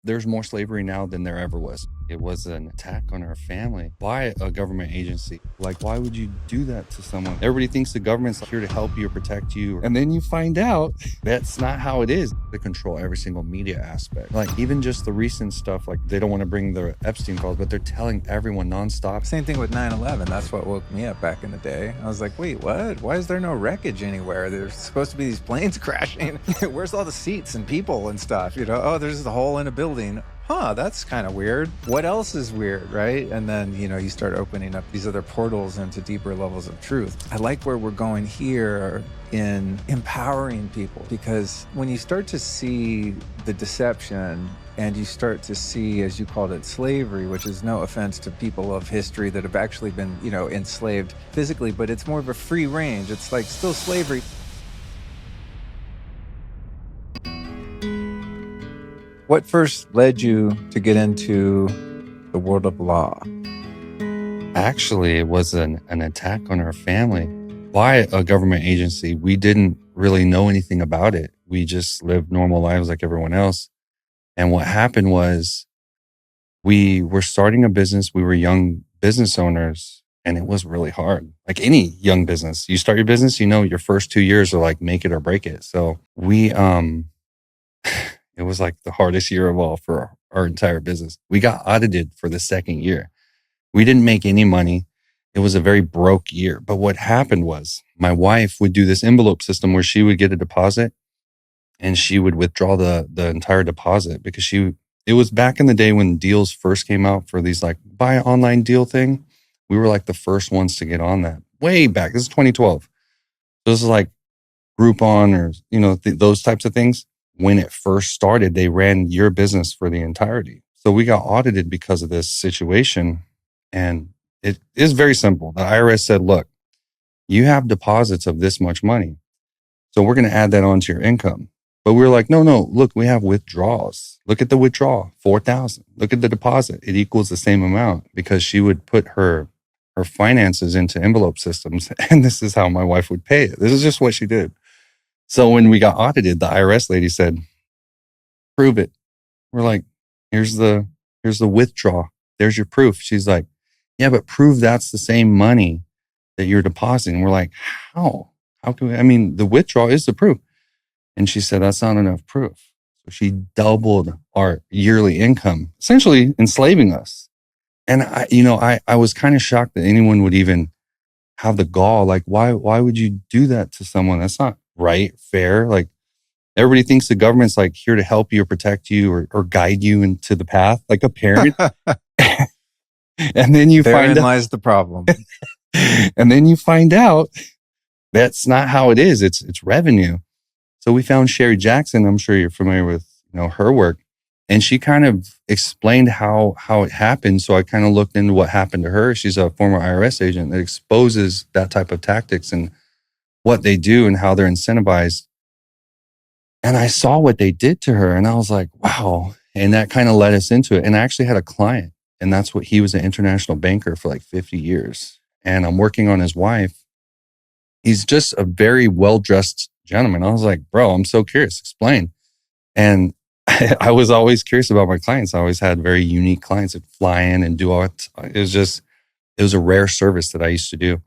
There's more slavery now than there ever was. It was an attack on our family by a government agency. Like, why would you do that to someone? Everybody thinks the government's here to help you or protect you. And then you find out that's not how it is. They control every single media aspect. Like, even just the recent stuff, like they don't want to bring the Epstein files, but they're telling everyone nonstop. Same thing with 9/11. That's what woke me up back in the day. I was like, wait, what? Why is there no wreckage anywhere? There's supposed to be these planes crashing. Where's all the seats and people and stuff? You know, oh, there's the hole in a building. Huh, that's kind of weird. What else is weird, right? And then, you know, you start opening up these other portals into deeper levels of truth. I like where we're going here in empowering people, because when you start to see the deception and you start to see, as you called it, slavery, which is no offense to people of history that have actually been, you know, enslaved physically, but it's more of a free range. It's like still slavery. What first led you to get into the world of law? Actually, it was an attack on our family by a government agency. We didn't really know anything about it. We just lived normal lives like everyone else. And what happened was we were starting a business. We were young business owners, and it was really hard. Like any young business, you start your business, you know, your first 2 years are like make it or break it. So we, it was like the hardest year of all for our entire business. We got audited for the second year. We didn't make any money. It was a very broke year. But what happened was my wife would do this envelope system where she would get a deposit and she would withdraw the entire deposit, because it was back in the day when deals first came out for these like buy an online deal thing. We were like the first ones to get on that way back. This is 2012. So this is like Groupon or, you know, those types of things. When it first started, they ran your business for the entirety. So we got audited because of this situation. And it is very simple. The IRS said, look, you have deposits of this much money, so we're going to add that onto your income. But we were like, no, look, we have withdrawals. Look at the withdrawal, 4,000. Look at the deposit. It equals the same amount, because she would put her finances into envelope systems. And this is how my wife would pay it. This is just what she did. So when we got audited, the IRS lady said, prove it. We're like, here's the withdrawal. There's your proof. She's like, yeah, but prove that's the same money that you're depositing. We're like, how? How can we? I mean, the withdrawal is the proof. And she said, that's not enough proof. So she doubled our yearly income, essentially enslaving us. And I was kind of shocked that anyone would even have the gall. Like, why would you do that to someone? That's not right, fair. Like, everybody thinks the government's like here to help you or protect you or guide you into the path, like a parent. And then you Therein lies the problem. And then you find out that's not how it is. It's revenue. So we found Sherry Jackson. I'm sure you're familiar with, you know, her work. And she kind of explained how it happened. So I kind of looked into what happened to her. She's a former IRS agent that exposes that type of tactics and what they do and how they're incentivized. And I saw what they did to her, and I was like, wow. And that kind of led us into it. And I actually had a client, and he was an international banker for like 50 years. And I'm working on his wife. He's just a very well-dressed gentleman. I was like, bro, I'm so curious. Explain. And I was always curious about my clients. I always had very unique clients that fly in and do all it. It was a rare service that I used to do.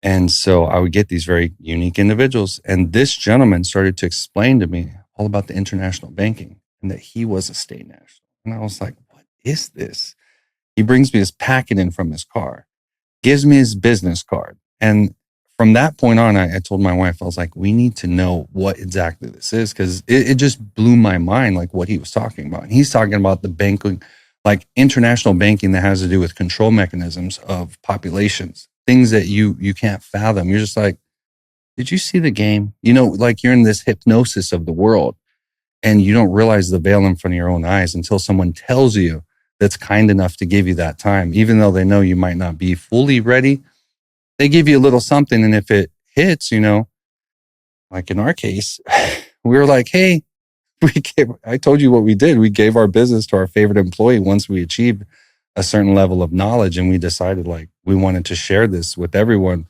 And so I would get these very unique individuals. And this gentleman started to explain to me all about the international banking and that he was a state national. And I was like, what is this? He brings me this packet in from his car, gives me his business card. And from that point on, I told my wife, I was like, we need to know what exactly this is, because it just blew my mind, like what he was talking about. And he's talking about the banking, like international banking that has to do with control mechanisms of populations, things that you can't fathom. You're just like, did you see the game? You know, like you're in this hypnosis of the world and you don't realize the veil in front of your own eyes until someone tells you that's kind enough to give you that time, even though they know you might not be fully ready. They give you a little something. And if it hits, you know, like in our case, we were like, hey, I told you what we did. We gave our business to our favorite employee once we achieved a certain level of knowledge. And we decided like we wanted to share this with everyone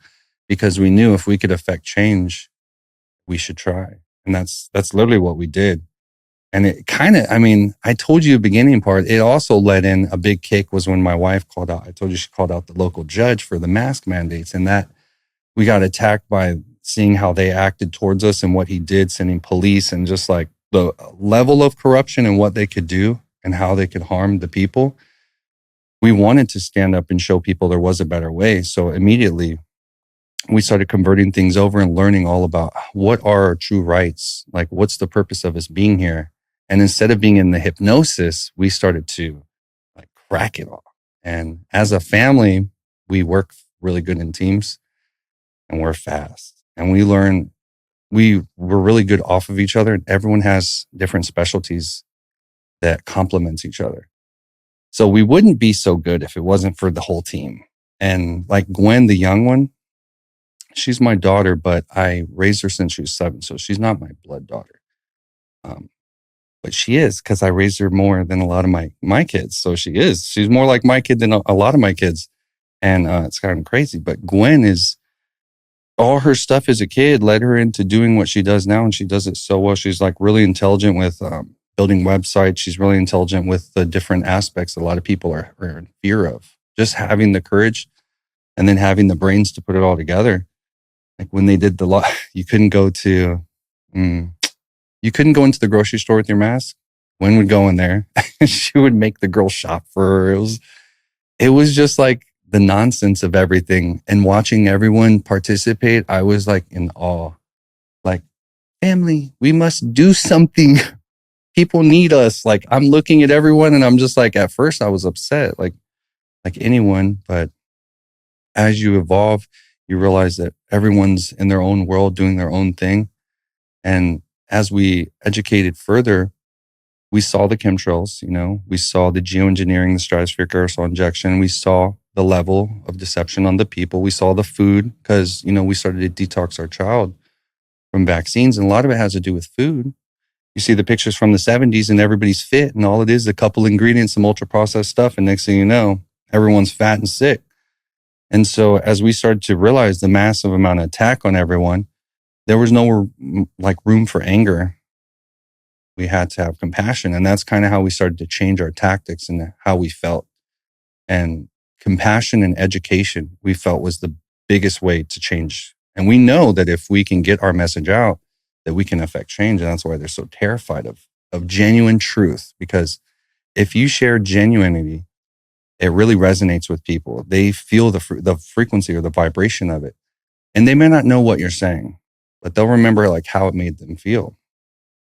because we knew if we could affect change, we should try. And that's literally what we did. And it kind of, I mean, I told you the beginning part, it also led in a big kick was when my wife called out, I told you she called out the local judge for the mask mandates, and that we got attacked by seeing how they acted towards us and what he did, sending police and just like the level of corruption and what they could do and how they could harm the people. We wanted to stand up and show people there was a better way. So immediately we started converting things over and learning all about what are our true rights? Like, what's the purpose of us being here? And instead of being in the hypnosis, we started to like crack it all. And as a family, we work really good in teams and we're fast. And we learn, we're really good off of each other. Everyone has different specialties that complements each other. So we wouldn't be so good if it wasn't for the whole team. And like Gwen, the young one, she's my daughter, but I raised her since she was 7. So she's not my blood daughter. But she is, because I raised her more than a lot of my kids. So she is. She's more like my kid than a lot of my kids. And it's kind of crazy. But Gwen is, all her stuff as a kid led her into doing what she does now. And she does it so well. She's like really intelligent with building websites. She's really intelligent with the different aspects a lot of people are in fear of. Just having the courage and then having the brains to put it all together. Like when they did the law, you couldn't go into the grocery store with your mask. Gwen would go in there. She would make the girl shop for her. It was just like the nonsense of everything. And watching everyone participate, I was like in awe. Like, family, we must do something. People need us. Like, I'm looking at everyone and I'm just like, at first I was upset, like anyone. But as you evolve, you realize that everyone's in their own world doing their own thing. And as we educated further, we saw the chemtrails, we saw the geoengineering, the stratospheric aerosol injection. We saw the level of deception on the people. We saw the food because, we started to detox our child from vaccines. And a lot of it has to do with food. You see the pictures from the 70s and everybody's fit and all it is a couple ingredients, some ultra processed stuff. And next thing you know, everyone's fat and sick. And so as we started to realize the massive amount of attack on everyone, there was no like room for anger. We had to have compassion. And that's kind of how we started to change our tactics and how we felt. And compassion and education, we felt was the biggest way to change. And we know that if we can get our message out, that we can affect change. And that's why they're so terrified of genuine truth. Because if you share genuinity, it really resonates with people. They feel the frequency or the vibration of it. And they may not know what you're saying, but they'll remember like how it made them feel.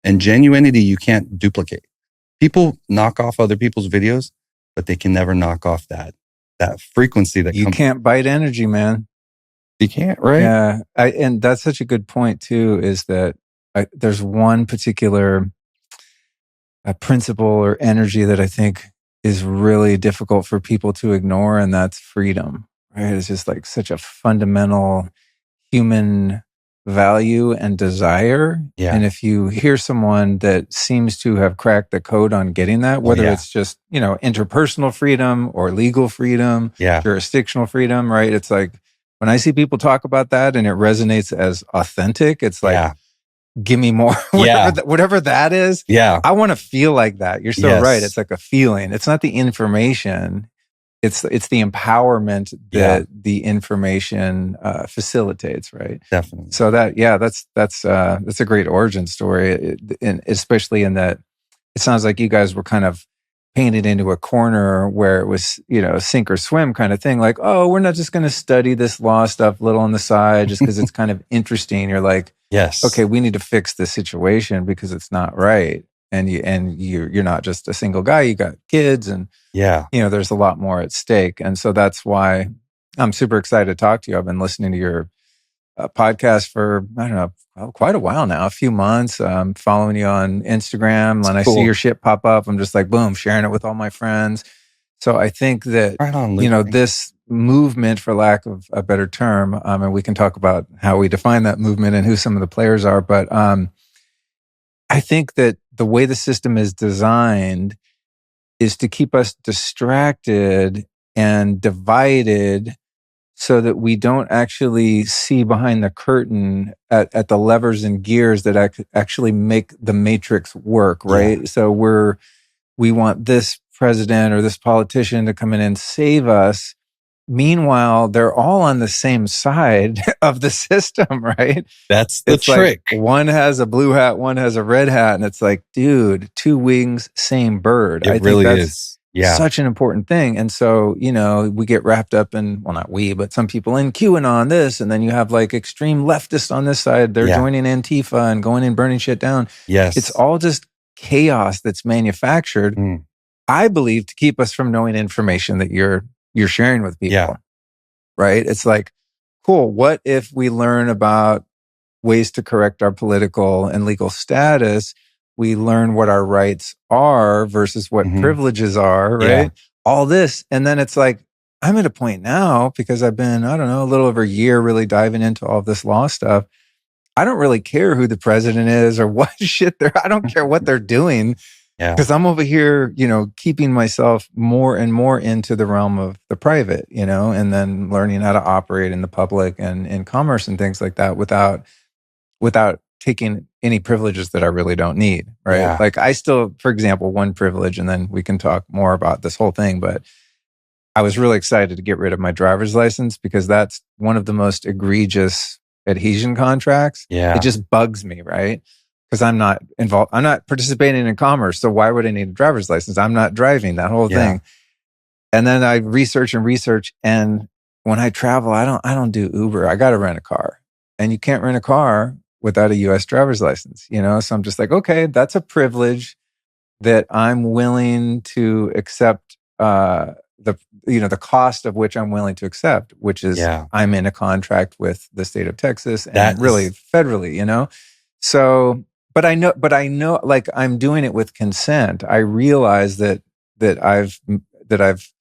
And genuinity, you can't duplicate. People knock off other people's videos, but they can never knock off that frequency that you can't bite energy, man. You can't, right? Yeah. And that's such a good point too, is that there's one particular principle or energy that I think is really difficult for people to ignore, and that's freedom, right? It's just like such a fundamental human value and desire. Yeah. And if you hear someone that seems to have cracked the code on getting that, whether it's just, interpersonal freedom or legal freedom, jurisdictional freedom, right? It's like when I see people talk about that and it resonates as authentic, it's like, give me more, whatever that is. Yeah. I want to feel like that. You're so right. It's like a feeling. It's not the information. It's the empowerment that the information facilitates, right? Definitely. So that's a great origin story, and especially in that it sounds like you guys were kind of painted into a corner where it was, sink or swim kind of thing. Like, oh, we're not just going to study this law stuff little on the side just because it's kind of interesting. You're like, yes, okay, we need to fix this situation because it's not right. And you're not just a single guy. You got kids, and there's a lot more at stake. And so that's why I'm super excited to talk to you. I've been listening to your podcast for, I don't know, quite a while now, a few months. I'm following you on Instagram. When I see your shit pop up, I'm just like, boom, sharing it with all my friends. So I think that, this movement, for lack of a better term, and we can talk about how we define that movement and who some of the players are. But I think that the way the system is designed is to keep us distracted and divided so that we don't actually see behind the curtain at the levers and gears that actually make the matrix work, right? Yeah. So we want this president or this politician to come in and save us. Meanwhile, they're all on the same side of the system, right? That's the It's like trick. one has a blue hat, one has a red hat. And it's like, dude, two wings, same bird. It I think really that's is. Yeah. such an important thing. And so, we get wrapped up in, well, not we, but some people in QAnon this. And then you have like extreme leftists on this side. They're Yeah. joining Antifa and going and burning shit down. It's Yes. all just chaos that's manufactured, Mm. I believe, to keep us from knowing information that you're sharing with people. Yeah. Right? It's like, cool, what if we learn about ways to correct our political and legal status? We learn what our rights are versus what Mhm. privileges are, right? Yeah. All this. And then it's like, I'm at a point now, because I've been, I don't know, a little over a year really diving into all of this law stuff. I don't really care who the president is or what shit I don't care what they're doing. Yeah. Because I'm over here, keeping myself more and more into the realm of the private, and then learning how to operate in the public and in commerce and things like that without taking any privileges that I really don't need, right? Yeah. Like I still, for example, one privilege, and then we can talk more about this whole thing, but I was really excited to get rid of my driver's license because that's one of the most egregious adhesion contracts. Yeah. It just bugs me, right? Because I'm not involved. I'm not participating in commerce. So why would I need a driver's license? I'm not driving, that whole thing. And then I research. And when I travel, I don't do Uber. I got to rent a car, and you can't rent a car without a US driver's license, So I'm just like, okay, that's a privilege that I'm willing to accept, the cost of which I'm willing to accept, which is I'm in a contract with the state of Texas and really federally, So, but I know, like I'm doing it with consent. I realize that I've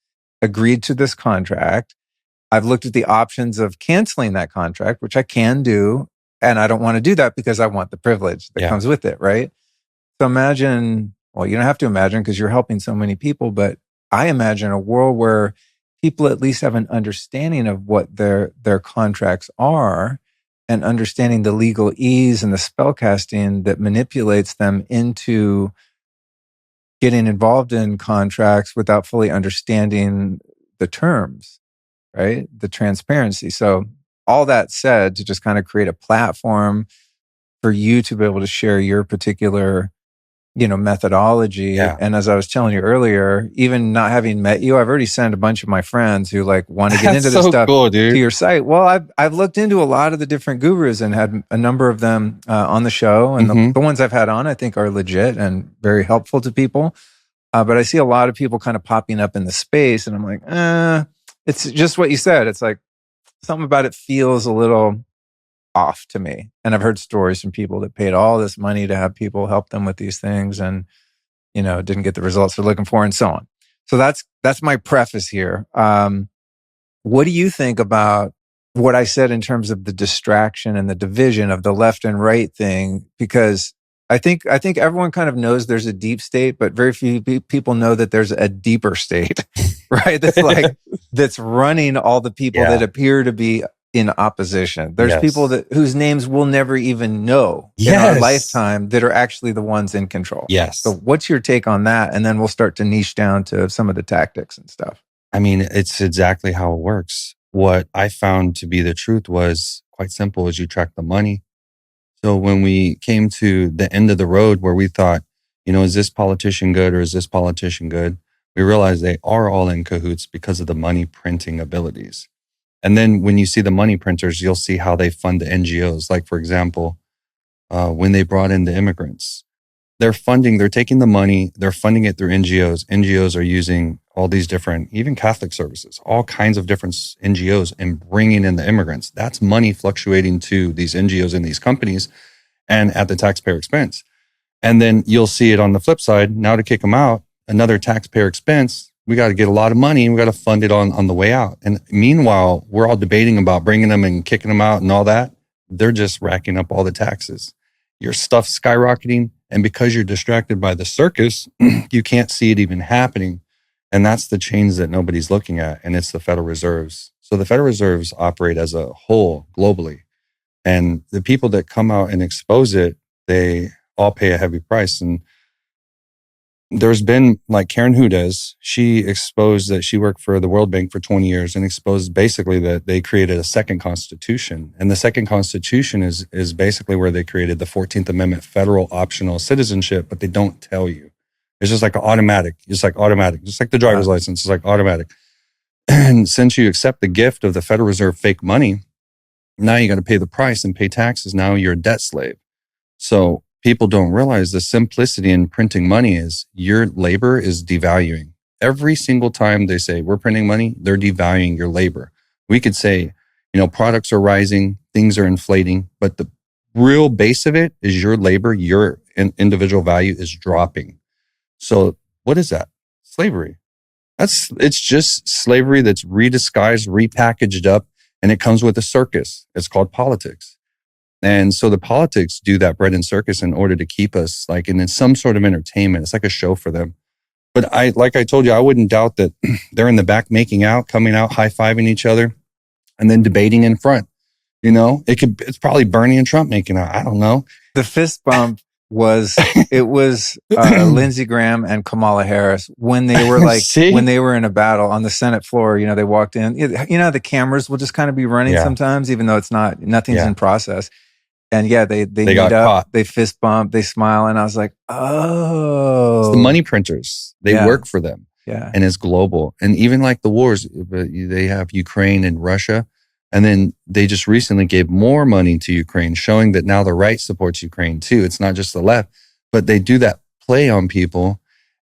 agreed to this contract. I've looked at the options of canceling that contract, which I can do. And I don't want to do that because I want the privilege that comes with it, right? So imagine, well, you don't have to imagine because you're helping so many people, but I imagine a world where people at least have an understanding of what their contracts are and understanding the legalese and the spellcasting that manipulates them into getting involved in contracts without fully understanding the terms, right? The transparency. So all that said, to just kind of create a platform for you to be able to share your particular methodology. And as I was telling you earlier, even not having met you, I've already sent a bunch of my friends who like want to get into this stuff cool, dude. to your site. Well, I've looked into a lot of the different gurus and had a number of them on the show. And the ones I've had on, I think are legit and very helpful to people. But I see a lot of people kind of popping up in the space and I'm like, it's just what you said. It's like something about it feels a little off to me. And I've heard stories from people that paid all this money to have people help them with these things and, didn't get the results they're looking for and so on. So that's my preface here. What do you think about what I said in terms of the distraction and the division of the left and right thing? Because I think everyone kind of knows there's a deep state, but very few people know that there's a deeper state, right? That's running all the people that appear to be in opposition. There's people whose names we'll never even know in our lifetime that are actually the ones in control. So what's your take on that? And then we'll start to niche down to some of the tactics and stuff. I mean, it's exactly how it works. What I found to be the truth was quite simple: is you track the money. So when we came to the end of the road where we thought, is this politician good or is this politician good? We realized they are all in cahoots because of the money printing abilities. And then when you see the money printers, you'll see how they fund the NGOs. Like, for example, when they brought in the immigrants, they're taking the money, they're funding it through NGOs. NGOs are using all these different, even Catholic services, all kinds of different NGOs and bringing in the immigrants. That's money fluctuating to these NGOs and these companies and at the taxpayer expense. And then you'll see it on the flip side. Now to kick them out, another taxpayer expense. We got to get a lot of money and we got to fund it on the way out. And meanwhile, we're all debating about bringing them and kicking them out and all that. They're just racking up all the taxes. Your stuff's skyrocketing. And because you're distracted by the circus, you can't see it even happening. And that's the change that nobody's looking at. And it's the Federal Reserves. So the Federal Reserves operate as a whole globally. And the people that come out and expose it, they all pay a heavy price. And there's been like Karen Hudes, she exposed that she worked for the World Bank for 20 years and exposed basically that they created a second constitution. And the second constitution is basically where they created the 14th Amendment federal optional citizenship, but they don't tell you. It's just like automatic. It's like automatic, just like the driver's license. It's like automatic. And since you accept the gift of the Federal Reserve fake money, now you got to pay the price and pay taxes. Now you're a debt slave. So people don't realize the simplicity in printing money is your labor is devaluing. Every single time they say we're printing money, they're devaluing your labor. We could say, products are rising, things are inflating, but the real base of it is your labor, your individual value is dropping. So what is that? Slavery. It's just slavery that's redisguised, repackaged up, and it comes with a circus. It's called politics. And so the politics do that bread and circus in order to keep us like in some sort of entertainment. It's like a show for them. But like I told you, I wouldn't doubt that they're in the back making out, coming out, high-fiving each other, and then debating in front. It's probably Bernie and Trump making out. I don't know. The fist bump was Lindsey Graham and Kamala Harris when they were when they were in a battle on the Senate floor. They walked in. The cameras will just kind of be running sometimes, even though nothing's in process. And they meet up, caught. They fist bump, they smile, and I was like, oh, it's the money printers. They work for them, and it's global. And even like the wars, they have Ukraine and Russia. And then they just recently gave more money to Ukraine, showing that now the right supports Ukraine too. It's not just the left, but they do that play on people.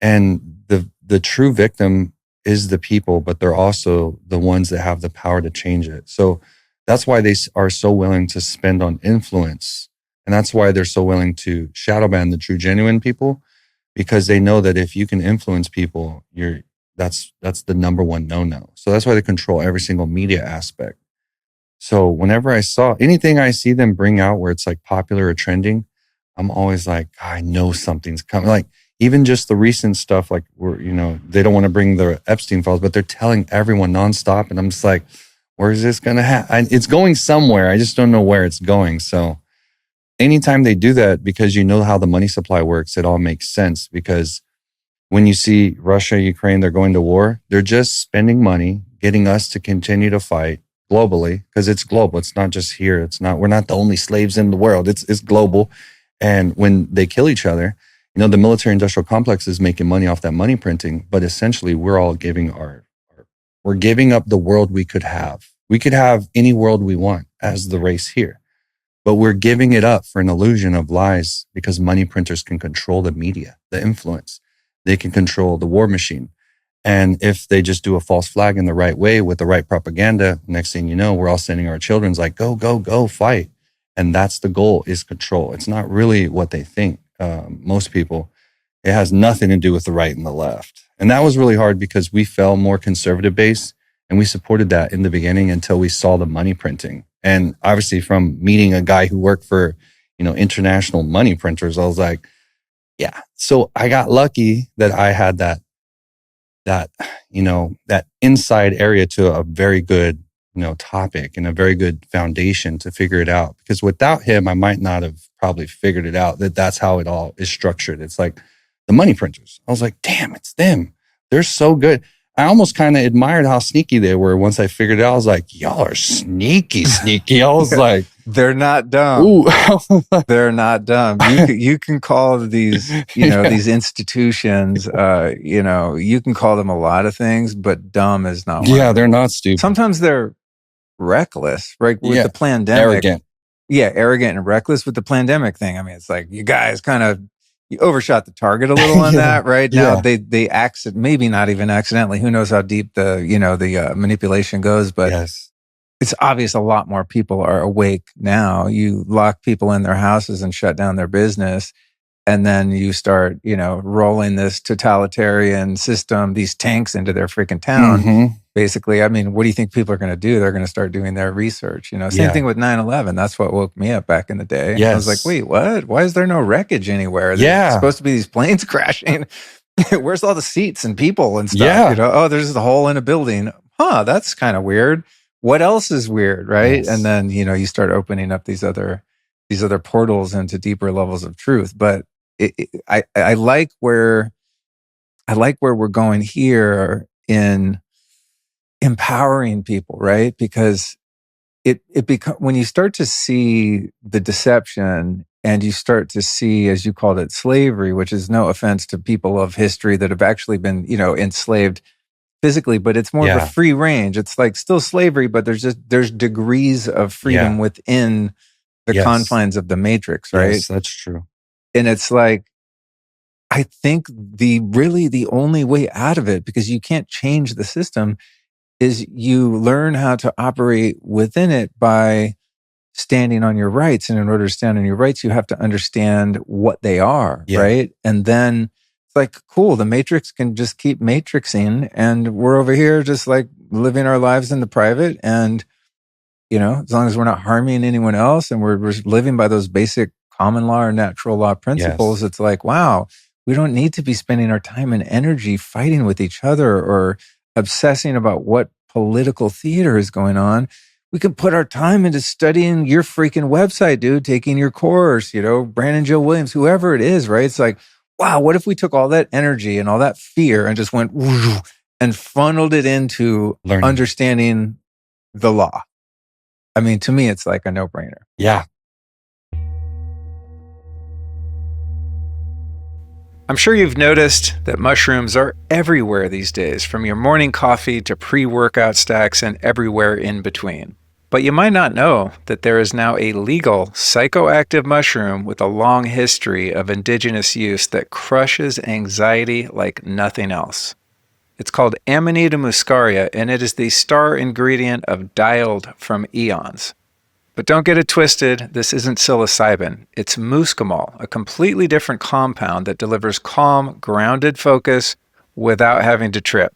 And the true victim is the people, but they're also the ones that have the power to change it. So that's why they are so willing to spend on influence. And that's why they're so willing to shadow ban the true, genuine people, because they know that if you can influence people, that's the number one no-no. So that's why they control every single media aspect. So whenever I saw anything I see them bring out where it's like popular or trending, I'm always like, I know something's coming. Like even just the recent stuff, like they don't want to bring the Epstein files, but they're telling everyone nonstop. And I'm just like, where is this going to happen? It's going somewhere. I just don't know where it's going. So anytime they do that, because how the money supply works, it all makes sense. Because when you see Russia, Ukraine, they're going to war, they're just spending money, getting us to continue to fight globally, because it's global. It's not just here. We're not the only slaves in the world. It's global. And when they kill each other, the military industrial complex is making money off that money printing. But essentially we're all giving we're giving up the world we could have. We could have any world we want as the race here, but we're giving it up for an illusion of lies because money printers can control the media, the influence. They can control the war machine. And if they just do a false flag in the right way with the right propaganda, next thing you know, we're all sending our children's like, go, go, go, fight. And that's the goal, is control. It's not really what they think. Most people, it has nothing to do with the right and the left. And that was really hard because we fell more conservative base, and we supported that in the beginning until we saw the money printing. And obviously from meeting a guy who worked for, international money printers, I was like, yeah. So I got lucky that I had that inside area to a very good, topic and a very good foundation to figure it out. Because without him, I might not have probably figured it out that's how it all is structured. It's like the money printers. I was like, damn, it's them. They're so good. I almost kind of admired how sneaky they were. Once I figured it out, I was like, y'all are sneaky. I was like, they're not dumb. Ooh. They're not dumb. You can call these, these institutions, you can call them a lot of things, but dumb is not one. Yeah, they're not stupid. Sometimes they're reckless, right? With the pandemic. Arrogant. Yeah, arrogant and reckless with the pandemic thing. I mean, it's like you guys you overshot the target a little on that, right? Now they maybe not even accidentally. Who knows how deep the manipulation goes, but it's obvious a lot more people are awake now. You lock people in their houses and shut down their business, and then you start, rolling this totalitarian system, these tanks into their freaking town. Mm-hmm. Basically, I mean, what do you think people are going to do? They're going to start doing their research. Same thing with 9/11. That's what woke me up back in the day. Yes. I was like, wait, what? Why is there no wreckage anywhere? There's supposed to be these planes crashing. Where's all the seats and people and stuff? Oh, there's a hole in a building. Huh, that's kind of weird. what else is weird, right? Yes. And then, you start opening up these other portals into deeper levels of truth. But I like where we're going here in empowering people, right? Because when you start to see the deception and you start to see, as you called it, slavery, which is no offense to people of history that have actually been, enslaved physically, but it's more of a free range. It's like still slavery, but there's degrees of freedom within the confines of the matrix, right? Yes, that's true. And it's like, I think the only way out of it, because you can't change the system, is you learn how to operate within it by standing on your rights. And in order to stand on your rights, you have to understand what they are, right? And then it's like, cool, the matrix can just keep matrixing, and we're over here just like living our lives in the private. And, as long as we're not harming anyone else and we're living by those basic common law or natural law principles, it's like, wow, we don't need to be spending our time and energy fighting with each other or obsessing about what political theater is going on. We can put our time into studying your freaking website, dude, taking your course, Brandon Joe Williams, whoever it is, right? It's like, wow, what if we took all that energy and all that fear and just went and funneled it into understanding the law? I mean, to me, it's like a no-brainer. Yeah. I'm sure you've noticed that mushrooms are everywhere these days, from your morning coffee to pre-workout stacks and everywhere in between. But you might not know that there is now a legal psychoactive mushroom with a long history of indigenous use that crushes anxiety like nothing else. It's called Amanita muscaria, and it is the star ingredient of Dialed from Eons. But don't get it twisted, this isn't psilocybin. It's muscimol, a completely different compound that delivers calm, grounded focus without having to trip.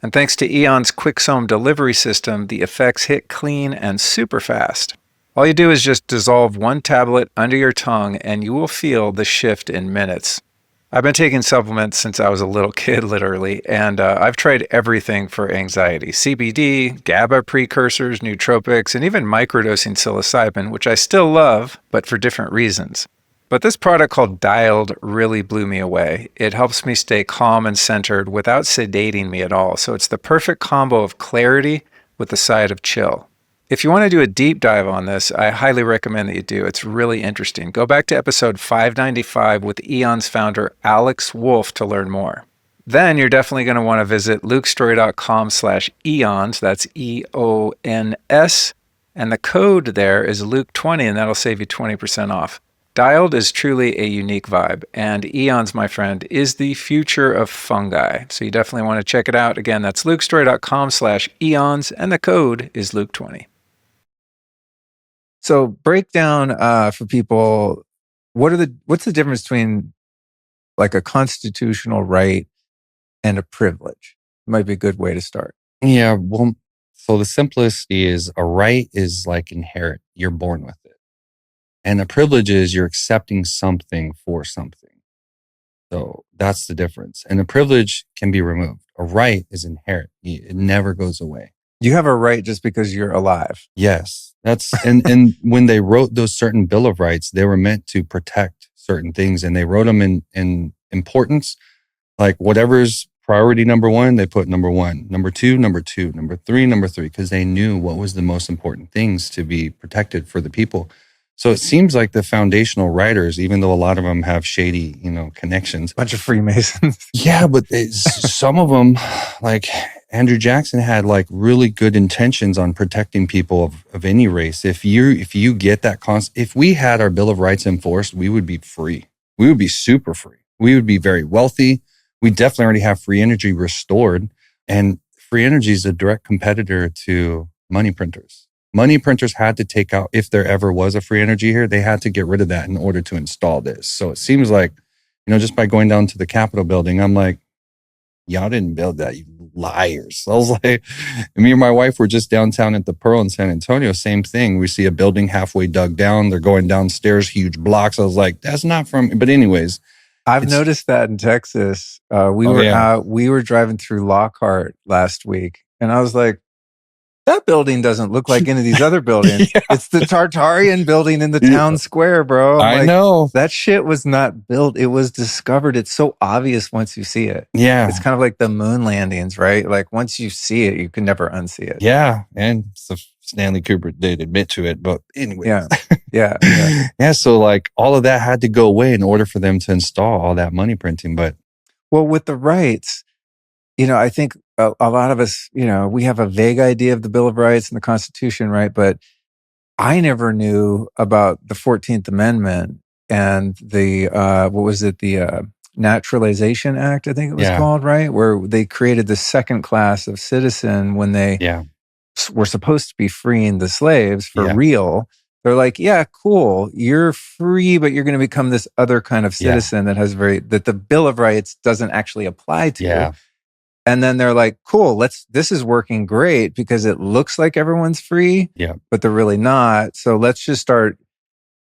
And thanks to Eon's Quicksome delivery system, the effects hit clean and super fast. All you do is just dissolve one tablet under your tongue and you will feel the shift in minutes. I've been taking supplements since I was a little kid, literally, and I've tried everything for anxiety. CBD, GABA precursors, nootropics, and even microdosing psilocybin, which I still love, but for different reasons. But this product called Dialed really blew me away. It helps me stay calm and centered without sedating me at all, so it's the perfect combo of clarity with a side of chill. If you want to do a deep dive on this, I highly recommend that you do. It's really interesting. Go back to episode 595 with Eon's founder, Alex Wolf, to learn more. Then you're definitely going to want to visit lukestorey.com/eons, that's EONS, and the code there is Luke20, and that'll save you 20% off. Dialed is truly a unique vibe, and Eons, my friend, is the future of fungi. So you definitely want to check it out. Again, that's lukestorey.com/eons, and the code is Luke20. So break down for people, what's the difference between like a constitutional right and a privilege? Might be a good way to start. Yeah, well, so the simplicity is a right is like inherent. You're born with it. And a privilege is you're accepting something for something. So that's the difference. And a privilege can be removed. A right is inherent. It never goes away. You have a right just because you're alive. Yes. That's and when they wrote those certain Bill of Rights, they were meant to protect certain things, and they wrote them in importance. Like whatever's priority number one, they put number one, number two, number three, because they knew what was the most important things to be protected for the people. So it seems like the foundational writers, even though a lot of them have shady, connections. Bunch of Freemasons. Yeah, but some of them, like Andrew Jackson, had like really good intentions on protecting people of any race. If you get that if we had our Bill of Rights enforced, we would be free. We would be super free. We would be very wealthy. We definitely already have free energy restored, and free energy is a direct competitor to money printers. Money printers had to take out, if there ever was a free energy here, they had to get rid of that in order to install this. So it seems like, just by going down to the Capitol building, I'm like, y'all didn't build that, you liars. I was like, me and my wife were just downtown at the Pearl in San Antonio, same thing. We see a building halfway dug down. They're going downstairs, huge blocks. I was like, that's not from, but anyways. I've noticed that in Texas. We were driving through Lockhart last week, and I was like, that building doesn't look like any of these other buildings. Yeah. It's the Tartarian building in the town square, bro. I know. That shit was not built. It was discovered. It's so obvious once you see it. Yeah. It's kind of like the moon landings, right? Like once you see it, you can never unsee it. Yeah. And so Stanley Kubrick did admit to it. But anyway. Yeah. Yeah. So like all of that had to go away in order for them to install all that money printing. But well, with the rights, I think a lot of us, we have a vague idea of the Bill of Rights and the Constitution, right? But I never knew about the 14th Amendment and the, what was it? The Naturalization Act, I think it was called, right? Where they created the second class of citizen when they were supposed to be freeing the slaves for real. They're like, yeah, cool. You're free, but you're going to become this other kind of citizen that has that the Bill of Rights doesn't actually apply to. Yeah. And then they're like, cool, this is working great because it looks like everyone's free, but they're really not. So let's just start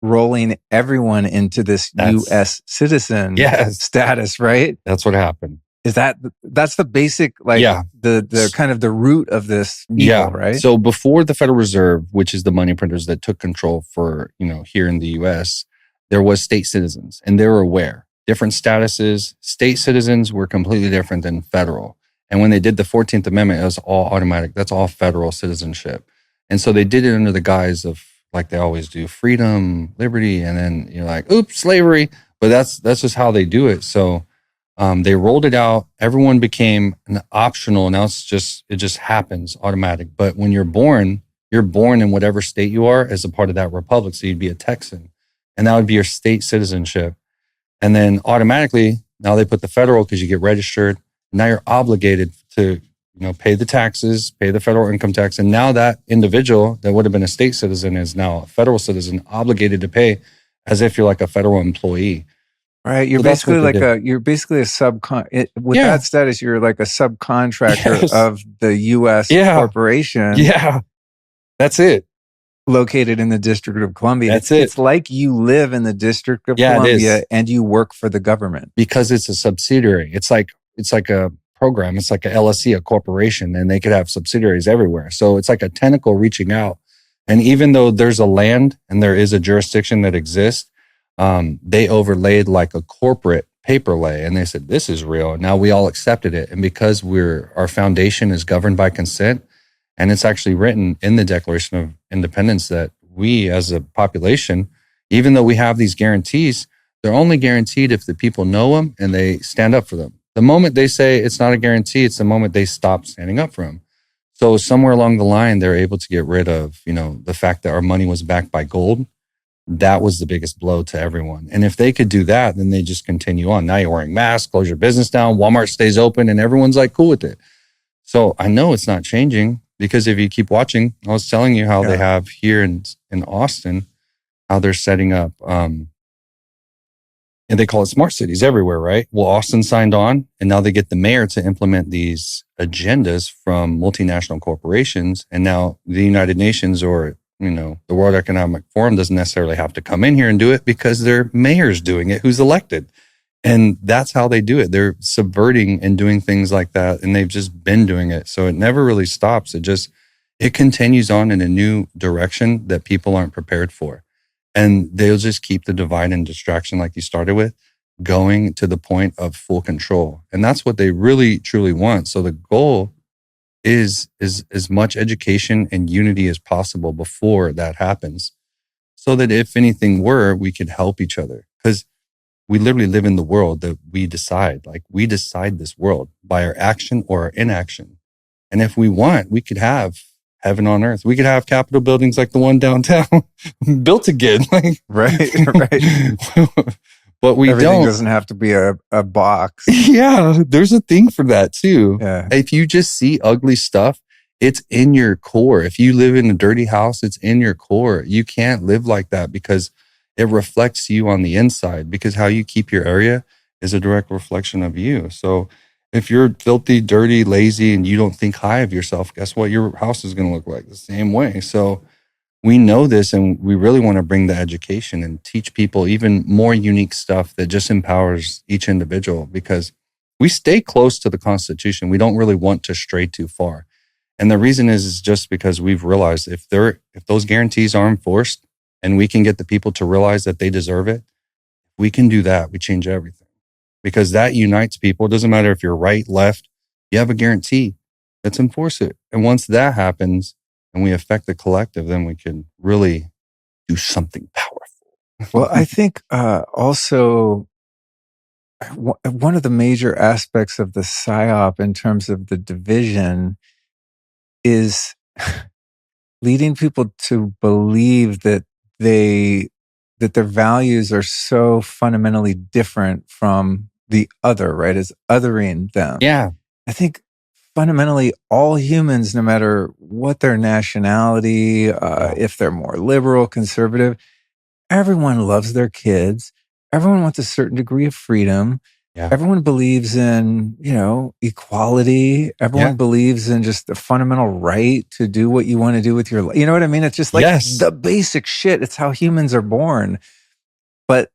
rolling everyone into this U.S. citizen status, right? That's what happened. That's the basic, the kind of the root of this evil, right? So before the Federal Reserve, which is the money printers that took control for, here in the U.S., there was state citizens and they were aware. Different statuses. State citizens were completely different than federal. And when they did the 14th Amendment, it was all automatic. That's all federal citizenship. And so they did it under the guise of, like they always do, freedom, liberty, and then you're like, oops, slavery. But that's just how they do it. So they rolled it out. Everyone became an optional. Now it just happens automatic. But when you're born in whatever state you are as a part of that republic. So you'd be a Texan. And that would be your state citizenship. And then automatically, now they put the federal because you get registered. Now you're obligated to, pay the taxes, pay the federal income tax. And now that individual that would have been a state citizen is now a federal citizen obligated to pay as if you're like a federal employee. Right. You're basically like you're basically a that status, you're like a subcontractor of the U.S. corporation. Yeah. That's it. Located in the District of Columbia. That's it. It's like you live in the District of Columbia and you work for the government. Because it's a subsidiary. It's like a program. It's like a LLC, a corporation, and they could have subsidiaries everywhere. So it's like a tentacle reaching out. And even though there's a land and there is a jurisdiction that exists, they overlaid like a corporate paper lay. And they said, this is real. And now we all accepted it. And because our foundation is governed by consent, and it's actually written in the Declaration of Independence that we as a population, even though we have these guarantees, they're only guaranteed if the people know them and they stand up for them. The moment they say it's not a guarantee, it's the moment they stop standing up for them. So somewhere along the line, they're able to get rid of, the fact that our money was backed by gold. That was the biggest blow to everyone. And if they could do that, then they just continue on. Now you're wearing masks, close your business down, Walmart stays open, and everyone's like cool with it. So I know it's not changing because if you keep watching, I was telling you how they have here in Austin, how they're setting up, and they call it smart cities everywhere, right? Well, Austin signed on, and now they get the mayor to implement these agendas from multinational corporations. And now the United Nations or, the World Economic Forum doesn't necessarily have to come in here and do it because their mayor's doing it, who's elected. And that's how they do it. They're subverting and doing things like that. And they've just been doing it. So it never really stops. It continues on in a new direction that people aren't prepared for. And they'll just keep the divide and distraction like you started with going to the point of full control. And that's what they really, truly want. So the goal is as much education and unity as possible before that happens. So that if anything we could help each other. Because we literally live in the world that we decide. Like we decide this world by our action or our inaction. And if we want, we could have heaven on earth. We could have Capitol buildings like the one downtown built again. Right. But Everything doesn't have to be a box. Yeah, there's a thing for that too. Yeah. If you just see ugly stuff, it's in your core. If you live in a dirty house, it's in your core. You can't live like that because it reflects you on the inside, because how you keep your area is a direct reflection of you. So if you're filthy, dirty, lazy, and you don't think high of yourself, guess what? Your house is going to look like the same way. So we know this, and we really want to bring the education and teach people even more unique stuff that just empowers each individual, because we stay close to the Constitution. We don't really want to stray too far. And the reason is just because we've realized if those guarantees are enforced and we can get the people to realize that they deserve it, we can do that. We change everything because that unites people. It doesn't matter if you're right, left, you have a guarantee. Let's enforce it. And once that happens and we affect the collective, then we can really do something powerful. Well, I think also one of the major aspects of the PSYOP in terms of the division is leading people to believe that their values are so fundamentally different from the other, right? It's othering them. Yeah. I think fundamentally all humans, no matter what their nationality, if they're more liberal, conservative, everyone loves their kids. Everyone wants a certain degree of freedom. Yeah. Everyone believes in, equality. Everyone believes in just the fundamental right to do what you want to do with your life. You know what I mean? It's just like the basic shit. It's how humans are born. But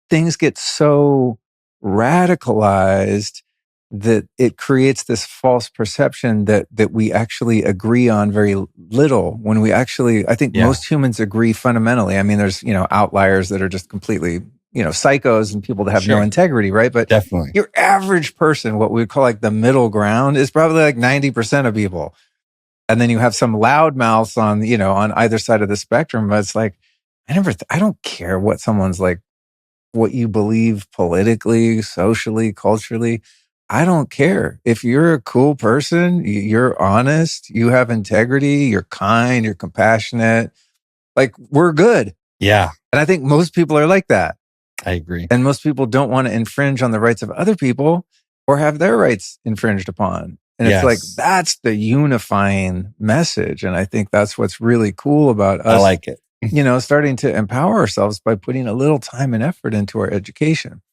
things get so radicalized that it creates this false perception that we actually agree on very little when we actually, I think most humans agree fundamentally. I mean, there's, outliers that are just completely, psychos and people that have no integrity, right? But definitely your average person, what we would call like the middle ground, is probably like 90% of people. And then you have some loudmouths on, on either side of the spectrum. But it's like, I don't care what someone's like, what you believe politically, socially, culturally. I don't care. If you're a cool person, you're honest, you have integrity, you're kind, you're compassionate, like we're good. Yeah. And I think most people are like that. I agree. And most people don't want to infringe on the rights of other people or have their rights infringed upon. And it's like, that's the unifying message. And I think that's what's really cool about us. I like it. Starting to empower ourselves by putting a little time and effort into our education.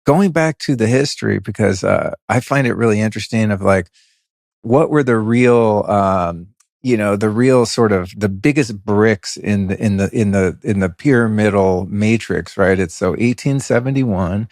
Going back to the history, because I find it really interesting of like, what were the real, the real sort of the biggest bricks in the pyramidal matrix, right? It's so 1871,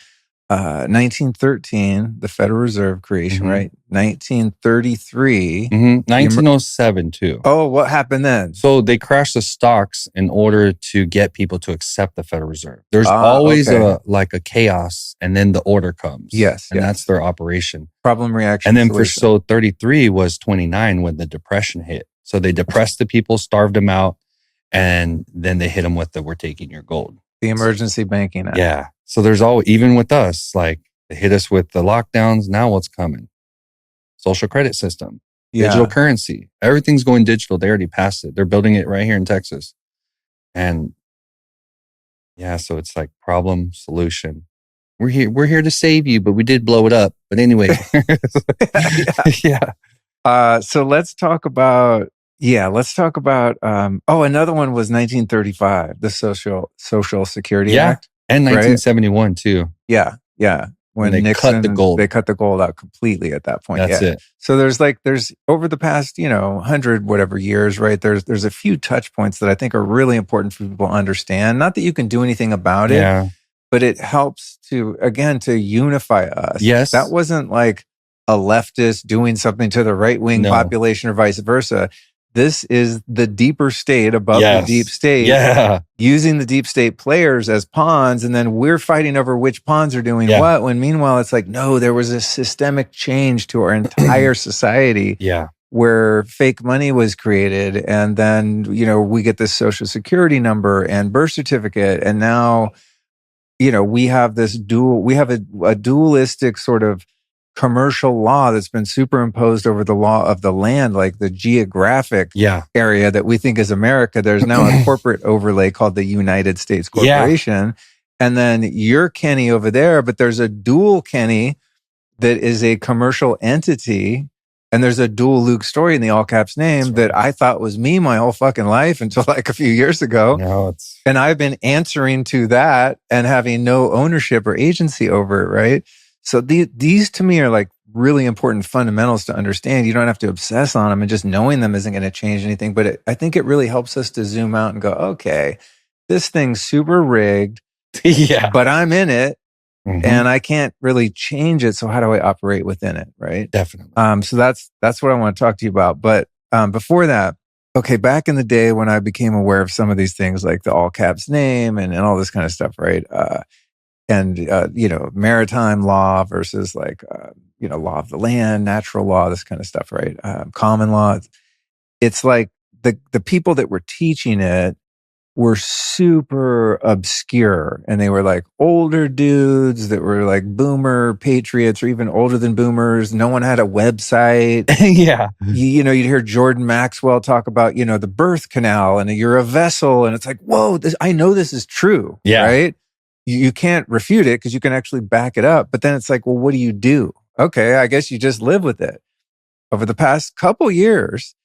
1913, the Federal Reserve creation, right? 1933. 1907 too. Oh, what happened then? So they crashed the stocks in order to get people to accept the Federal Reserve. There's always a chaos and then the order comes. Yes. And that's their operation. Problem, reaction, and then solution. 33 was 29 when the Depression hit. So they depressed the people, starved them out, and then they hit them with we're taking your gold. The Emergency Banking Act. Yeah. So there's even with us, like they hit us with the lockdowns. Now what's coming? Social credit system, digital currency. Everything's going digital. They already passed it. They're building it right here in Texas. And so it's like problem, solution. We're here to save you, but we did blow it up. But anyway. So let's talk about another one was 1935, the Social Security Act. And 1971 too. Yeah. When they Nixon cut the gold. They cut the gold out completely at that point. That's it. So there's over the past, 100 whatever years, right? There's a few touch points that I think are really important for people to understand. Not that you can do anything about it, but it helps to unify us. Yes. That wasn't like a leftist doing something to the right-wing population or vice versa. This is the deeper state above the deep state, using the deep state players as pawns, and then we're fighting over which pawns are doing what, when meanwhile it's like, no, there was a systemic change to our entire society where fake money was created, and then, we get this social security number and birth certificate, and now, we have this a dualistic sort of commercial law that's been superimposed over the law of the land, like the geographic area that we think is America. There's now a corporate overlay called the United States Corporation. And then you're Kenny over there, but there's a dual Kenny that is a commercial entity. And there's a dual Luke Storey in the all caps name that I thought was me my whole fucking life until like a few years ago. And I've been answering to that and having no ownership or agency over it, right? So these to me are like really important fundamentals to understand. You don't have to obsess on them, and just knowing them isn't going to change anything. But I think it really helps us to zoom out and go, okay, this thing's super rigged, but I'm in it and I can't really change it. So how do I operate within it? Right. Definitely. So that's what I want to talk to you about. But Before that, okay, back in the day when I became aware of some of these things, like the all caps name and all this kind of stuff, right? Maritime law versus law of the land, natural law, this kind of stuff, right? Common law. It's like the people that were teaching it were super obscure, and they were like older dudes that were like boomer patriots or even older than boomers. No one had a website. Yeah. You'd hear Jordan Maxwell talk about, the birth canal and you're a vessel. And it's like, whoa, I know this is true, Yeah. right? You can't refute it because you can actually back it up. But then it's like, well, what do you do? Okay, I guess you just live with it. Over the past couple years,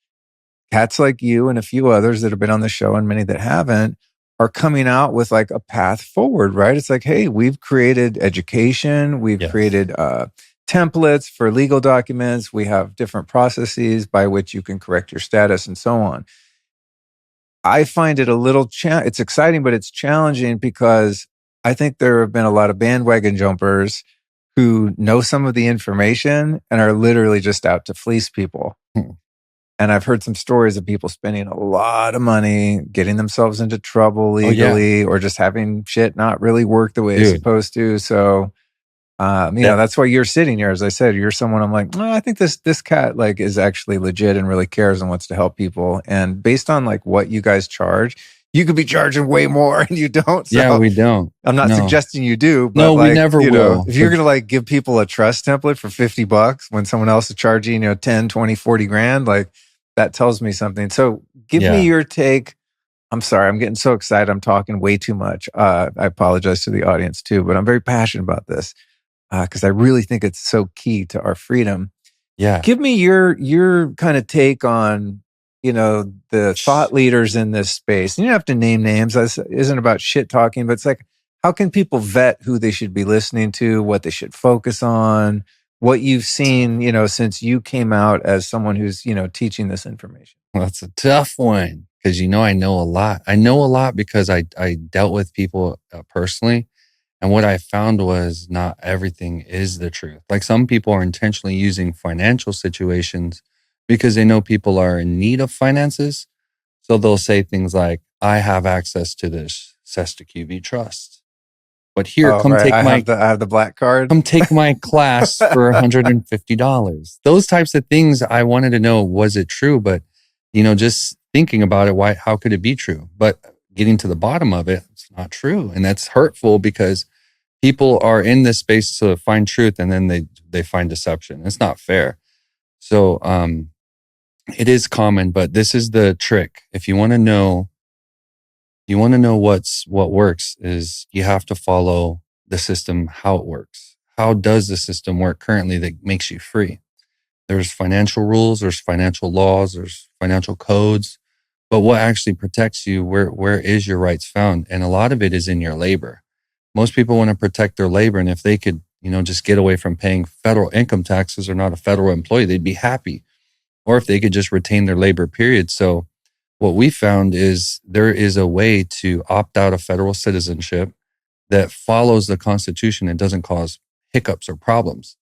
cats like you and a few others that have been on the show and many that haven't are coming out with like a path forward, right? It's like, hey, we've created education. We've created templates for legal documents. We have different processes by which you can correct your status and so on. I find it a little, it's exciting, but it's challenging because I think there have been a lot of bandwagon jumpers who know some of the information and are literally just out to fleece people. And I've heard some stories of people spending a lot of money, getting themselves into trouble legally, or just having shit not really work the way it's supposed to. So, that's why you're sitting here. As I said, you're someone I'm like, I think this cat like is actually legit and really cares and wants to help people. And based on like what you guys charge, you could be charging way more and you don't. So yeah, we don't. I'm not suggesting you do, but no, like, we never will. If you're going to like give people a trust template for $50 when someone else is charging, 10, 20, 40 grand, like that tells me something. So give me your take. I'm sorry, I'm getting so excited. I'm talking way too much. I apologize to the audience too, but I'm very passionate about this because I really think it's so key to our freedom. Yeah. Give me your kind of take on, the thought leaders in this space. You don't have to name names. This isn't about shit talking, but it's like, how can people vet who they should be listening to, what they should focus on, what you've seen, since you came out as someone who's, teaching this information? Well, that's a tough one because, I know a lot. I know a lot because I dealt with people personally. And what I found was not everything is the truth. Like some people are intentionally using financial situations because they know people are in need of finances. So they'll say things like, I have access to this Sesta QV trust. But here, I have the black card. Come take my class for $150. Those types of things I wanted to know, was it true? But, just thinking about it, how could it be true? But getting to the bottom of it, it's not true. And that's hurtful because people are in this space to find truth and then they find deception. It's not fair. So it is common, but this is the trick. If you want to know, what works is you have to follow the system, how it works. How does the system work currently that makes you free? There's financial rules, there's financial laws, there's financial codes, but what actually protects you, where is your rights found? And a lot of it is in your labor. Most people want to protect their labor. And if they could, just get away from paying federal income taxes or not a federal employee, they'd be happy. Or if they could just retain their labor period. So what we found is there is a way to opt out of federal citizenship that follows the Constitution and doesn't cause hiccups or problems.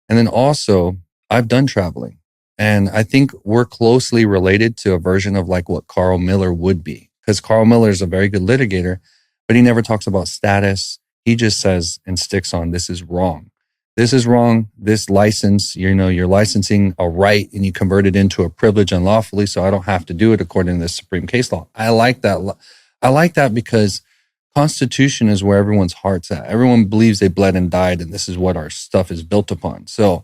And then also, I've done traveling. And I think we're closely related to a version of like what Carl Miller would be. Because Carl Miller is a very good litigator, but he never talks about status. He just says and sticks on, this is wrong. This is wrong. This license, you're licensing a right and you convert it into a privilege unlawfully. So I don't have to do it according to the Supreme case law. I like that. I like that because Constitution is where everyone's heart's at. Everyone believes they bled and died, and this is what our stuff is built upon. So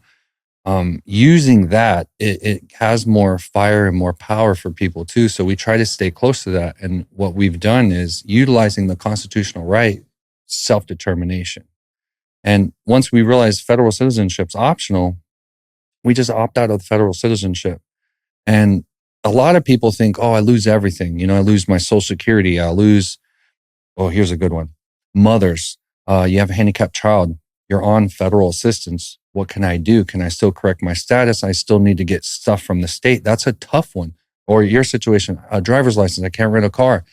using that, it has more fire and more power for people too. So we try to stay close to that. And what we've done is utilizing the constitutional right, self-determination. And once we realize federal citizenship's optional, we just opt out of the federal citizenship. And a lot of people think, I lose everything. I lose my Social Security. I'll lose, here's a good one. Mothers, you have a handicapped child. You're on federal assistance. What can I do? Can I still correct my status? I still need to get stuff from the state. That's a tough one. Or your situation, a driver's license. I can't rent a car.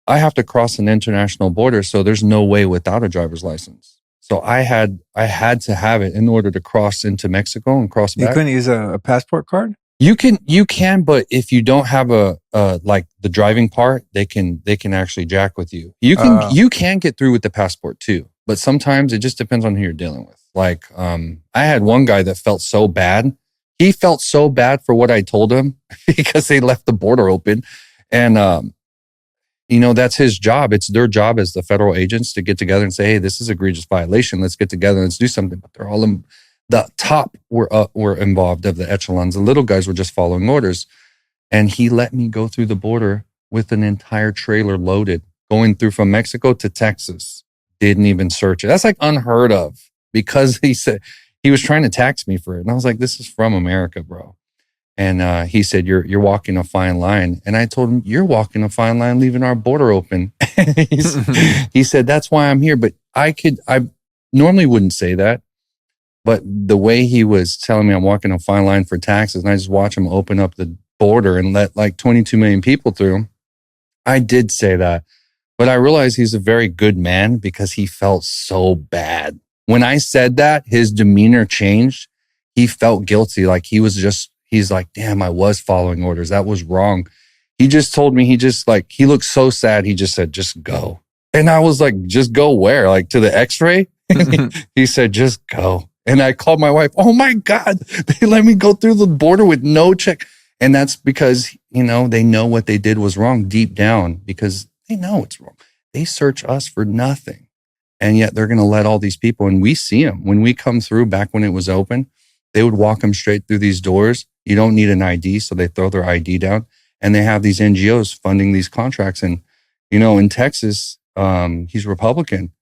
I have to cross an international border. So there's no way without a driver's license. So I had to have it in order to cross into Mexico and cross back. You couldn't use a passport card? You can, but if you don't have a like the driving part, they can actually jack with you. You can get through with the passport too, but sometimes it just depends on who you're dealing with. Like, I had one guy that felt so bad. He felt so bad for what I told him because they left the border open, and that's his job. It's their job as the federal agents to get together and say, hey, this is egregious violation. Let's get together. Let's do something. But they're all in. The top were involved of the echelons. The little guys were just following orders. And he let me go through the border with an entire trailer loaded, going through from Mexico to Texas. Didn't even search it. That's like unheard of, because he said he was trying to tax me for it. And I was like, this is from America, bro. And he said, you're walking a fine line. And I told him, you're walking a fine line, leaving our border open. He said, that's why I'm here. But I normally wouldn't say that. But the way he was telling me I'm walking a fine line for taxes, and I just watch him open up the border and let like 22 million people through, I did say that. But I realized he's a very good man because he felt so bad. When I said that, his demeanor changed. He felt guilty. Like he's like, damn, I was following orders. That was wrong. He just told me, he looked so sad. He just said, just go. And I was like, just go where? Like to the x-ray? He said, just go. And I called my wife. Oh my God, they let me go through the border with no check. And that's because, they know what they did was wrong deep down, because they know it's wrong. They search us for nothing. And yet they're going to let all these people, and we see them. When we come through back when it was open, they would walk them straight through these doors. You don't need an ID. So they throw their ID down, and they have these NGOs funding these contracts. And, in Texas, he's Republican.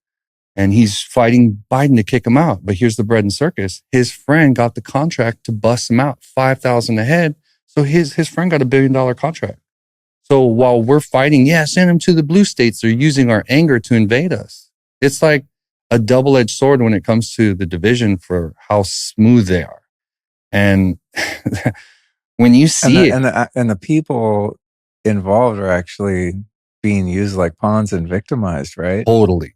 And he's fighting Biden to kick him out. But here's the bread and circus. His friend got the contract to bust him out, $5,000 a head. So his friend got $1 billion contract. So while we're fighting, send him to the blue states. They're using our anger to invade us. It's like a double-edged sword when it comes to the division for how smooth they are. And when you see and the people involved are actually being used like pawns and victimized, right? Totally.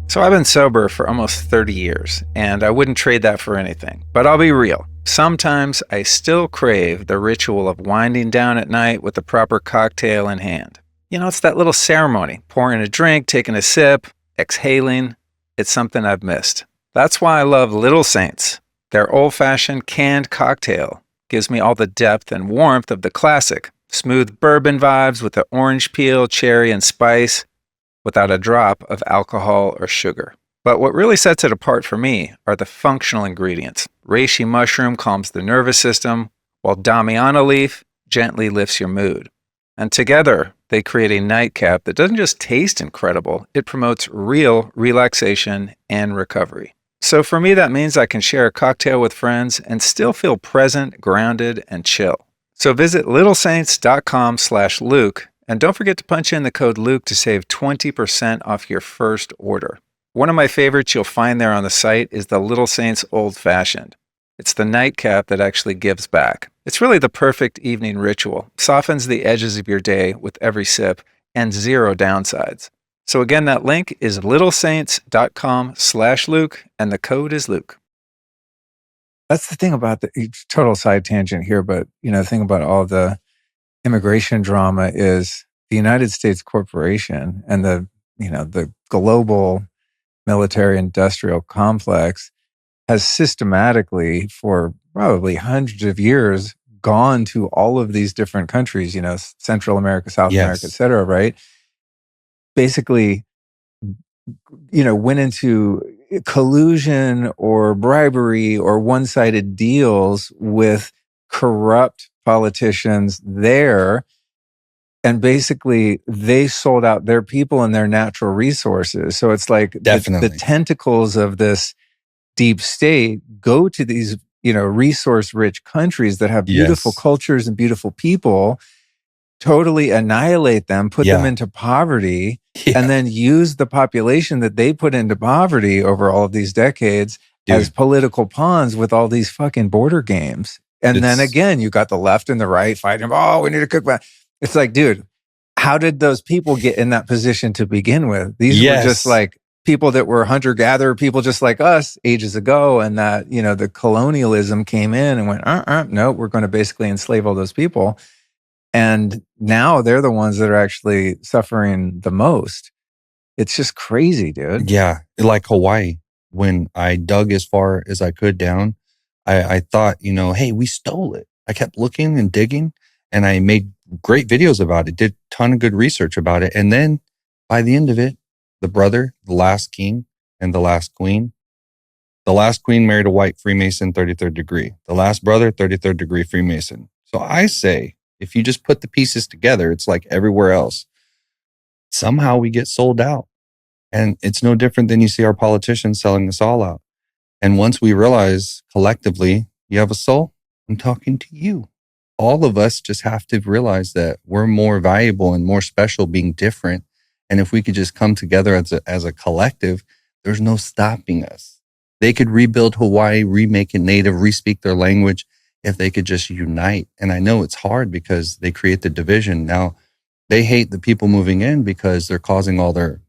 So I've been sober for almost 30 years, and I wouldn't trade that for anything. But I'll be real. Sometimes I still crave the ritual of winding down at night with the proper cocktail in hand. It's that little ceremony, pouring a drink, taking a sip, exhaling. It's something I've missed. That's why I love Little Saints. Their old-fashioned canned cocktail gives me all the depth and warmth of the classic. Smooth bourbon vibes with the orange peel, cherry, and spice, without a drop of alcohol or sugar. But what really sets it apart for me are the functional ingredients. Reishi mushroom calms the nervous system, while Damiana leaf gently lifts your mood. And together, they create a nightcap that doesn't just taste incredible, it promotes real relaxation and recovery. So for me, that means I can share a cocktail with friends and still feel present, grounded, and chill. So visit littlesaints.com/Luke, and don't forget to punch in the code Luke to save 20% off your first order. One of my favorites you'll find there on the site is the Little Saints Old Fashioned. It's the nightcap that actually gives back. It's really the perfect evening ritual. Softens the edges of your day with every sip, and zero downsides. So again, that link is littlesaints.com/Luke, and the code is Luke. That's the thing about the total side tangent here, but the thing about all the immigration drama is the United States corporation and the global military industrial complex has systematically, for probably hundreds of years, gone to all of these different countries, Central America, South America, et cetera, right? Basically, went into collusion or bribery or one-sided deals with corrupt politicians there. And basically, they sold out their people and their natural resources. So it's like the tentacles of this deep state go to these, resource-rich countries that have beautiful cultures and beautiful people, totally annihilate them, put them into poverty, and then use the population that they put into poverty over all of these decades as political pawns with all these fucking border games. And then again, you got the left and the right fighting. Oh, we need to cook back. It's like, dude, how did those people get in that position to begin with? These were just like people that were hunter-gatherer people just like us ages ago, and that, the colonialism came in and went, no, we're going to basically enslave all those people. And now they're the ones that are actually suffering the most. It's just crazy, dude. Yeah. Like Hawaii, when I dug as far as I could down, I thought, hey, we stole it. I kept looking and digging, and I made great videos about it, did a ton of good research about it. And then by the end of it, the brother, the last king and the last queen married a white Freemason, 33rd degree. The last brother, 33rd degree Freemason. So I say, if you just put the pieces together, it's like everywhere else. Somehow we get sold out. And it's no different than you see our politicians selling us all out. And once we realize collectively, you have a soul, I'm talking to you. All of us just have to realize that we're more valuable and more special being different. And if we could just come together as a collective, there's no stopping us. They could rebuild Hawaii, remake it native, respeak their language if they could just unite. And I know it's hard because they create the division. Now, they hate the people moving in because they're causing all their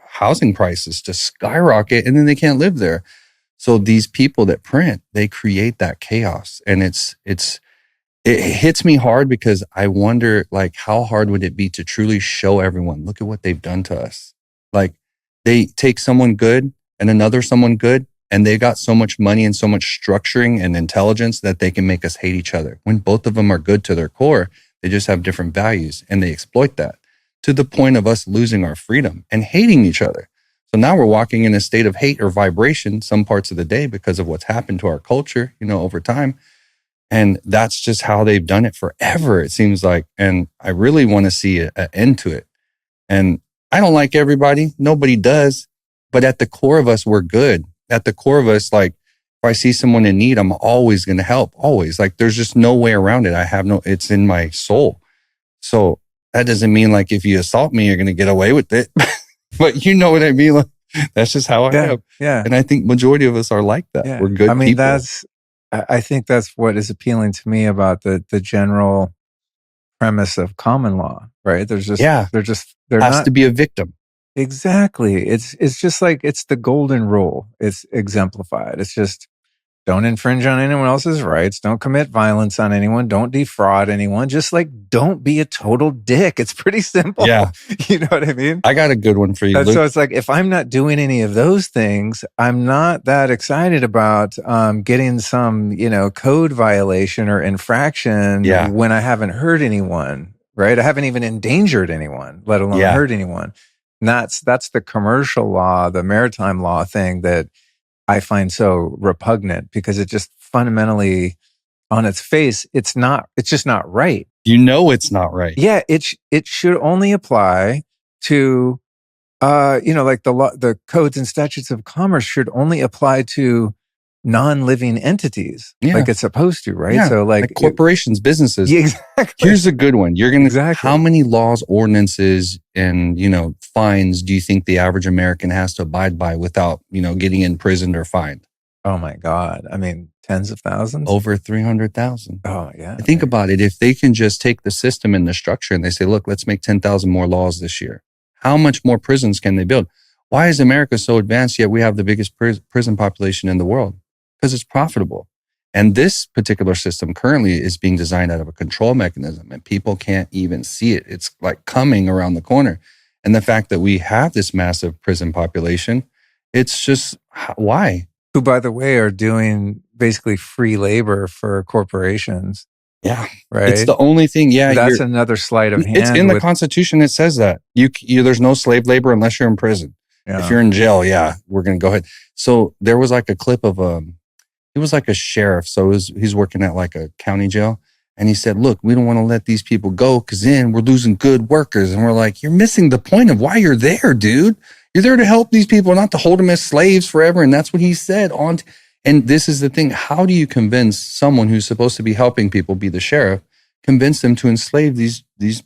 housing prices to skyrocket, and then they can't live there. So these people that print, they create that chaos. And it hits me hard because I wonder, like, how hard would it be to truly show everyone, look at what they've done to us. Like, they take someone good and another someone good, and they got so much money and so much structuring and intelligence that they can make us hate each other. When both of them are good to their core, they just have different values, and they exploit that to the point of us losing our freedom and hating each other. So now we're walking in a state of hate or vibration some parts of the day because of what's happened to our culture, over time. And that's just how they've done it forever, it seems like. And I really want to see an end to it. And I don't like everybody. Nobody does. But at the core of us, we're good. At the core of us, like, if I see someone in need, I'm always going to help. Always. Like, there's just no way around it. It's in my soul. So that doesn't mean, like, if you assault me, you're going to get away with it. But you know what I mean? Like, that's just how I am. Yeah. And I think majority of us are like that. Yeah. We're good people. I think that's what is appealing to me about the general premise of common law, right? They're has to be a victim. Exactly. It's just like, it's the golden rule. It's exemplified. It's just, don't infringe on anyone else's rights. Don't commit violence on anyone. Don't defraud anyone. Just, like, don't be a total dick. It's pretty simple. Yeah. You know what I mean? I got a good one for you, Luke. So it's like, if I'm not doing any of those things, I'm not that excited about getting some, code violation or infraction when I haven't hurt anyone, right? I haven't even endangered anyone, let alone hurt anyone. And that's the commercial law, the maritime law thing that I find so repugnant, because it just fundamentally, on its face, it's just not right. It's not right. Yeah, it should only apply to, like the codes and statutes of commerce should only apply to non-living entities, like it's supposed to, right? Yeah. So like corporations, businesses. Yeah, exactly. Here's a good one. You're going to, how many laws, ordinances, and, fines do you think the average American has to abide by without, getting imprisoned or fined? Oh my God. I mean, tens of thousands? Over 300,000. Oh yeah. Think about it. If they can just take the system and the structure and they say, look, let's make 10,000 more laws this year. How much more prisons can they build? Why is America so advanced yet we have the biggest prison population in the world? Because it's profitable. And this particular system currently is being designed out of a control mechanism, and people can't even see it. It's like coming around the corner. And the fact that we have this massive prison population, it's just, why? Who, by the way, are doing basically free labor for corporations. Yeah. Right. It's the only thing. Yeah. That's another sleight of hand. It's in the Constitution. It says that there's no slave labor unless you're in prison. Yeah. If you're in jail, we're going to go ahead. So there was like a clip of, he was like a sheriff. So he's working at like a county jail. And he said, look, we don't want to let these people go because then we're losing good workers. And we're like, you're missing the point of why you're there, dude. You're there to help these people, not to hold them as slaves forever. And that's what he said. And this is the thing. How do you convince someone who's supposed to be helping people, be the sheriff, convince them to enslave these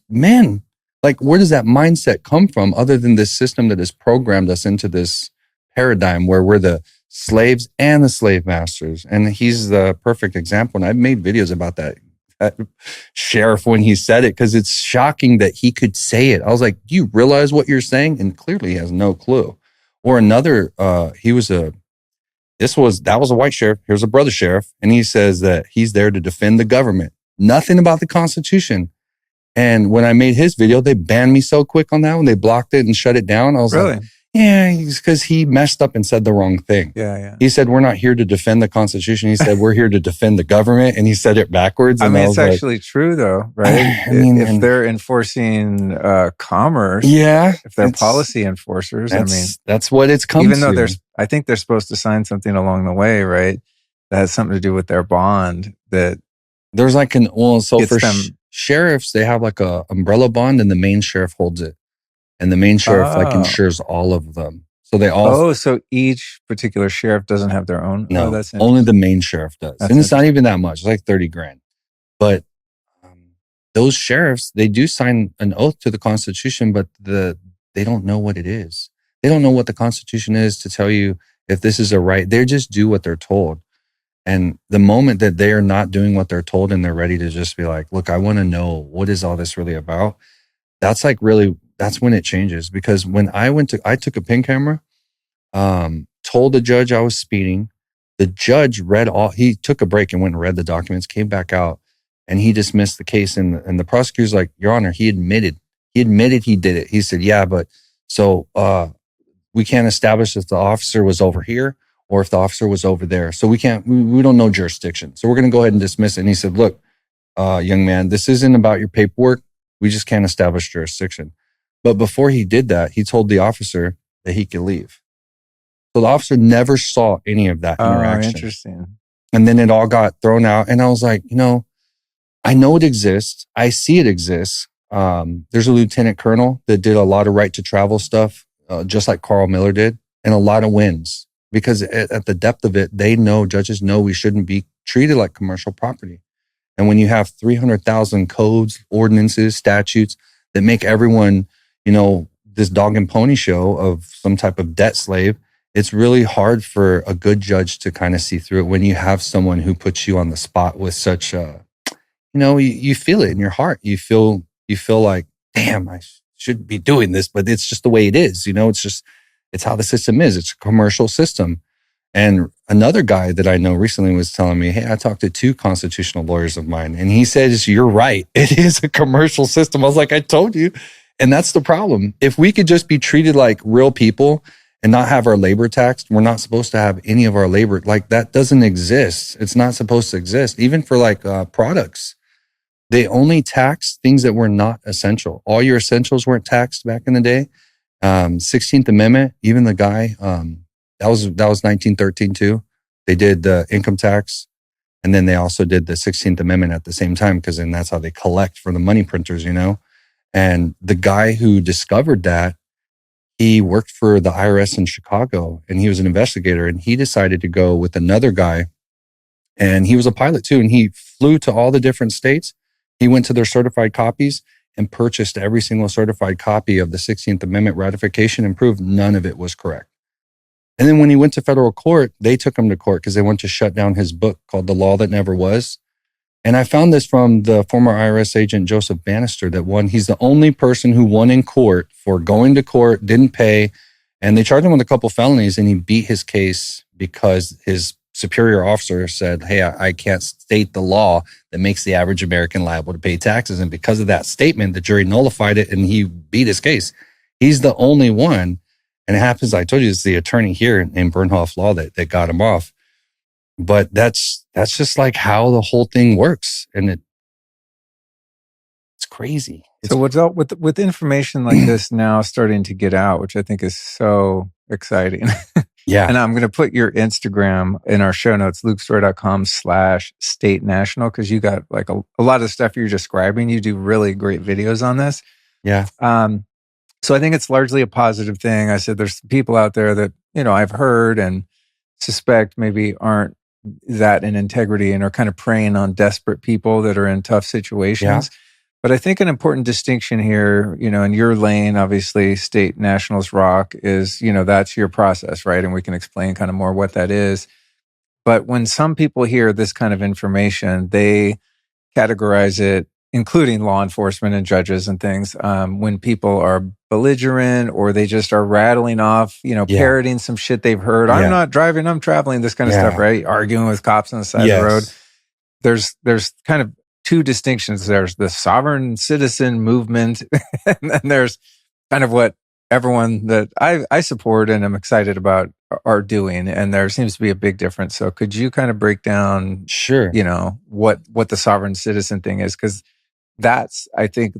men? Like, where does that mindset come from other than this system that has programmed us into this paradigm where we're the slaves and the slave masters? And he's the perfect example. And I've made videos about that sheriff when he said it, because it's shocking that he could say it. I was like, do you realize what you're saying? And clearly he has no clue. Or another, that was a white sheriff. Here's a brother sheriff. And he says that he's there to defend the government. Nothing about the Constitution. And when I made his video, they banned me so quick on that one. They blocked it and shut it down. I was like, yeah, because he messed up and said the wrong thing. Yeah. He said, we're not here to defend the Constitution. He said, we're here to defend the government. And he said it backwards. I And mean, it's actually true though, right? If they're enforcing commerce, if they're policy enforcers, that's what it's come to. Even though I think they're supposed to sign something along the way, right? That has something to do with their bond that there's like sheriffs, they have like a umbrella bond and the main sheriff holds it. And the main sheriff insures all of them. So they all. So each particular sheriff doesn't have their own? No, only the main sheriff does. And it's not even that much. It's like 30 grand. But those sheriffs, they do sign an oath to the Constitution, but they don't know what it is. They don't know what the Constitution is to tell you if this is a right. They just do what they're told. And the moment that they are not doing what they're told and they're ready to just be like, look, I want to know what is all this really about. That's when it changes. Because when I took a pin camera, told the judge I was speeding. The judge he took a break and went and read the documents, came back out, and he dismissed the case. And the prosecutor's like, Your Honor, he admitted he did it. He said, yeah, but so we can't establish if the officer was over here or if the officer was over there. So we don't know jurisdiction. So we're going to go ahead and dismiss it. And he said, look, young man, this isn't about your paperwork. We just can't establish jurisdiction. But before he did that, he told the officer that he could leave. So the officer never saw any of that interaction. Oh, interesting. And then it all got thrown out. And I was like, I know it exists. I see it exists. There's a lieutenant colonel that did a lot of right to travel stuff, just like Carl Miller did, and a lot of wins. Because at the depth of it, judges know we shouldn't be treated like commercial property. And when you have 300,000 codes, ordinances, statutes that make everyone, this dog and pony show of some type of debt slave, it's really hard for a good judge to kind of see through it when you have someone who puts you on the spot with such you feel it in your heart. You feel like, damn, I should be doing this, but it's just the way it is. It's how the system is. It's a commercial system. And another guy that I know recently was telling me, hey, I talked to 2 constitutional lawyers of mine, and he says, you're right. It is a commercial system. I was like, I told you. And that's the problem. If we could just be treated like real people and not have our labor taxed, we're not supposed to have any of our labor. Like, that doesn't exist. It's not supposed to exist. Even for products, they only tax things that were not essential. All your essentials weren't taxed back in the day. 16th Amendment, even the guy, that was 1913 too. They did the income tax, and then they also did the 16th Amendment at the same time, because then that's how they collect for the money printers, And the guy who discovered that, he worked for the IRS in Chicago, and he was an investigator, and he decided to go with another guy, and he was a pilot too, and he flew to all the different states. He went to their certified copies and purchased every single certified copy of the 16th Amendment ratification and proved none of it was correct. And then when he went to federal court, they took him to court because they wanted to shut down his book called The Law That Never Was. And I found this from the former IRS agent, Joseph Bannister, he's the only person who won in court for going to court, didn't pay, and they charged him with a couple felonies, and he beat his case because his superior officer said, hey, I can't state the law that makes the average American liable to pay taxes. And because of that statement, the jury nullified it and he beat his case. He's the only one. And it happens, I told you, it's the attorney here in Bernhoff Law that got him off. But that's just like how the whole thing works. And it's crazy. So with information like this now starting to get out, which I think is so exciting. Yeah. And I'm going to put your Instagram in our show notes, lukestorey.com/state national, because you got like a lot of stuff you're describing. You do really great videos on this. Yeah. So I think it's largely a positive thing. I said there's people out there that, I've heard and suspect maybe aren't that in integrity and are kind of preying on desperate people that are in tough situations. Yeah. But I think an important distinction here, in your lane, obviously, state nationals rock is, that's your process, right? And we can explain kind of more what that is. But when some people hear this kind of information, they categorize it including law enforcement and judges and things, when people are belligerent or they just are rattling off, parroting some shit they've heard. I'm not driving, I'm traveling, this kind of stuff, right? Arguing with cops on the side of the road. There's kind of two distinctions. There's the sovereign citizen movement, and then there's kind of what everyone that I support and I'm excited about are doing. And there seems to be a big difference. So could you kind of break down, Sure. what the sovereign citizen thing is? Because that's, I think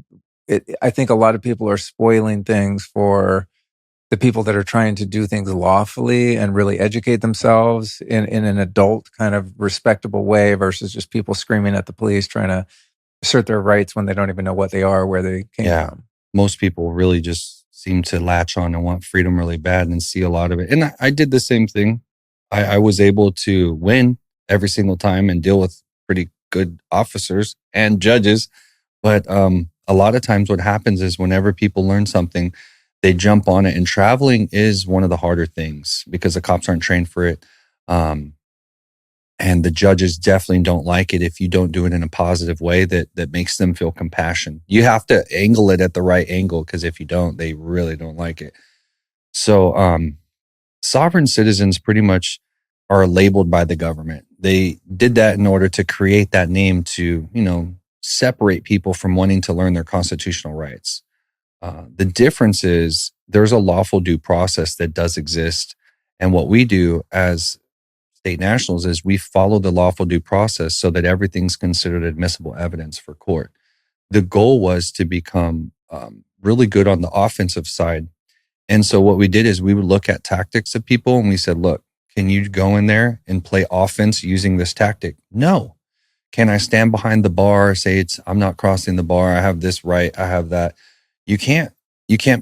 a lot of people are spoiling things for the people that are trying to do things lawfully and really educate themselves in an adult kind of respectable way versus just people screaming at the police trying to assert their rights when they don't even know what they are, where they came from. Most people really just seem to latch on and want freedom really bad and see a lot of it. And I did the same thing. I was able to win every single time and deal with pretty good officers and judges. But a lot of times what happens is whenever people learn something, they jump on it. And traveling is one of the harder things because the cops aren't trained for it. And the judges definitely don't like it if you don't do it in a positive way that makes them feel compassion. You have to angle it at the right angle because if you don't, they really don't like it. So sovereign citizens pretty much are labeled by the government. They did that in order to create that name to, separate people from wanting to learn their constitutional rights. The difference is there's a lawful due process that does exist. And what we do as state nationals is we follow the lawful due process so that everything's considered admissible evidence for court. The goal was to become really good on the offensive side. And so what we did is we would look at tactics of people and we said, look, can you go in there and play offense using this tactic? No. Can I stand behind the bar, say I'm not crossing the bar, I have this right, I have that? You can't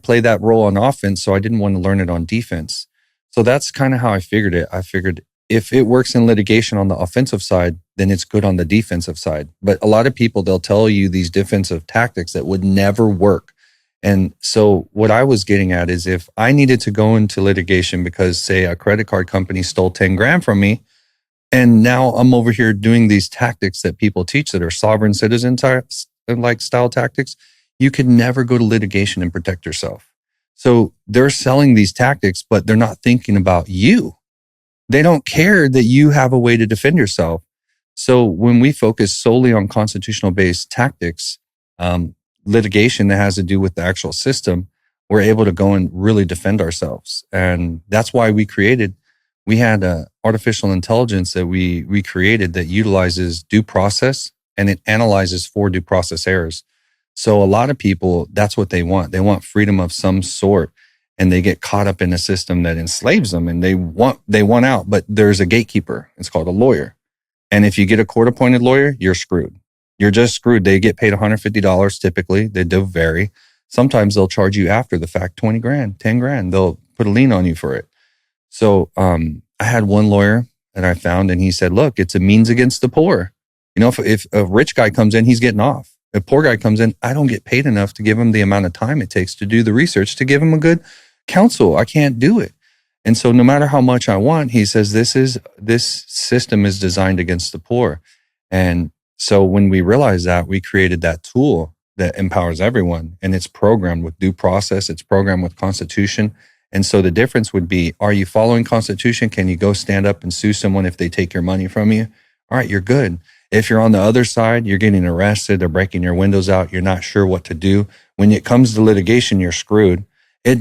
play that role on offense, so I didn't want to learn it on defense. So that's kind of how I figured it. I figured if it works in litigation on the offensive side, then it's good on the defensive side. But a lot of people, they'll tell you these defensive tactics that would never work. And so what I was getting at is if I needed to go into litigation because, say, a credit card company stole 10 grand from me, and now I'm over here doing these tactics that people teach that are sovereign citizen like style tactics, you could never go to litigation and protect yourself. So they're selling these tactics, but they're not thinking about you. They don't care that you have a way to defend yourself. So when we focus solely on constitutional based tactics, litigation that has to do with the actual system, we're able to go and really defend ourselves. And that's why we had artificial intelligence that we created that utilizes due process and it analyzes for due process errors. So a lot of people, that's what they want. They want freedom of some sort and they get caught up in a system that enslaves them and they want out, but there's a gatekeeper. It's called a lawyer. And if you get a court appointed lawyer, you're screwed. You're just screwed. They get paid $150 typically. They do vary. Sometimes they'll charge you after the fact, 20 grand, 10 grand. They'll put a lien on you for it. So I had one lawyer that I found and he said, look, it's a means against the poor. If a rich guy comes in, he's getting off. If a poor guy comes in, I don't get paid enough to give him the amount of time it takes to do the research to give him a good counsel. I can't do it. And so no matter how much I want, he says, this system is designed against the poor. And so when we realized that, we created that tool that empowers everyone and it's programmed with due process. It's programmed with Constitution. And so the difference would be, are you following Constitution? Can you go stand up and sue someone if they take your money from you? All right, you're good. If you're on the other side, you're getting arrested, they're breaking your windows out, you're not sure what to do. When it comes to litigation, you're screwed. It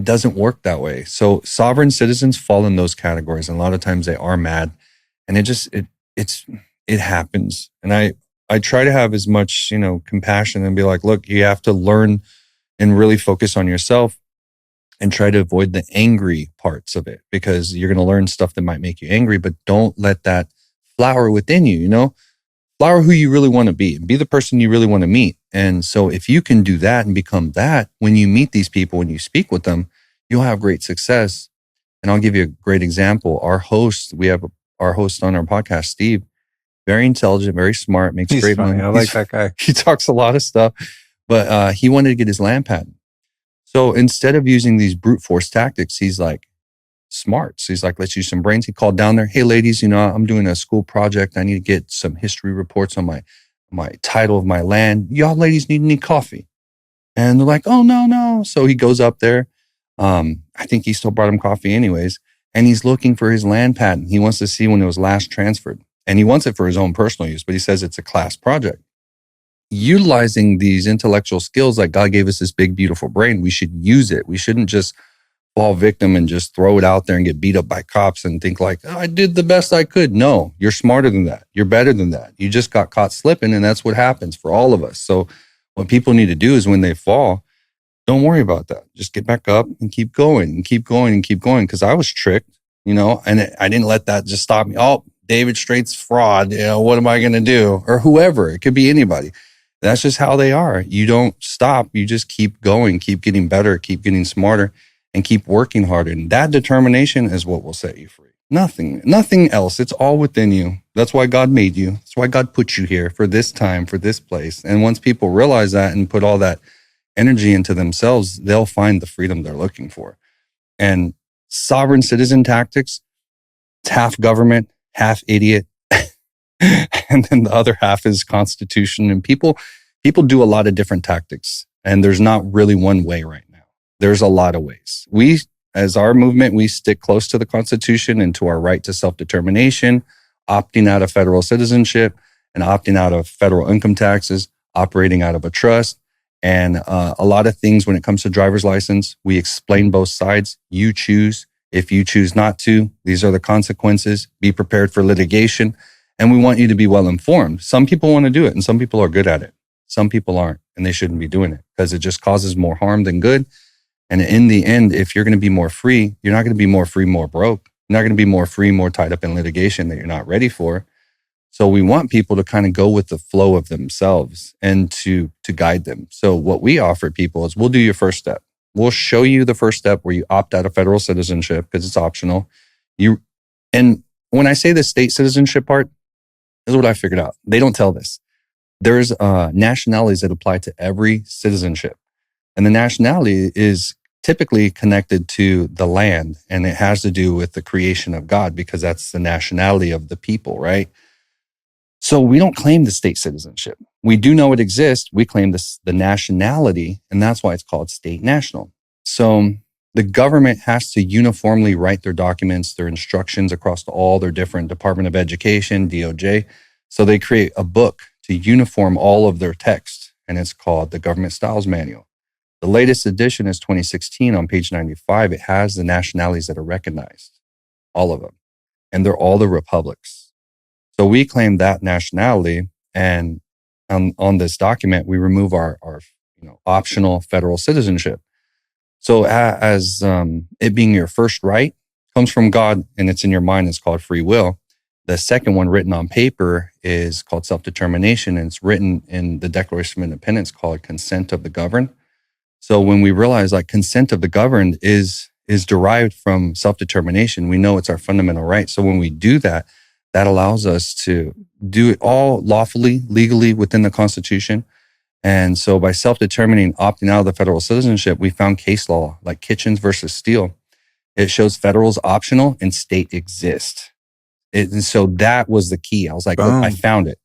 doesn't work that way. So sovereign citizens fall in those categories. And a lot of times they are mad and it happens. And I try to have as much, compassion and be like, look, you have to learn and really focus on yourself and try to avoid the angry parts of it because you're going to learn stuff that might make you angry, but don't let that flower within you, flower who you really want to be the person you really want to meet. And so if you can do that and become that, when you meet these people, when you speak with them, you'll have great success. And I'll give you a great example. We have our host on our podcast, Steve, very intelligent, very smart, makes great money. I like that guy. He talks a lot of stuff, but he wanted to get his land patent. So instead of using these brute force tactics, he's like smart. So he's like, let's use some brains. He called down there. Hey ladies, I'm doing a school project. I need to get some history reports on my my title of my land. Y'all ladies need any coffee? And they're like, oh, no, no. So he goes up there. I think he still brought him coffee anyways. And he's looking for his land patent. He wants to see when it was last transferred. And he wants it for his own personal use, but he says it's a class project. Utilizing these intellectual skills, like God gave us this big, beautiful brain, we should use it. We shouldn't just fall victim and just throw it out there and get beat up by cops and think like, oh, I did the best I could. No, you're smarter than that. You're better than that. You just got caught slipping, and that's what happens for all of us. So what people need to do is when they fall, don't worry about that. Just get back up and keep going and keep going and keep going. Cause I was tricked, and I didn't let that just stop me. Oh, David Straight's fraud. What am I going to do? Or whoever, it could be anybody. That's just how they are. You don't stop. You just keep going, keep getting better, keep getting smarter, and keep working harder. And that determination is what will set you free. Nothing else. It's all within you. That's why God made you. That's why God put you here for this time, for this place. And once people realize that and put all that energy into themselves, they'll find the freedom they're looking for. And sovereign citizen tactics, it's half government, half idiot. And then the other half is constitution. And people do a lot of different tactics. And there's not really one way right now. There's a lot of ways. We, as our movement, we stick close to the Constitution and to our right to self-determination, opting out of federal citizenship and opting out of federal income taxes, operating out of a trust. And a lot of things when it comes to driver's license, we explain both sides. You choose. If you choose not to, these are the consequences. Be prepared for litigation. And we want you to be well informed. Some people want to do it and some people are good at it. Some people aren't, and they shouldn't be doing it because it just causes more harm than good. And in the end, if you're going to be more free, you're not going to be more free, more broke. You're not going to be more free, more tied up in litigation that you're not ready for. So we want people to kind of go with the flow of themselves and to guide them. So what we offer people is we'll do your first step. We'll show you the first step where you opt out of federal citizenship because it's optional. And when I say the state citizenship part, this is what I figured out. They don't tell this. There's nationalities that apply to every citizenship. And the nationality is typically connected to the land, and it has to do with the creation of God because that's the nationality of the people, right? So we don't claim the state citizenship. We do know it exists. We claim the nationality, and that's why it's called state national. So the government has to uniformly write their documents, their instructions across all their different Department of Education, DOJ. So they create a book to uniform all of their text, and it's called the Government Styles Manual. The latest edition is 2016 on page 95. It has the nationalities that are recognized, all of them, and they're all the republics. So we claim that nationality, and on this document, we remove our optional federal citizenship. So as it being your first right comes from God and it's in your mind, it's called free will. The second one written on paper is called self-determination, and it's written in the Declaration of Independence called consent of the governed. So when we realize like consent of the governed is derived from self-determination, we know it's our fundamental right. So when we do that, that allows us to do it all lawfully, legally within the Constitution. And so by self-determining, opting out of the federal citizenship, we found case law like Kitchens versus Steele. It shows federal's optional and state exists. And so that was the key. I was like, look, I found it.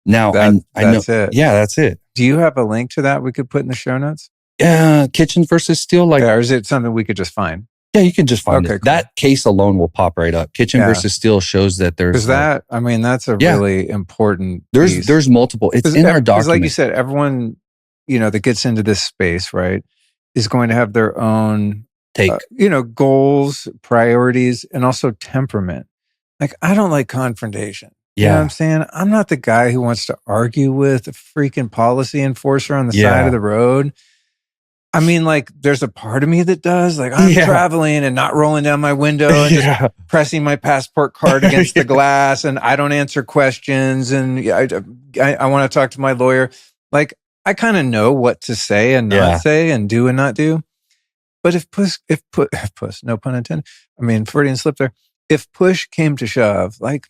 Now I know. It. Yeah, that's it. Do you have a link to that we could put in the show notes? Kitchens versus Steele. Or is it something we could just find? Yeah, you can just find it. Cool. That case alone will pop right up. Kitchen versus Steele shows that there's that's a really important piece. There's multiple. It's in our document. Like you said, everyone, that gets into this space, right, is going to have their own take, goals, priorities, and also temperament. Like, I don't like confrontation. Yeah. You know what I'm saying? I'm not the guy who wants to argue with a freaking policy enforcer on the side of the road. I mean, like, there's a part of me that does. Like, I'm traveling and not rolling down my window and just pressing my passport card against the glass, and I don't answer questions, and I want to talk to my lawyer. Like, I kind of know what to say and not say, and do and not do. But if push, no pun intended. I mean, Freudian slip there. If push came to shove, like,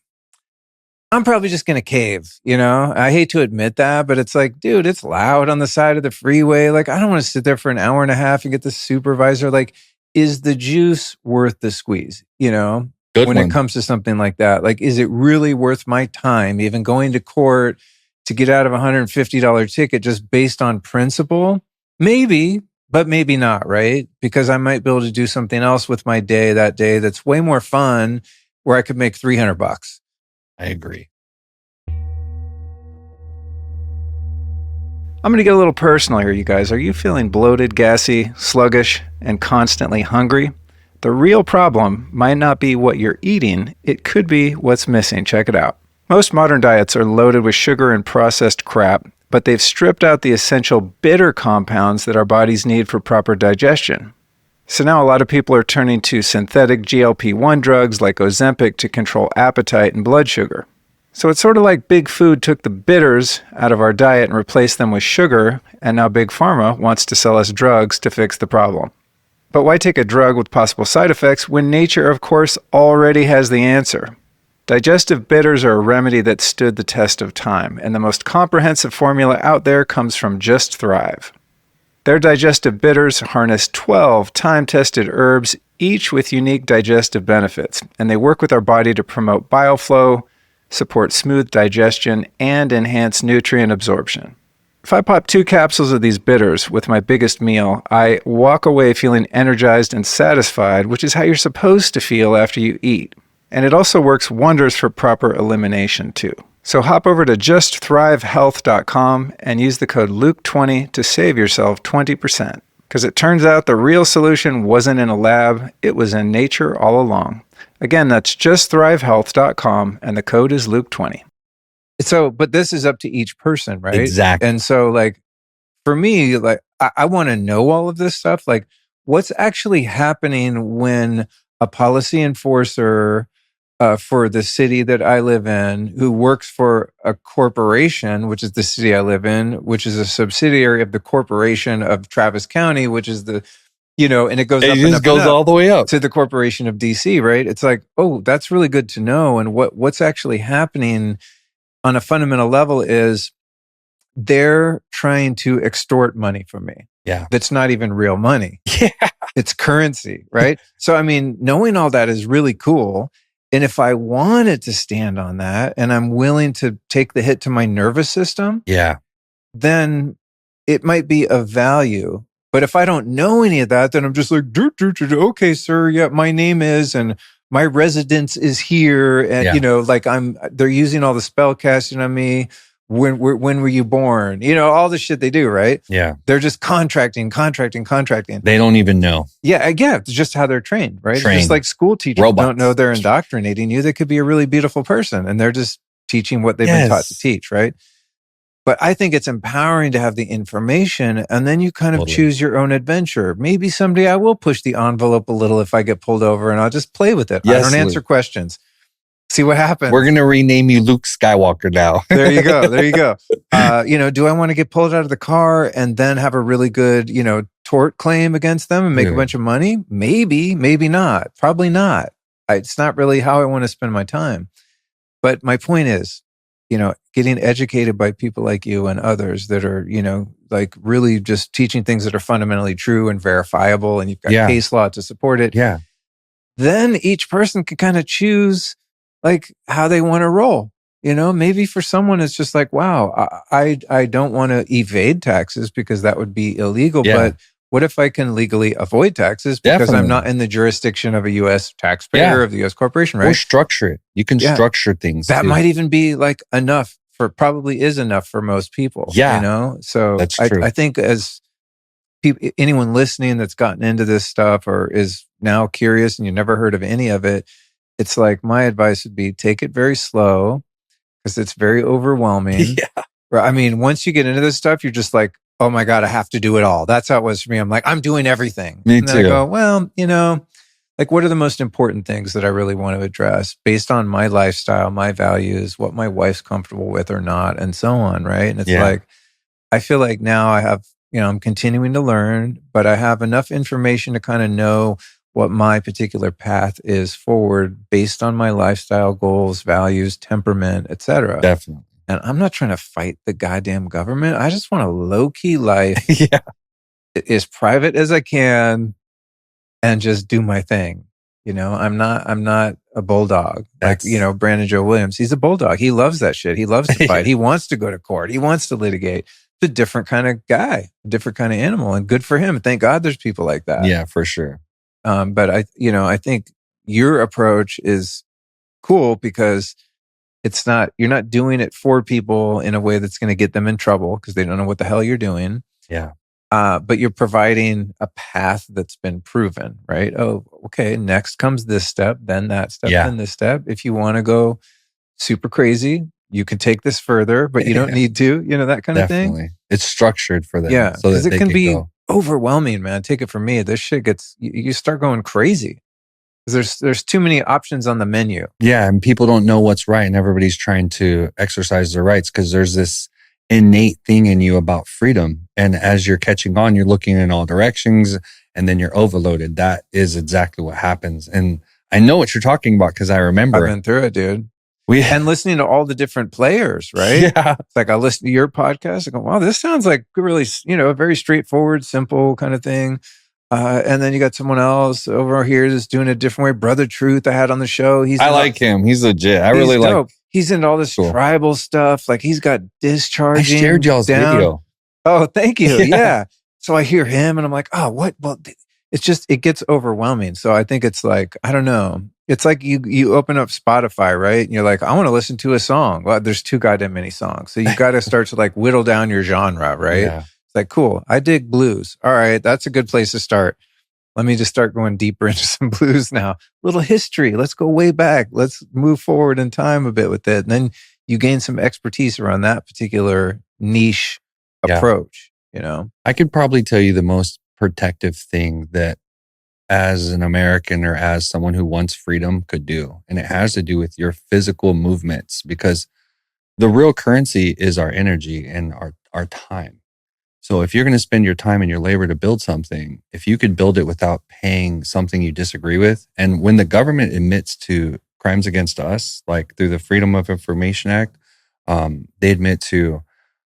I'm probably just going to cave, I hate to admit that, but it's like, dude, it's loud on the side of the freeway. Like, I don't want to sit there for an hour and a half and get the supervisor. Like, is the juice worth the squeeze? When it comes to something like that, like, is it really worth my time, even going to court, to get out of a $150 ticket just based on principle? Maybe, but maybe not, right? Because I might be able to do something else with my day that day that's way more fun where I could make $300. I agree. I'm going to get a little personal here, you guys. Are you feeling bloated, gassy, sluggish, and constantly hungry? The real problem might not be what you're eating. It could be what's missing. Check it out. Most modern diets are loaded with sugar and processed crap, but they've stripped out the essential bitter compounds that our bodies need for proper digestion. So now a lot of people are turning to synthetic GLP-1 drugs like Ozempic to control appetite and blood sugar. So it's sort of like Big Food took the bitters out of our diet and replaced them with sugar, and now Big Pharma wants to sell us drugs to fix the problem. But why take a drug with possible side effects when nature, of course, already has the answer? Digestive bitters are a remedy that stood the test of time, and the most comprehensive formula out there comes from Just Thrive. Their digestive bitters harness 12 time-tested herbs, each with unique digestive benefits, and they work with our body to promote bile flow, support smooth digestion, and enhance nutrient absorption. If I pop 2 capsules of these bitters with my biggest meal, I walk away feeling energized and satisfied, which is how you're supposed to feel after you eat. And it also works wonders for proper elimination too. So hop over to justthrivehealth.com and use the code Luke20 to save yourself 20%. Because it turns out the real solution wasn't in a lab, it was in nature all along. Again, that's justthrivehealth.com, and the code is Luke20. So, but this is up to each person, right? Exactly. And so, like, for me, like, I want to know all of this stuff. Like, what's actually happening when a policy enforcer for the city that I live in, who works for a corporation, which is the city I live in, which is a subsidiary of the corporation of Travis County, which is the, and it goes up and up goes and up all the way up to the corporation of DC, right? It's like, oh, that's really good to know. And what's actually happening on a fundamental level is they're trying to extort money from me. Yeah. That's not even real money. Yeah. It's currency, right? So, I mean, knowing all that is really cool. And if I wanted to stand on that and I'm willing to take the hit to my nervous system, Yeah. then it might be of value. But if I don't know any of that, then I'm just like, okay, sir, yeah, my name is, and my residence is here. And, they're using all the spell casting on me. When were you born? All the shit they do, right? Yeah. They're just contracting. They don't even know. Yeah, it's just how they're trained, right? Trained. Just like school teachers Robots. don't know they're indoctrinating you. They could be a really beautiful person, and they're just teaching what they've been taught to teach, right? But I think it's empowering to have the information, and then you kind of choose your own adventure. Maybe someday I will push the envelope a little if I get pulled over, and I'll just play with it. Yes, I don't answer questions. See what happens. We're going to rename you Luke Skywalker now. There you go. Do I want to get pulled out of the car and then have a really good, tort claim against them and make a bunch of money? Maybe, maybe not. Probably not. It's not really how I want to spend my time. But my point is, getting educated by people like you and others that are, like really just teaching things that are fundamentally true and verifiable, and you've got case law to support it. Yeah. Then each person can kind of choose like how they want to roll. Maybe for someone it's just like, wow, I don't want to evade taxes because that would be illegal. Yeah. But what if I can legally avoid taxes because I'm not in the jurisdiction of a U.S. taxpayer of the U.S. corporation, right? Or structure it. You can structure things. That too. might even be like enough probably is enough for most people. Yeah. So that's true. I think as anyone listening that's gotten into this stuff or is now curious and you never heard of any of it, it's like my advice would be take it very slow because it's very overwhelming. Yeah. I mean, once you get into this stuff, you're just like, oh my God, I have to do it all. That's how it was for me. I'm like, I'm doing everything. Me and then too. I go, well, like what are the most important things that I really want to address based on my lifestyle, my values, what my wife's comfortable with or not, and so on, right? And it's like, I feel like now I have, I'm continuing to learn, but I have enough information to kind of know what my particular path is forward based on my lifestyle goals, values, temperament, etc. Definitely. And I'm not trying to fight the goddamn government. I just want a low-key life as private as I can and just do my thing. I'm not a bulldog. That's- Like, Brandon Joe Williams, he's a bulldog. He loves that shit. He loves to fight. He wants to go to court. He wants to litigate. It's a different kind of guy, a different kind of animal, and good for him. Thank God there's people like that. Yeah, for sure. But I think your approach is cool because you're not doing it for people in a way that's going to get them in trouble because they don't know what the hell you're doing. Yeah. But you're providing a path that's been proven, right? Oh, okay. Next comes this step, then that step, then this step. If you want to go super crazy, you can take this further, but you don't need to, that kind of thing. Definitely. It's structured for them. Yeah. So Because that it can be go. overwhelming, man. Take it from me. This shit you start going crazy. There's too many options on the menu. Yeah. And people don't know what's right. And everybody's trying to exercise their rights because there's this innate thing in you about freedom. And as you're catching on, you're looking in all directions and then you're overloaded. That is exactly what happens. And I know what you're talking about because I remember. I've been through it, dude. And listening to all the different players, right? Yeah. It's like I listen to your podcast. I go, wow, this sounds like really, a very straightforward, simple kind of thing. And then you got someone else over here that's doing a different way. Brother Truth, I had on the show. I like him. He's legit. I really like. He's into all this tribal stuff. Like he's got discharging. I shared y'all's video. Oh, thank you. Yeah. So I hear him and I'm like, oh, what? Well, it's just, it gets overwhelming. So I think it's like, I don't know. It's like you open up Spotify, right? And you're like, I want to listen to a song. Well, there's too goddamn many songs. So you got to start to like whittle down your genre, right? Yeah. It's like, cool. I dig blues. All right. That's a good place to start. Let me just start going deeper into some blues now. Little history. Let's go way back. Let's move forward in time a bit with it. And then you gain some expertise around that particular niche approach, I could probably tell you the most protective thing that as an American or as someone who wants freedom could do. And it has to do with your physical movements because the real currency is our energy and our time. So if you're going to spend your time and your labor to build something, if you could build it without paying something you disagree with, and when the government admits to crimes against us, like through the Freedom of Information Act, they admit to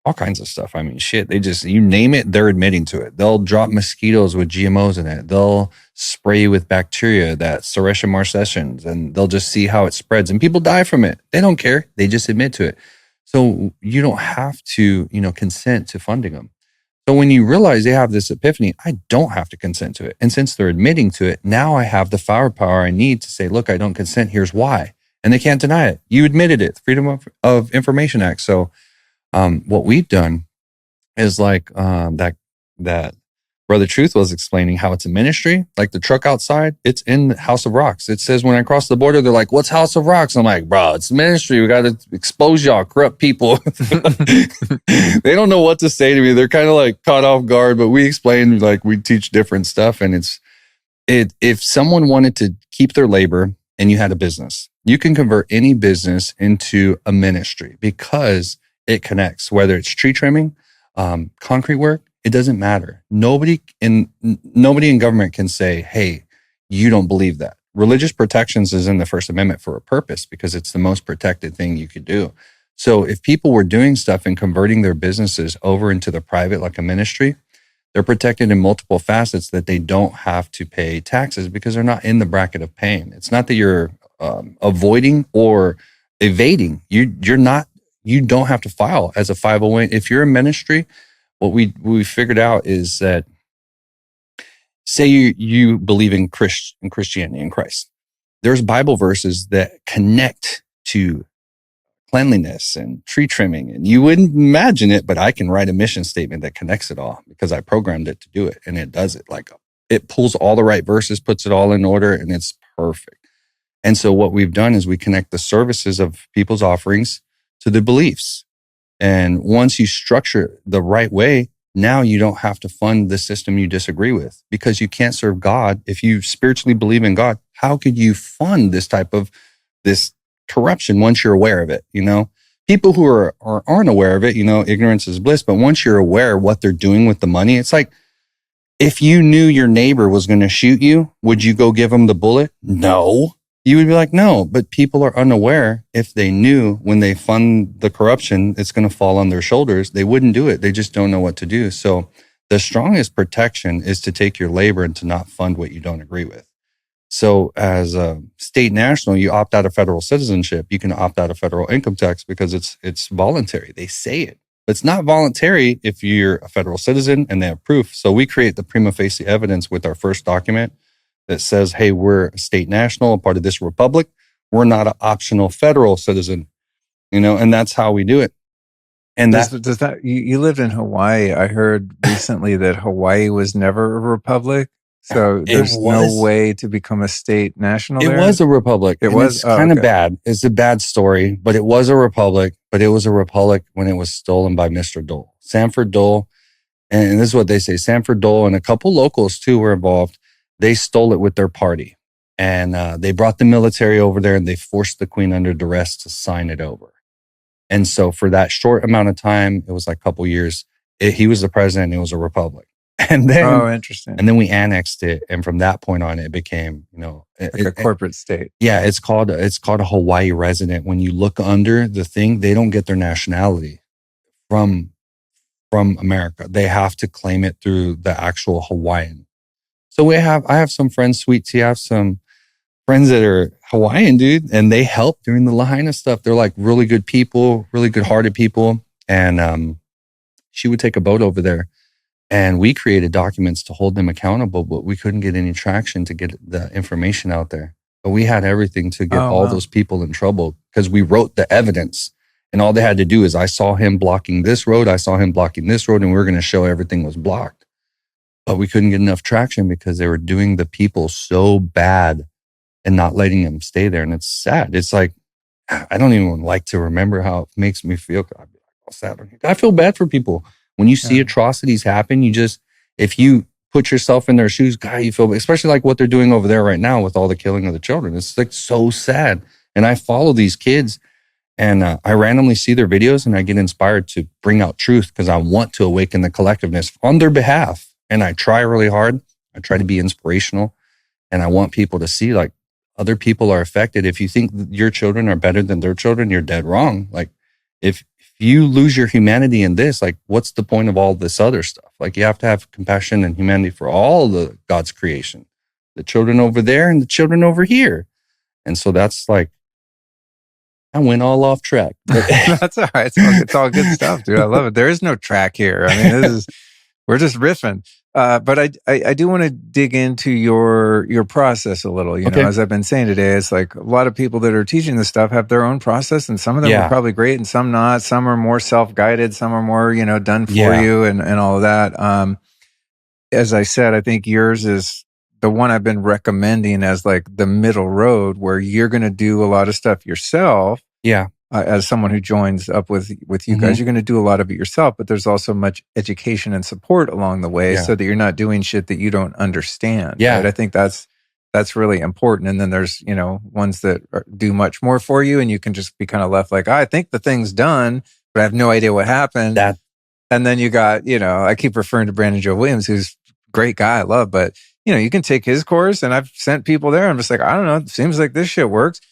all kinds of stuff. I mean, shit, you name it, they're admitting to it. They'll drop mosquitoes with GMOs in it. They'll spray you with bacteria, that Serratia marcescens, and they'll just see how it spreads. And people die from it. They don't care. They just admit to it. So you don't have to, consent to funding them. So when you realize they have this epiphany, I don't have to consent to it. And since they're admitting to it, now I have the firepower I need to say, look, I don't consent. Here's why. And they can't deny it. You admitted it. Freedom of Information Act. So what we've done is like that Brother Truth was explaining how it's a ministry. Like the truck outside, it's in the House of Rocks. It says when I cross the border, they're like, what's House of Rocks? I'm like, bro, it's ministry. We got to expose y'all corrupt people. They don't know what to say to me. They're kind of like caught off guard, but we explain, like we teach different stuff. And if someone wanted to keep their labor and you had a business, you can convert any business into a ministry because it connects, whether it's tree trimming, concrete work, it doesn't matter. Nobody in government can say, hey, you don't believe that. Religious protections is in the First Amendment for a purpose because it's the most protected thing you could do. So if people were doing stuff and converting their businesses over into the private, like a ministry, they're protected in multiple facets that they don't have to pay taxes because they're not in the bracket of paying. It's not that you're avoiding or evading. You don't have to file as a 501. If you're a ministry, what we figured out is that, say you believe in Christianity and Christ, there's Bible verses that connect to cleanliness and tree trimming, and you wouldn't imagine it, but I can write a mission statement that connects it all because I programmed it to do it, and it does it. Like it pulls all the right verses, puts it all in order, and it's perfect. And so what we've done is we connect the services of people's offerings to the beliefs. And once you structure the right way, now you don't have to fund the system you disagree with because you can't serve God. If you spiritually believe in God, how could you fund this type of this corruption once you're aware of it? People who aren't aware of it, ignorance is bliss. But once you're aware of what they're doing with the money, it's like if you knew your neighbor was going to shoot you, would you go give him the bullet? No. You would be like, no, but people are unaware. If they knew when they fund the corruption, it's going to fall on their shoulders, they wouldn't do it. They just don't know what to do. So the strongest protection is to take your labor and to not fund what you don't agree with. So as a state national, you opt out of federal citizenship. You can opt out of federal income tax because it's voluntary. They say it, but it's not voluntary if you're a federal citizen and they have proof. So we create the prima facie evidence with our first document that says, hey, we're a state national, a part of this republic. We're not an optional federal citizen, and that's how we do it. And does that you lived in Hawaii? I heard recently that Hawaii was never a republic. So there's no way to become a state national there? It was a republic. It's kind of bad. It's a bad story, but it was a republic. But it was a republic when it was stolen by Mr. Dole. Sanford Dole, and this is what they say, Sanford Dole and a couple locals too were involved. They stole it with their party. And they brought the military over there and they forced the queen under duress to sign it over. And so for that short amount of time, it was like a couple years, he was the president and it was a republic. And then, interesting. And then we annexed it, and from that point on, it became, like a corporate state. Yeah, it's called a Hawaii resident. When you look under the thing, they don't get their nationality from America. They have to claim it through the actual Hawaiian. So I have some friends, Sweet Tea, I have some friends that are Hawaiian, dude, and they help during the Lahaina stuff. They're like really good people, really good-hearted people, and she would take a boat over there. And we created documents to hold them accountable, but we couldn't get any traction to get the information out there. But we had everything to get all those people in trouble because we wrote the evidence. And all they had to do is I saw him blocking this road, I saw him blocking this road, and we were going to show everything was blocked. But we couldn't get enough traction because they were doing the people so bad and not letting them stay there. And it's sad. It's like, I don't even like to remember how it makes me feel. I'd be like, all sad. I feel bad for people. When you see atrocities happen, if you put yourself in their shoes, God, you feel, especially like what they're doing over there right now with all the killing of the children. It's like so sad. And I follow these kids and I randomly see their videos and I get inspired to bring out truth because I want to awaken the collectiveness on their behalf. And I try really hard. I try to be inspirational and I want people to see like other people are affected. If you think your children are better than their children, you're dead wrong. Like if you lose your humanity in this, like what's the point of all this other stuff? Like you have to have compassion and humanity for all the God's creation, the children over there and the children over here. And so that's like, I went all off track. That's all right. It's all good stuff, dude. I love it. There is no track here. I mean, we're just riffing. But I do want to dig into your process a little. You know, as I've been saying today, it's like a lot of people that are teaching this stuff have their own process, and some of them are probably great, and some not. Some are more self-guided, some are more done for you, and all of that. As I said, I think yours is the one I've been recommending as like the middle road, where you're going to do a lot of stuff yourself. Yeah. As someone who joins up with you guys, you're going to do a lot of it yourself, but there's also much education and support along the way so that you're not doing shit that you don't understand. Yeah. Right? I think that's really important. And then there's, ones that do much more for you and you can just be kind of left like, I think the thing's done, but I have no idea what happened. And then you got, I keep referring to Brandon Joe Williams, who's a great guy I love, but you can take his course and I've sent people there. I'm just like, I don't know. It seems like this shit works.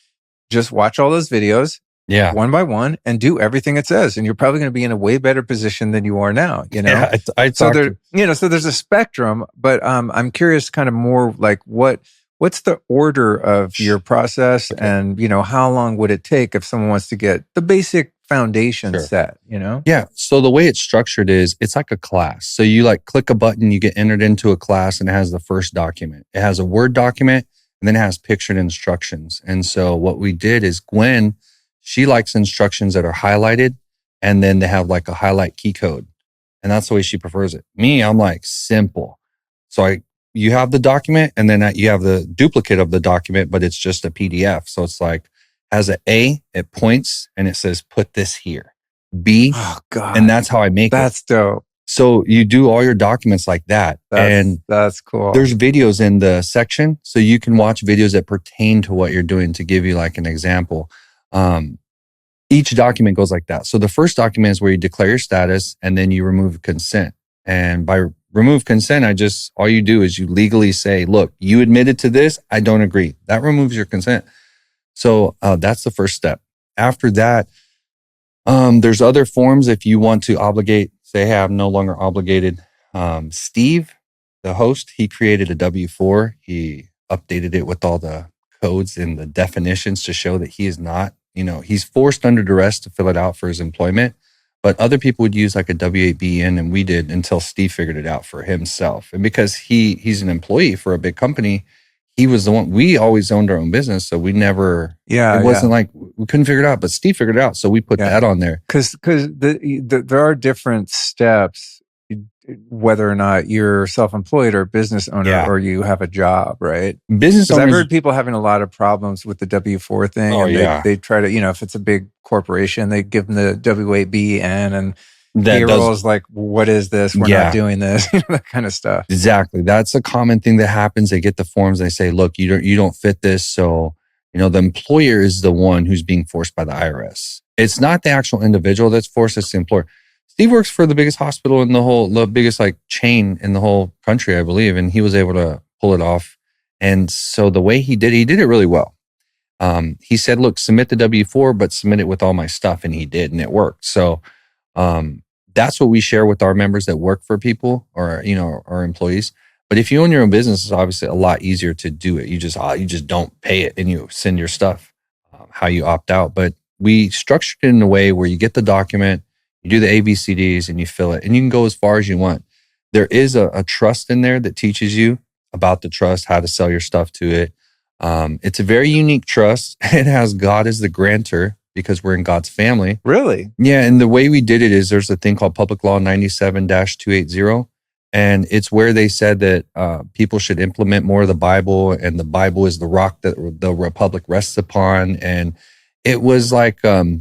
Just watch all those videos. Yeah. One by one and do everything it says. And you're probably going to be in a way better position than you are now, Yeah, so there's a spectrum, but I'm curious kind of more like what's the order of your process and, how long would it take if someone wants to get the basic foundation set, Yeah. So the way it's structured is it's like a class. So you like click a button, you get entered into a class and it has the first document. It has a Word document and then it has pictured instructions. And so what we did is Gwen, she likes instructions that are highlighted and then they have like a highlight key code. And that's the way she prefers it. Me, I'm like simple. So you have the document and then you have the duplicate of the document, but it's just a PDF. So it's like, has an A, it points and it says, put this here. B, and that's how I make it. That's dope. So you do all your documents like that. That's cool. There's videos in the section. So you can watch videos that pertain to what you're doing to give you like an example. Each document goes like that. So the first document is where you declare your status and then you remove consent. And by remove consent, all you do is you legally say, look, you admitted to this. I don't agree. That removes your consent. So that's the first step. After that, there's other forms if you want to obligate, say, hey, I'm no longer obligated. Steve, the host, he created a W-4. He updated it with all the codes and the definitions to show that he is not, he's forced under duress to fill it out for his employment. But other people would use like a W-8B in, and we did until Steve figured it out for himself. And because he's an employee for a big company, he was the one. We always owned our own business, so we never. It wasn't like we couldn't figure it out, but Steve figured it out, so we put that on there. Because there are different steps, whether or not you're self-employed or a business owner or you have a job, right? Business owners. I've heard people having a lot of problems with the W-4 thing. Oh, and they try to, if it's a big corporation, they give them the W-8B and payroll is like, what is this? We're not doing this, that kind of stuff. Exactly. That's a common thing that happens. They get the forms. They say, look, you don't fit this. So, the employer is the one who's being forced by the IRS. It's not the actual individual that's forced, it's the employer. Steve works for the biggest hospital in the biggest like chain in the whole country, I believe. And he was able to pull it off. And so the way he did it really well. He said, look, submit the W-4, but submit it with all my stuff. And he did, and it worked. So, that's what we share with our members that work for people or, our employees. But if you own your own business, it's obviously a lot easier to do it. You just don't pay it and you send your stuff, how you opt out. But we structured it in a way where you get the document, you do the ABCDs and you fill it, and you can go as far as you want. There is a trust in there that teaches you about the trust, how to sell your stuff to it. It's a very unique trust. It has God as the grantor because we're in God's family. Really? Yeah. And the way we did it is there's a thing called Public Law 97-280. And it's where they said that people should implement more of the Bible, and the Bible is the rock that the Republic rests upon. And it was like a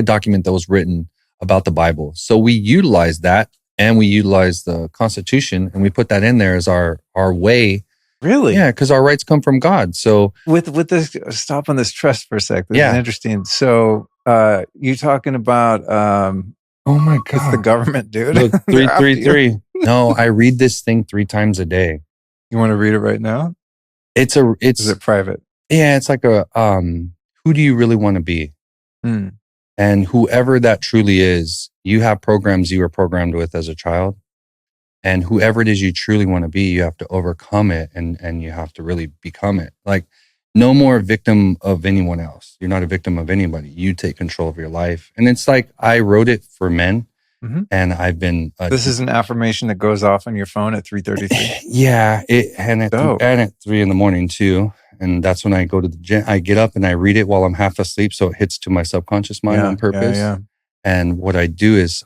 document that was written about the Bible. So we utilized that, and we utilized the Constitution, and we put that in there as our way. Really? Yeah, because our rights come from God. So with this, stop on this trust for a sec. This is interesting. So you talking about oh my God, it's the government, dude. Look, 333. No, I read this thing 3 times a day. You want to read it right now? Is it private? Yeah, it's like who do you really want to be? And whoever that truly is, you have programs you were programmed with as a child. And whoever it is you truly want to be, you have to overcome it and you have to really become it. Like, no more victim of anyone else. You're not a victim of anybody. You take control of your life. And it's like, I wrote it for men, and I've been... this is an affirmation that goes off on your phone at 3:33? Yeah, and at 3 in the morning too. And that's when I go to the gym. I get up and I read it while I'm half asleep, so it hits to my subconscious mind on purpose. Yeah. And what I do is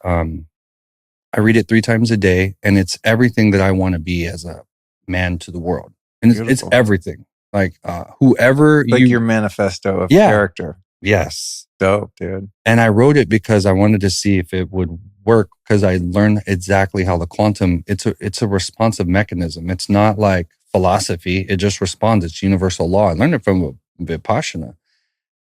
I read it 3 times a day, and it's everything that I want to be as a man to the world. And it's everything. Like whoever your manifesto of character. Yes. Dope, dude. And I wrote it because I wanted to see if it would work, because I learned exactly how the quantum, it's a responsive mechanism. It's not like philosophy. It just responds. It's universal law. I learned it from Vipassana.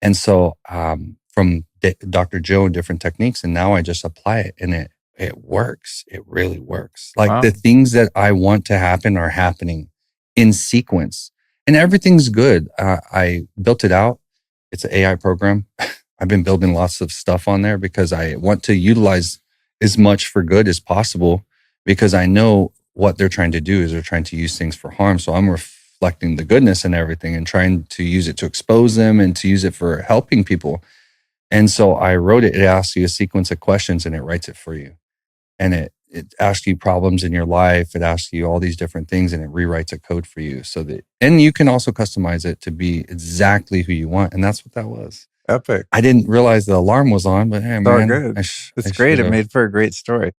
And so from Dr. Joe and different techniques, and now I just apply it, and it works. It really works. Like the things that I want to happen are happening in sequence, and everything's good. I built it out. It's an AI program. I've been building lots of stuff on there because I want to utilize as much for good as possible, because I know what they're trying to do is they're trying to use things for harm. So I'm reflecting the goodness and everything and trying to use it to expose them and to use it for helping people. And so I wrote it. It asks you a sequence of questions and it writes it for you. And it asks you problems in your life. It asks you all these different things, and it rewrites a code for you and you can also customize it to be exactly who you want. And that's what that was. Epic. I didn't realize the alarm was on, but hey, man. Good. It's great. It made for a great story.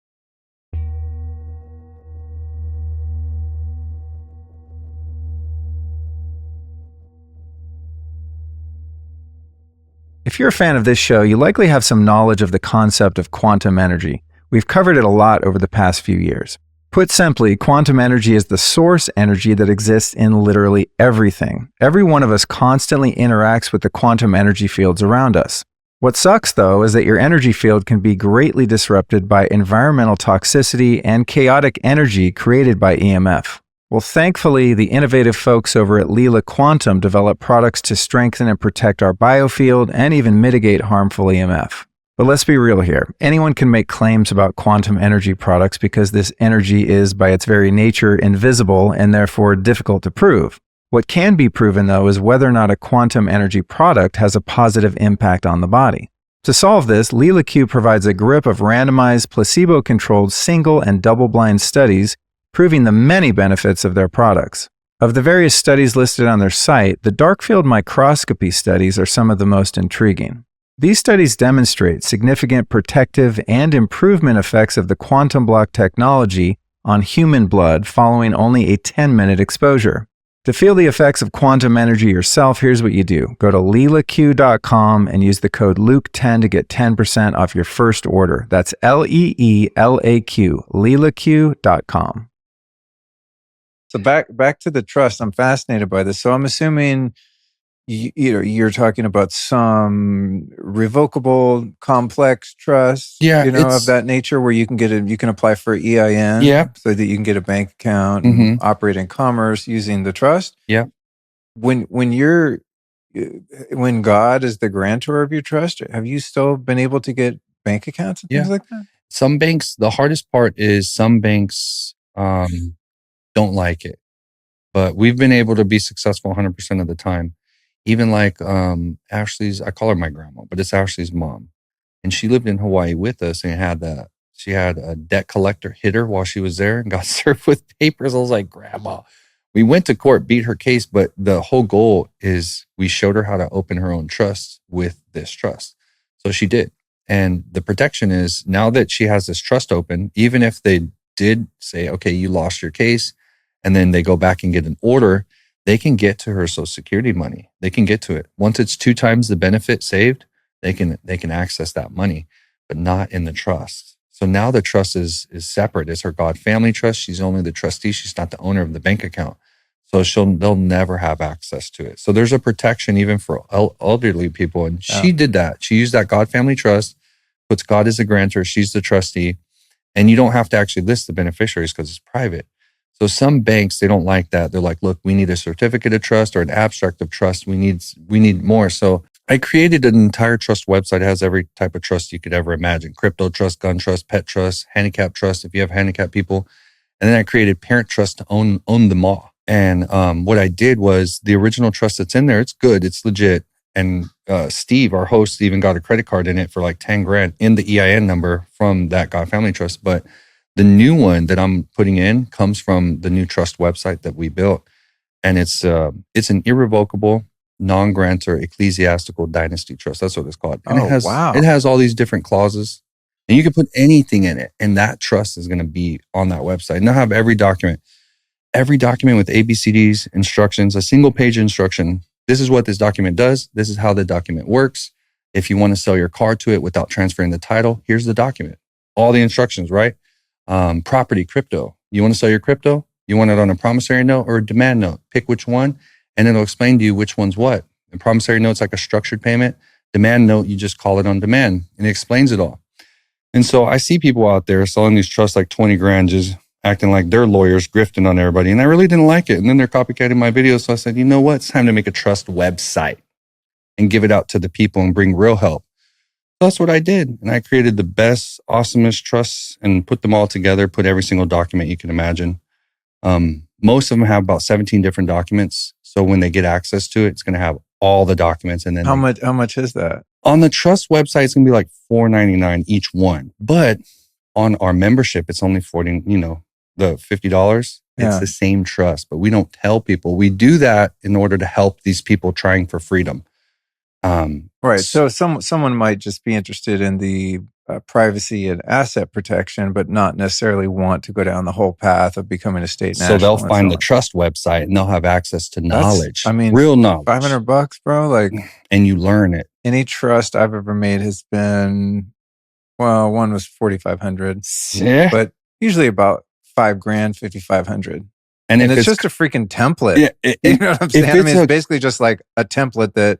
If you're a fan of this show, you likely have some knowledge of the concept of quantum energy. We've covered it a lot over the past few years. Put simply, quantum energy is the source energy that exists in literally everything. Every one of us constantly interacts with the quantum energy fields around us. What sucks, though, is that your energy field can be greatly disrupted by environmental toxicity and chaotic energy created by EMF. Well, thankfully, the innovative folks over at Lila Quantum develop products to strengthen and protect our biofield and even mitigate harmful EMF. But let's be real here. Anyone can make claims about quantum energy products because this energy is, by its very nature, invisible and therefore difficult to prove. What can be proven, though, is whether or not a quantum energy product has a positive impact on the body. To solve this, Lila Q provides a grip of randomized, placebo-controlled single and double-blind studies proving the many benefits of their products. Of the various studies listed on their site, the dark field microscopy studies are some of the most intriguing. These studies demonstrate significant protective and improvement effects of the quantum block technology on human blood following only a 10-minute exposure. To feel the effects of quantum energy yourself, here's what you do. Go to lelaq.com and use the code Luke10 to get 10% off your first order. That's LEELAQ, lelaq.com. So back to the trust. I'm fascinated by this. So I'm assuming you're talking about some revocable complex trust, of that nature, where you can apply for EIN, so that you can get a bank account and operate in commerce using the trust. Yeah. When God is the grantor of your trust, have you still been able to get bank accounts and things like that? Some banks, the hardest part is some banks don't like it, but we've been able to be successful 100% of the time. Even like Ashley's, I call her my grandma, but it's Ashley's mom. And she lived in Hawaii with us and she had a debt collector hit her while she was there and got served with papers. I was like, Grandma. We went to court, beat her case, but the whole goal is we showed her how to open her own trust with this trust. So she did. And the protection is now that she has this trust open, even if they did say, okay, you lost your case, and then they go back and get an order, they can get to her Social Security money. They can get to it. Once it's 2 times the benefit saved, they can access that money, but not in the trust. So now the trust is separate. It's her God family trust. She's only the trustee. She's not the owner of the bank account. So they'll never have access to it. So there's a protection even for elderly people. And she did that. She used that God family trust, puts God as the grantor. She's the trustee. And you don't have to actually list the beneficiaries because it's private. So some banks, they don't like that. They're like, look, we need a certificate of trust or an abstract of trust. We need more. So I created an entire trust website. It has every type of trust you could ever imagine. Crypto trust, gun trust, pet trust, handicap trust, if you have handicapped people. And then I created parent trust to own them all. And what I did was the original trust that's in there, it's good, it's legit. And Steve, our host, even got a credit card in it for like 10 grand in the EIN number from that God Family Trust. But the new one that I'm putting in comes from the new trust website that we built. And it's an irrevocable, non-grantor ecclesiastical dynasty trust. That's what it's called. And it has all these different clauses. And you can put anything in it. And that trust is going to be on that website. And they'll have every document with ABCDs, instructions, a single page instruction. This is what this document does. This is how the document works. If you want to sell your car to it without transferring the title, here's the document. All the instructions, right? Property, crypto. You want to sell your crypto? You want it on a promissory note or a demand note? Pick which one, and it'll explain to you which one's what. A promissory note's like a structured payment. Demand note, you just call it on demand, and it explains it all. And so I see people out there selling these trusts like 20 grand, just acting like they're lawyers, grifting on everybody. And I really didn't like it. And then they're copycatting my videos. So I said, you know what? It's time to make a trust website and give it out to the people and bring real help. That's what I did. And I created the best, awesomest trusts and put them all together, put every single document you can imagine. Most of them have about 17 different documents. So when they get access to it, it's going to have all the documents. And then how much is that? On the trust website, it's going to be like $4.99 each one. But on our membership, it's only the $50. It's the same trust, but we don't tell people. We do that in order to help these people trying for freedom. Right. So someone might just be interested in the privacy and asset protection, but not necessarily want to go down the whole path of becoming a state national. So they'll find the trust website and they'll have access to knowledge. Real knowledge. $500, bro. And you learn it. Any trust I've ever made has been, well, one was $4,500, but usually about $5 grand, $5,500. And it's just a freaking template. Yeah, you know what I'm saying? It's basically just like a template that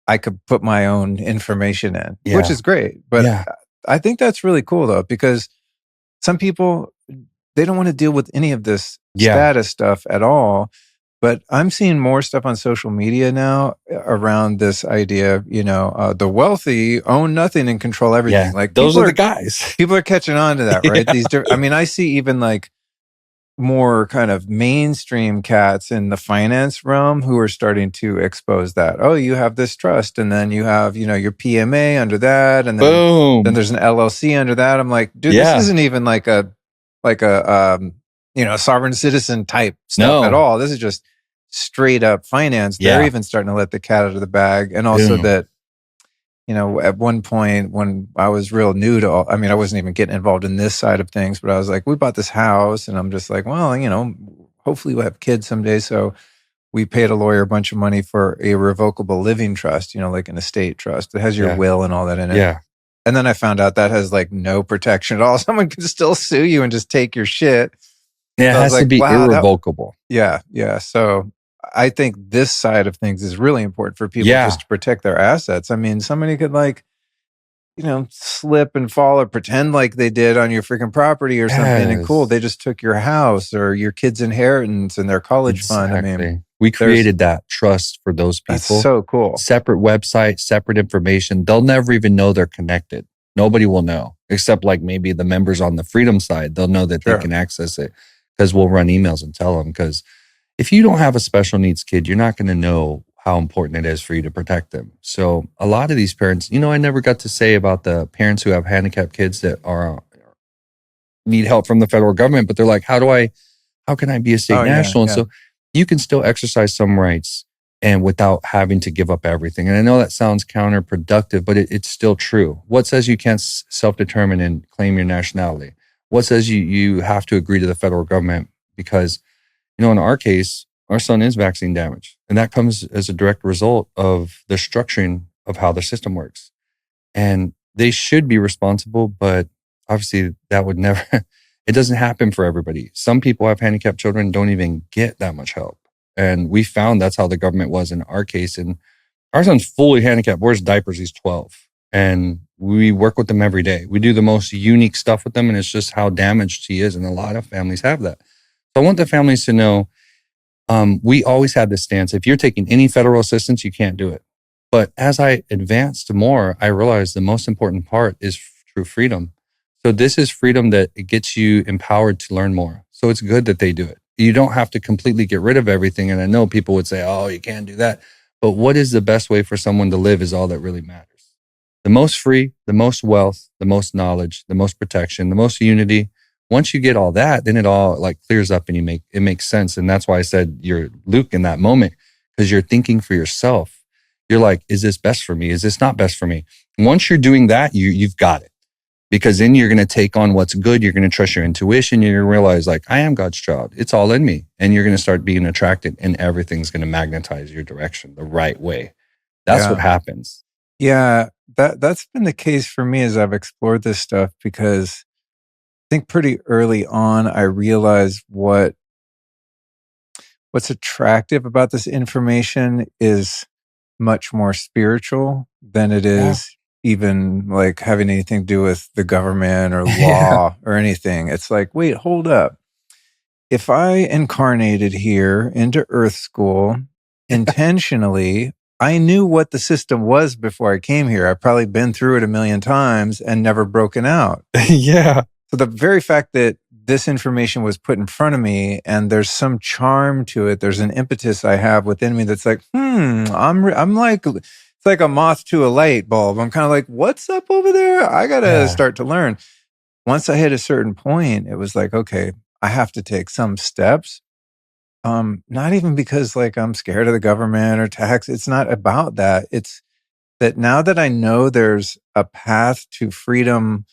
I could put my own information in, which is great. But I think that's really cool though, because some people, they don't want to deal with any of this status stuff at all. But I'm seeing more stuff on social media now around this idea, the wealthy own nothing and control everything. Yeah, like those are the guys. People are catching on to that, right? I see even like more kind of mainstream cats in the finance realm who are starting to expose that. Oh, you have this trust, and then you have, your PMA under that, and then Boom. there's an LLC under that. I'm like, dude, this isn't even like a sovereign citizen type stuff at all. This is just straight up finance. They're even starting to let the cat out of the bag, and also that. At one point when I was real new to I wasn't even getting involved in this side of things, but I was like, we bought this house, and I'm just like, well, hopefully we'll have kids someday. So we paid a lawyer a bunch of money for a revocable living trust, like an estate trust that has your will and all that in it. Yeah. And then I found out that has like no protection at all. Someone can still sue you and just take your shit. Yeah, it has to be irrevocable. Yeah. So I think this side of things is really important for people just to protect their assets. Somebody could slip and fall or pretend like they did on your freaking property or something. And cool, they just took your house or your kid's inheritance and their college fund. We created that trust for those people. That's so cool. Separate website, separate information. They'll never even know they're connected. Nobody will know, except like maybe the members on the freedom side. They'll know that they can access it because we'll run emails and tell them. Because if you don't have a special needs kid, you're not going to know how important it is for you to protect them. So a lot of these parents, I never got to say about the parents who have handicapped kids that need help from the federal government, but they're like, how can I be a state national? And so you can still exercise some rights and without having to give up everything. And I know that sounds counterproductive, but it's still true. What says you can't self-determine and claim your nationality? What says you have to agree to the federal government? Because in our case, our son is vaccine damaged. And that comes as a direct result of the structuring of how the system works. And they should be responsible, but obviously that would never, it doesn't happen for everybody. Some people have handicapped children, don't even get that much help. And we found that's how the government was in our case. And our son's fully handicapped, wears diapers, he's 12. And we work with them every day. We do the most unique stuff with them, and it's just how damaged he is. And a lot of families have that. So I want the families to know, we always had this stance. If you're taking any federal assistance, you can't do it. But as I advanced more, I realized the most important part is true freedom. So this is freedom that it gets you empowered to learn more. So it's good that they do it. You don't have to completely get rid of everything. And I know people would say, oh, you can't do that. But what is the best way for someone to live is all that really matters. The most free, the most wealth, the most knowledge, the most protection, the most unity. Once you get all that, then it all like clears up and it makes sense. And that's why I said you're Luke in that moment, because you're thinking for yourself. You're like, is this best for me? Is this not best for me? Once you're doing that, you've got it. Because then you're going to take on what's good. You're going to trust your intuition. You're going to realize like, I am God's child. It's all in me. And you're going to start being attracted and everything's going to magnetize your direction the right way. That's what happens. Yeah, that's been the case for me as I've explored this stuff, because I think pretty early on, I realized what's attractive about this information is much more spiritual than it is even like having anything to do with the government or law or anything. It's like, wait, hold up. If I incarnated here into Earth School intentionally, I knew what the system was before I came here. I've probably been through it a million times and never broken out. Yeah. So the very fact that this information was put in front of me and there's some charm to it, there's an impetus I have within me that's like, I'm like, it's like a moth to a light bulb. I'm kind of like, what's up over there? I got to start to learn. Once I hit a certain point, it was like, okay, I have to take some steps. Not even because like I'm scared of the government or tax. It's not about that. It's that now that I know there's a path to freedom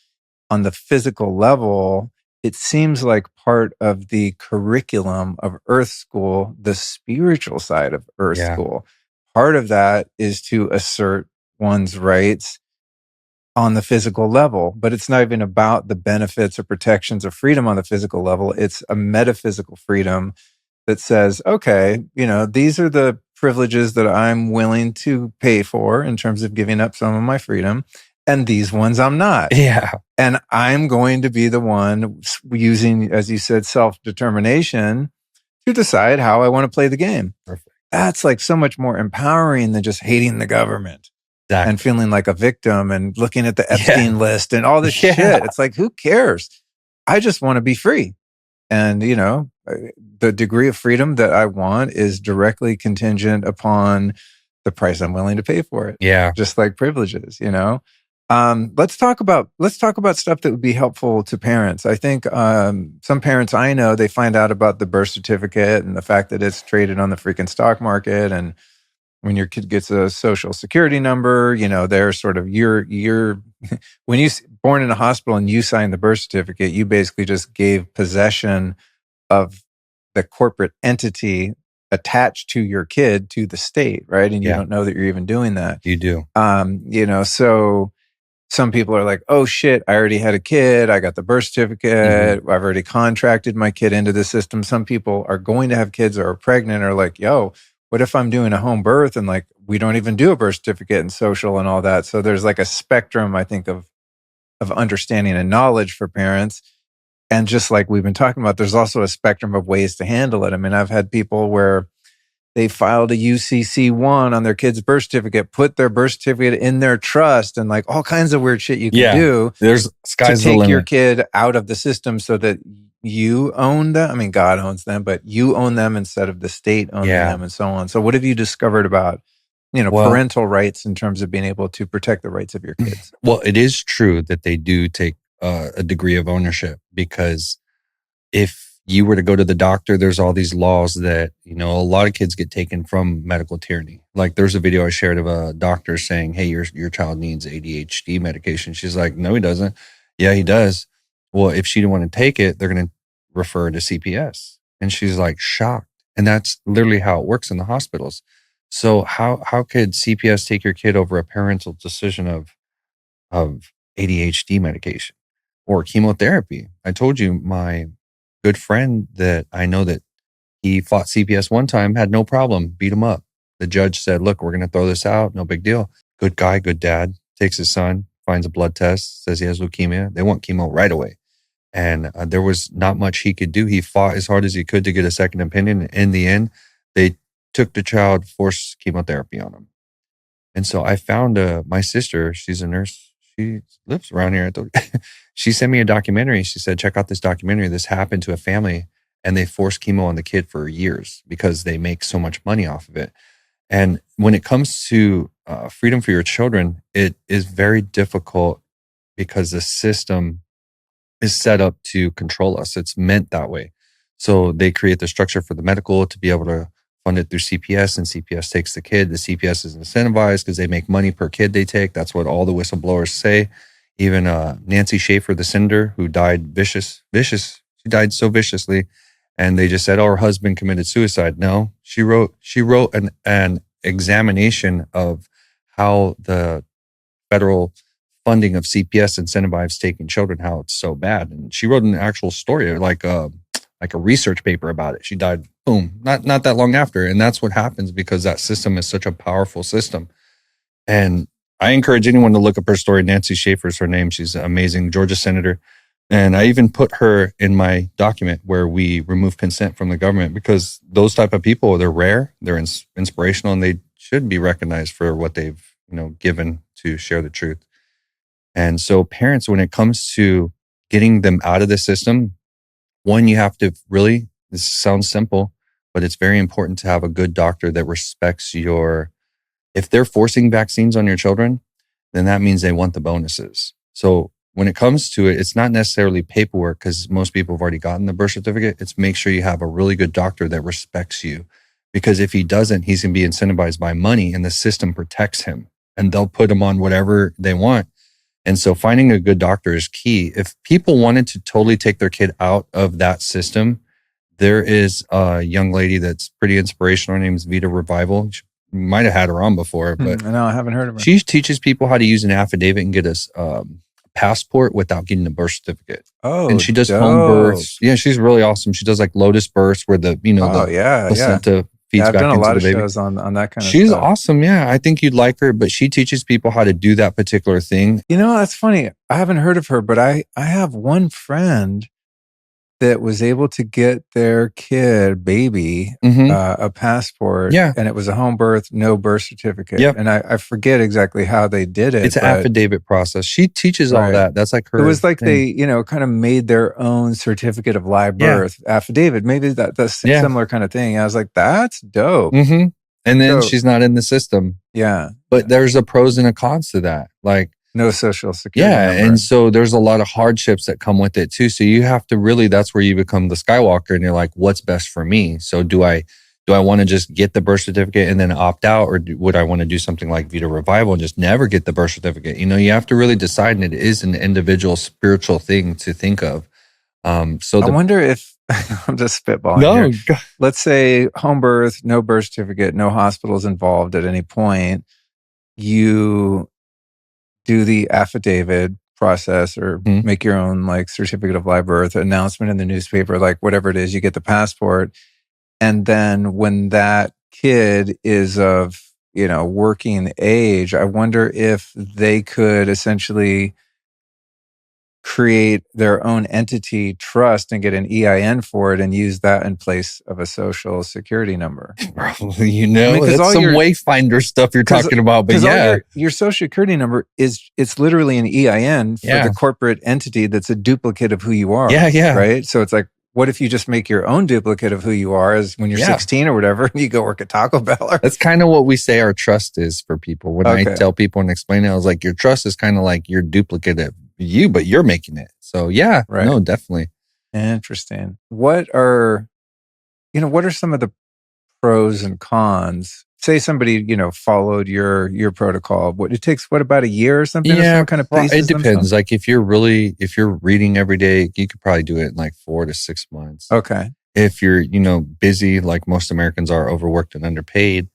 on the physical level, it seems like part of the curriculum of Earth School, the spiritual side of Earth School. Part of that is to assert one's rights on the physical level, but it's not even about the benefits or protections of freedom on the physical level. It's a metaphysical freedom that says, okay, these are the privileges that I'm willing to pay for in terms of giving up some of my freedom. And these ones I'm not. Yeah. And I'm going to be the one using, as you said, self-determination to decide how I want to play the game. Perfect. That's like so much more empowering than just hating the government and feeling like a victim and looking at the Epstein list and all this shit. It's like, who cares? I just want to be free. And, the degree of freedom that I want is directly contingent upon the price I'm willing to pay for it. Yeah. Just like privileges, you know. Let's talk about stuff that would be helpful to parents. I think some parents I know, they find out about the birth certificate and the fact that it's traded on the freaking stock market, and when your kid gets a social security number, you know, they're sort of you're when you born in a hospital and you sign the birth certificate, you basically just gave possession of the corporate entity attached to your kid to the state, right? And you Yeah. don't know that you're even doing that. You do. You know, so some people are like, oh shit, I already had a kid. I got the birth certificate. I've already contracted my kid into the system. Some people are going to have kids or are pregnant, are like, yo, what if I'm doing a home birth and like we don't even do a birth certificate and social and all that? So there's like a spectrum, I think, of understanding and knowledge for parents. And just like we've been talking about, there's also a spectrum of ways to handle it. I mean, I've had people where they filed a UCC1 on their kid's birth certificate, put their birth certificate in their trust, and like all kinds of weird shit you can do. There's sky's to the take limit. your kid out of the system so that you own them. I mean, God owns them, but you own them instead of the state owning them, and so on. So what have you discovered about, you know, parental rights in terms of being able to protect the rights of your kids? Well, it is true that they do take a degree of ownership, because if you were to go to the doctor, there's all these laws that, you know, a lot of kids get taken from medical tyranny. Like there's a video I shared of a doctor saying, hey, your child needs ADHD medication. She's like, no, he doesn't. Yeah, he does. Well, if she didn't want to take it, they're going to refer to CPS. And she's like shocked. And that's literally how it works in the hospitals. So how could CPS take your kid over a parental decision of ADHD medication or chemotherapy? I told you my good friend that I know that he fought CPS one time, had no problem, beat him up. The judge said, look, we're going to throw this out. No big deal. Good guy, good dad, takes his son, finds a blood test, says he has leukemia. They want chemo right away. And there was not much he could do. He fought as hard as he could to get a second opinion. In the end, they took the child, forced chemotherapy on him. And so I found my sister, she's a nurse. She lives around here. She sent me a documentary. She said, check out this documentary. This happened to a family and they forced chemo on the kid for years because they make so much money off of it. And when it comes to freedom for your children, it is very difficult because the system is set up to control us. It's meant that way. So they create the structure for the medical to be able to fund it through CPS, and CPS takes the kid. The CPS is incentivized because they make money per kid they take. That's what all the whistleblowers say. Even Nancy Schaefer, the senator who died vicious. She died so viciously. And they just said, oh, her husband committed suicide. No, she wrote an examination of how the federal funding of CPS incentivizes taking children, how it's so bad. And she wrote an actual story, like a research paper about it. She died, boom, not that long after. And that's what happens because that system is such a powerful system. And I encourage anyone to look up her story. Nancy Schaefer is her name. She's an amazing Georgia senator. And I even put her in my document where we remove consent from the government, because those type of people, they're rare, they're inspirational, and they should be recognized for what they've, given to share the truth. And so parents, when it comes to getting them out of the system, one, you have to really, this sounds simple, but it's very important to have a good doctor that respects if they're forcing vaccines on your children, then that means they want the bonuses. So when it comes to it, it's not necessarily paperwork, because most people have already gotten the birth certificate. It's make sure you have a really good doctor that respects you, because if he doesn't, he's going to be incentivized by money, and the system protects him and they'll put him on whatever they want. And so finding a good doctor is key. If people wanted to totally take their kid out of that system, there is a young lady that's pretty inspirational. Her name is Vita Revival. You might have had her on before, but no, I haven't heard of her. She teaches people how to use an affidavit and get a passport without getting a birth certificate. Oh, and she does dope. home births. Yeah, she's really awesome. She does like lotus births where the placenta feeds I've back done a into lot the of baby. shows on that kind of She's stuff. awesome. Yeah, I think you'd like her, but she teaches people how to do that particular thing. That's funny. I haven't heard of her, but I have one friend that was able to get their baby, a passport. Yeah. And it was a home birth, no birth certificate. Yep. And I forget exactly how they did it. It's an affidavit process. She teaches all Right. that. That's like her. It was like thing. they, kind of made their own certificate of live birth affidavit. Maybe that's similar kind of thing. I was like, that's dope. Mm-hmm. And then So- she's not in the system. Yeah. But there's a pros and a cons to that. Like, No social security number. and so there's a lot of hardships that come with it too. So you have to really, that's where you become the Skywalker and you're like, what's best for me? So do I want to just get the birth certificate and then opt out, or would I want to do something like Vita Revival and just never get the birth certificate? You have to really decide, and it is an individual spiritual thing to think of. So I wonder if I'm just spitballing here. Let's say home birth, no birth certificate, no hospitals involved at any point. You do the affidavit process or make your own like certificate of live birth, announcement in the newspaper, like whatever it is, you get the passport. And then when that kid is of, working age, I wonder if they could essentially create their own entity trust and get an EIN for it and use that in place of a social security number. that's some Wayfinder stuff you're talking about. But yeah, your social security number it's literally an EIN for the corporate entity that's a duplicate of who you are. Yeah. Right. So it's like, what if you just make your own duplicate of who you are as when you're 16 or whatever, and you go work at Taco Bell? That's kind of what we say our trust is for people. When I tell people and explain it, I was like, your trust is kind of like your duplicate of you, but you're making it. So no, definitely. Interesting. What are some of the pros and cons? Say somebody, followed your protocol. It takes about a year or something? Yeah, kind of it depends. Like if you're reading every day, you could probably do it in like 4 to 6 months. Okay. If you're, busy, like most Americans are, overworked and underpaid,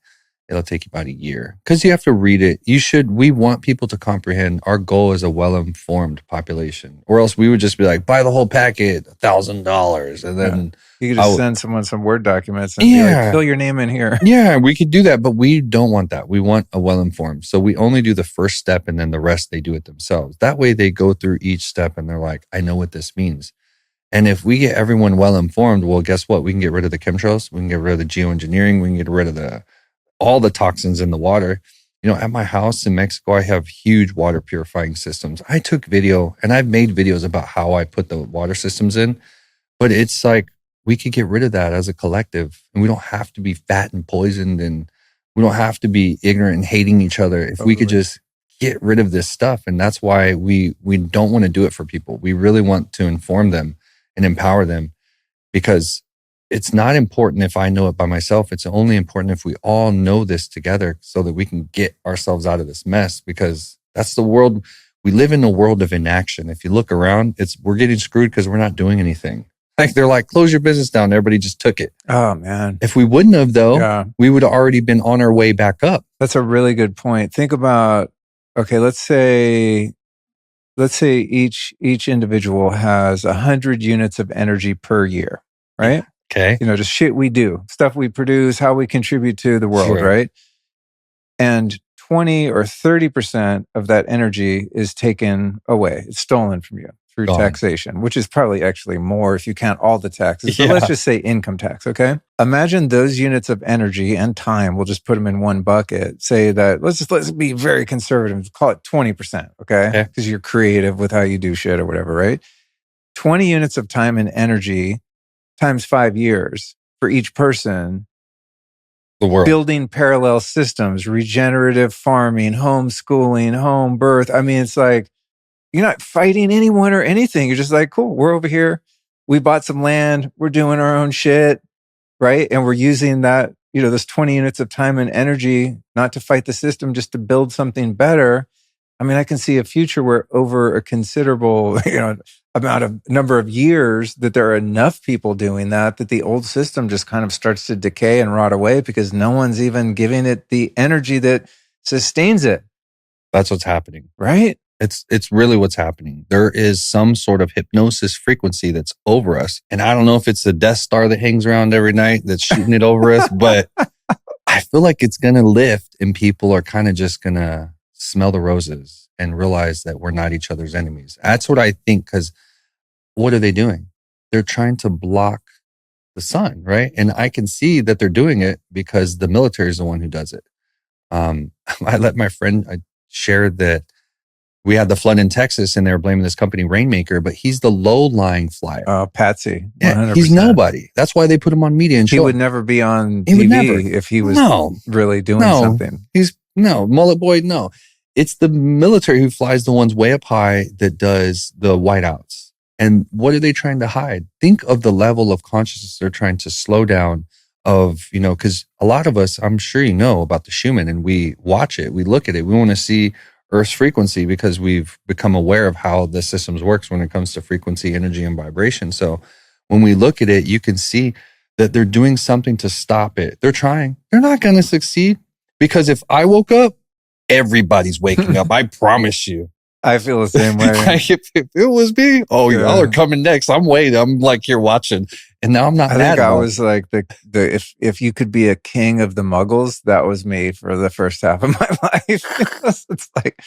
it'll take you about a year because you have to read it. We want people to comprehend. Our goal is a well-informed population, or else we would just be like, buy the whole packet, $1,000. And then you could just send someone some Word documents and be like, fill your name in here. Yeah, we could do that, but we don't want that. We want a well-informed. So we only do the first step and then the rest they do it themselves. That way they go through each step and they're like, I know what this means. And if we get everyone well-informed, well, guess what? We can get rid of the chemtrails. We can get rid of the geoengineering. We can get rid of all the toxins in the water. At my house in Mexico, I have huge water purifying systems. I took video and I've made videos about how I put the water systems in, but it's like, we could get rid of that as a collective, and we don't have to be fat and poisoned, and we don't have to be ignorant and hating each other. If we could just get rid of this stuff. And that's why we don't want to do it for people. We really want to inform them and empower them, because it's not important if I know it by myself. It's only important if we all know this together so that we can get ourselves out of this mess, because that's the world. We live in a world of inaction. If you look around, we're getting screwed because we're not doing anything. Like they're like, close your business down. Everybody just took it. Oh man. If we wouldn't have though, we would have already been on our way back up. That's a really good point. Think about, okay, let's say each individual has 100 units of energy per year, right? Okay. Just shit we do, stuff we produce, how we contribute to the world, right? And 20 or 30% of that energy is taken away. It's stolen from you through taxation, which is probably actually more if you count all the taxes. So let's just say income tax, okay? Imagine those units of energy and time, we'll just put them in one bucket. Say that, let's be very conservative, call it 20%, okay? Because you're creative with how you do shit or whatever, right? 20 units of time and energy times 5 years for each person. The world. Building parallel systems, regenerative farming, homeschooling, home birth. I mean, it's like, you're not fighting anyone or anything. You're just like, cool, we're over here. We bought some land. We're doing our own shit, right? And we're using that, those 20 units of time and energy, not to fight the system, just to build something better. I mean, I can see a future where over a considerable, number of years that there are enough people doing that the old system just kind of starts to decay and rot away because no one's even giving it the energy that sustains it. That's what's happening. Right? It's really what's happening. There is some sort of hypnosis frequency that's over us. And I don't know if it's the Death Star that hangs around every night that's shooting it over us, but I feel like it's going to lift and people are kind of just going to smell the roses and realize that we're not each other's enemies. That's what I think, because what are they doing? they're trying to block the sun, right? And I can see that they're doing it because the military is the one who does it. I let my friend share that we had the flood in Texas and they were blaming this company Rainmaker, but he's the low-lying flyer. Oh, Patsy. 100%. Yeah, he's nobody. That's why they put him on media and show. He would never be on He would never. TV if he was really doing No. something. Mullet Boy, no. It's the military who flies the ones way up high that does the whiteouts. And what are they trying to hide? Think of the level of consciousness they're trying to slow down of, because a lot of us, I'm sure you know about the Schumann, and we watch it, we look at it, we want to see Earth's frequency because we've become aware of how the systems works when it comes to frequency, energy, and vibration. So when we look at it, you can see that they're doing something to stop it. They're trying. They're not going to succeed because if I woke up, everybody's waking up. I promise you. I feel the same way. if it was me, y'all are coming next. I'm waiting. I'm like here watching. And now I'm not mad. I think I was like if you could be a king of the Muggles, that was me for the first half of my life. It's like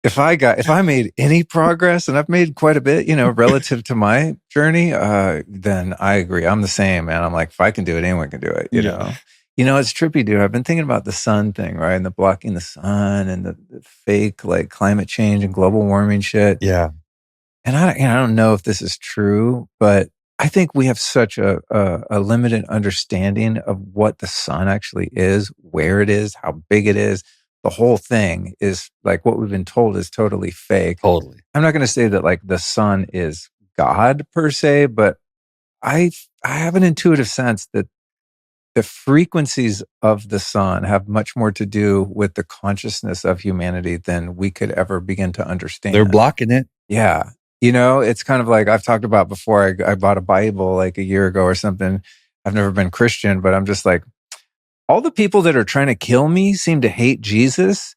if I made any progress, and I've made quite a bit, relative to my journey, then I agree. I'm the same, man. I'm like, if I can do it, anyone can do it. You know. It's trippy, dude. I've been thinking about the sun thing, right? And the blocking the sun and the fake like climate change and global warming shit. Yeah. And I don't know if this is true, but I think we have such a limited understanding of what the sun actually is, where it is, how big it is. The whole thing is like what we've been told is totally fake. Totally. I'm not going to say that like the sun is God per se, but I have an intuitive sense that the frequencies of the sun have much more to do with the consciousness of humanity than we could ever begin to understand. They're blocking it. Yeah. It's kind of like I've talked about before. I bought a Bible like a year ago or something. I've never been Christian, but I'm just like, all the people that are trying to kill me seem to hate Jesus.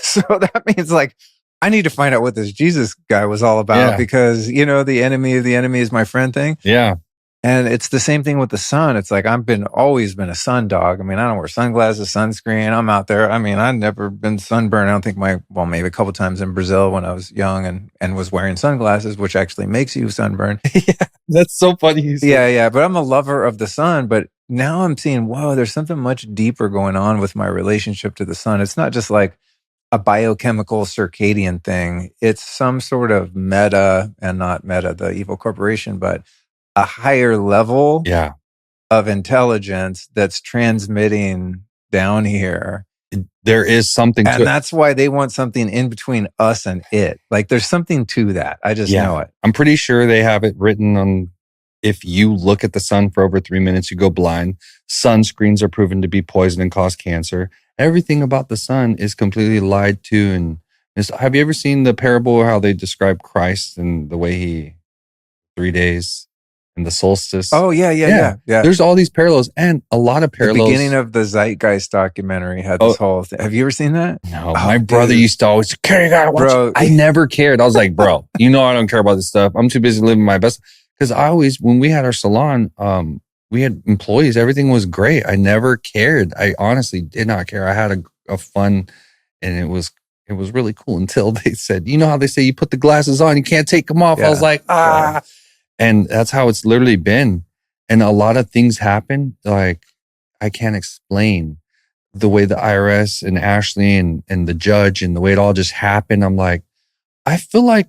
So that means like, I need to find out what this Jesus guy was all about because, the enemy of the enemy is my friend thing. Yeah. And it's the same thing with the sun. It's like always been a sun dog. I mean, I don't wear sunglasses, sunscreen. I'm out there. I mean, I've never been sunburned. I don't think maybe a couple times in Brazil when I was young and was wearing sunglasses, which actually makes you sunburn. Yeah, that's so funny. Yeah. But I'm a lover of the sun. But now I'm seeing, whoa, there's something much deeper going on with my relationship to the sun. It's not just like a biochemical circadian thing. It's some sort of meta, and not Meta, the evil corporation, but a higher level of intelligence that's transmitting down here. There is something to it. And that's why they want something in between us and it. Like there's something to that. I just know it. I'm pretty sure they have it written on, if you look at the sun for over 3 minutes, you go blind. Sunscreens are proven to be poison and cause cancer. Everything about the sun is completely lied to. And have you ever seen the parable how they describe Christ and the way he 3 days and the solstice? Oh, yeah. There's all these parallels and a lot of parallels. The beginning of the Zeitgeist documentary had this whole thing. Have you ever seen that? No, my brother used to always, you gotta watch it. I never cared. I was like, bro, I don't care about this stuff. I'm too busy living my best. Because when we had our salon, we had employees. Everything was great. I never cared. I honestly did not care. I had a fun, and it was really cool until they said, how they say you put the glasses on, you can't take them off. I was like, And that's how it's literally been. And a lot of things happen. Like I can't explain the way the IRS and Ashley and the judge and the way it all just happened. I'm like, I feel like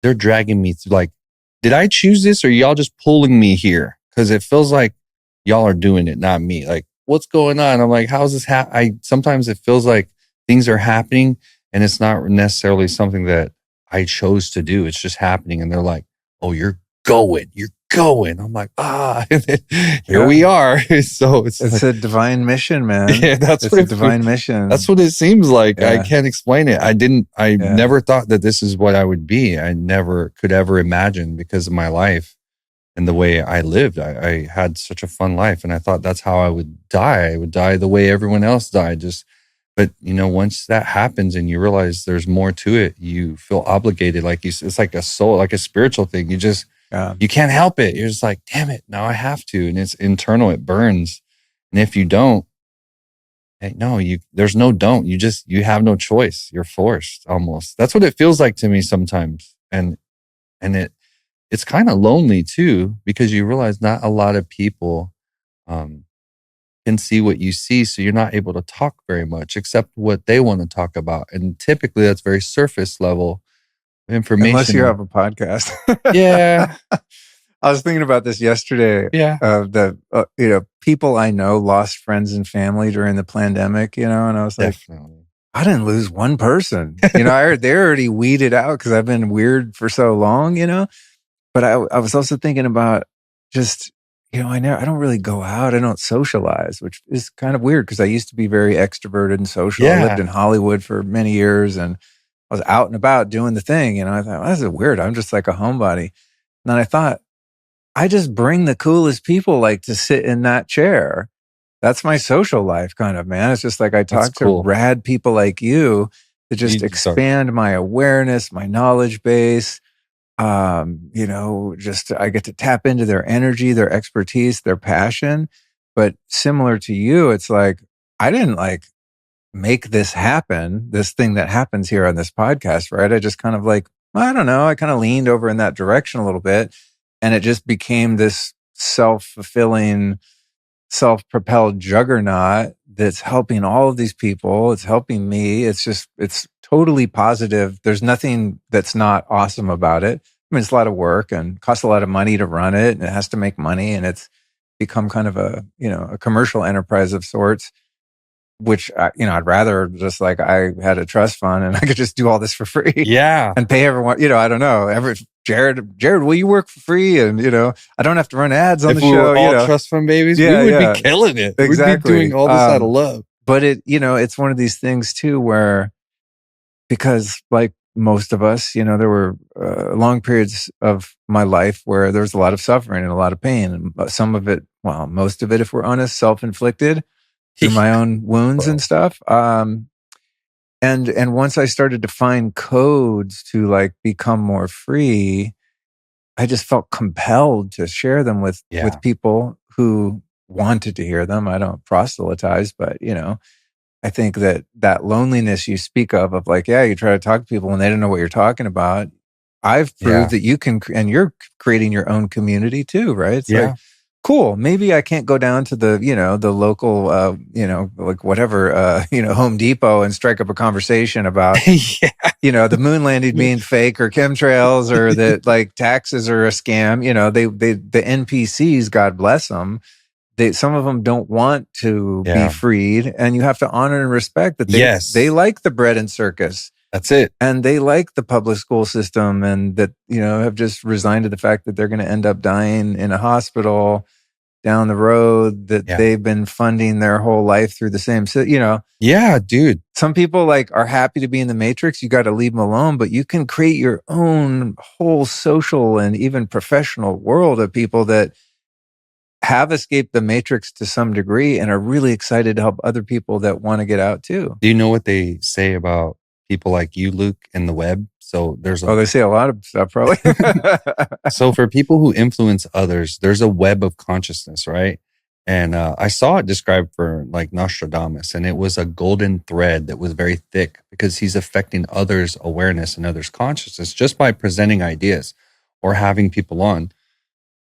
they're dragging me through. Like, did I choose this or y'all just pulling me here? Because it feels like y'all are doing it, not me. Like, what's going on? I'm like, how's this sometimes it feels like things are happening and it's not necessarily something that I chose to do. It's just happening. And they're like, oh, you're going. I'm like, here we are. So it's like, a divine mission, man. Yeah, it's a divine mission. That's what it seems like. Yeah. I can't explain it. I never thought that this is what I would be. I never could ever imagine because of my life and the way I lived. I had such a fun life and I thought that's how I would die. I would die the way everyone else died. But once that happens and you realize there's more to it, you feel obligated. Like it's like a soul, like a spiritual thing. You can't help it. You're just like, damn it, now I have to. And it's internal, it burns. And if you don't, there's no don't. You have no choice. You're forced almost. That's what it feels like to me sometimes. And it it's kind of lonely too, because you realize not a lot of people can see what you see. So you're not able to talk very much except what they want to talk about. And typically that's very surface level information. Unless you have a podcast. Yeah. I was thinking about this yesterday. Yeah. People I know lost friends and family during the pandemic, and I was like, Definitely. I didn't lose one person. They're already weeded out because I've been weird for so long, But I was also thinking about just, I don't really go out. I don't socialize, which is kind of weird because I used to be very extroverted and social. Yeah. I lived in Hollywood for many years and I was out and about doing the thing. I thought, well, this is weird. I'm just like a homebody. And then I thought, I just bring the coolest people like to sit in that chair. That's my social life kind of, man. It's just like I talk to rad people like you to just expand my awareness, my knowledge base. Just I get to tap into their energy, their expertise, their passion. But similar to you, it's like, I didn't like make this happen, this thing that happens here on this podcast, right? I just kind of like, I don't know. I kind of leaned over in that direction a little bit and it just became this self-fulfilling, self-propelled juggernaut that's helping all of these people. It's helping me. It's totally positive. There's nothing that's not awesome about it. I mean, it's a lot of work and costs a lot of money to run it, and it has to make money, and it's become kind of a commercial enterprise of sorts, which, I'd rather just like I had a trust fund and I could just do all this for free. Yeah. And pay everyone, I don't know. Jared, will you work for free? And, I don't have to run ads on the show. If we were all trust fund babies, we would be killing it. Exactly. We'd be doing all this out of love. But it's one of these things too, where, because like most of us, there were long periods of my life where there was a lot of suffering and a lot of pain. And some of it, well, most of it, if we're honest, self-inflicted through my own wounds and stuff. And once I started to find codes to like become more free, I just felt compelled to share them with people who wanted to hear them. I don't proselytize, but I think that loneliness you speak of like, you try to talk to people and they don't know what you're talking about. I've proved that you can, and you're creating your own community too, right? It's like, cool. Maybe I can't go down to the, the local, like whatever, Home Depot and strike up a conversation about, the moon landing being fake or chemtrails or that like taxes are a scam. The NPCs, God bless them. Some of them don't want to be freed, and you have to honor and respect that they like the bread and circus. That's it. And they like the public school system, and that, have just resigned to the fact that they're going to end up dying in a hospital down the road that they've been funding their whole life through the same, Yeah, dude. Some people like are happy to be in the matrix. You got to leave them alone, but you can create your own whole social and even professional world of people that have escaped the matrix to some degree and are really excited to help other people that want to get out too. Do you know what they say about people like you, Luke, in the web? So they say a lot of stuff probably. So for people who influence others, there's a web of consciousness, right? And I saw it described for like Nostradamus, and it was a golden thread that was very thick because he's affecting others' awareness and others' consciousness just by presenting ideas or having people on.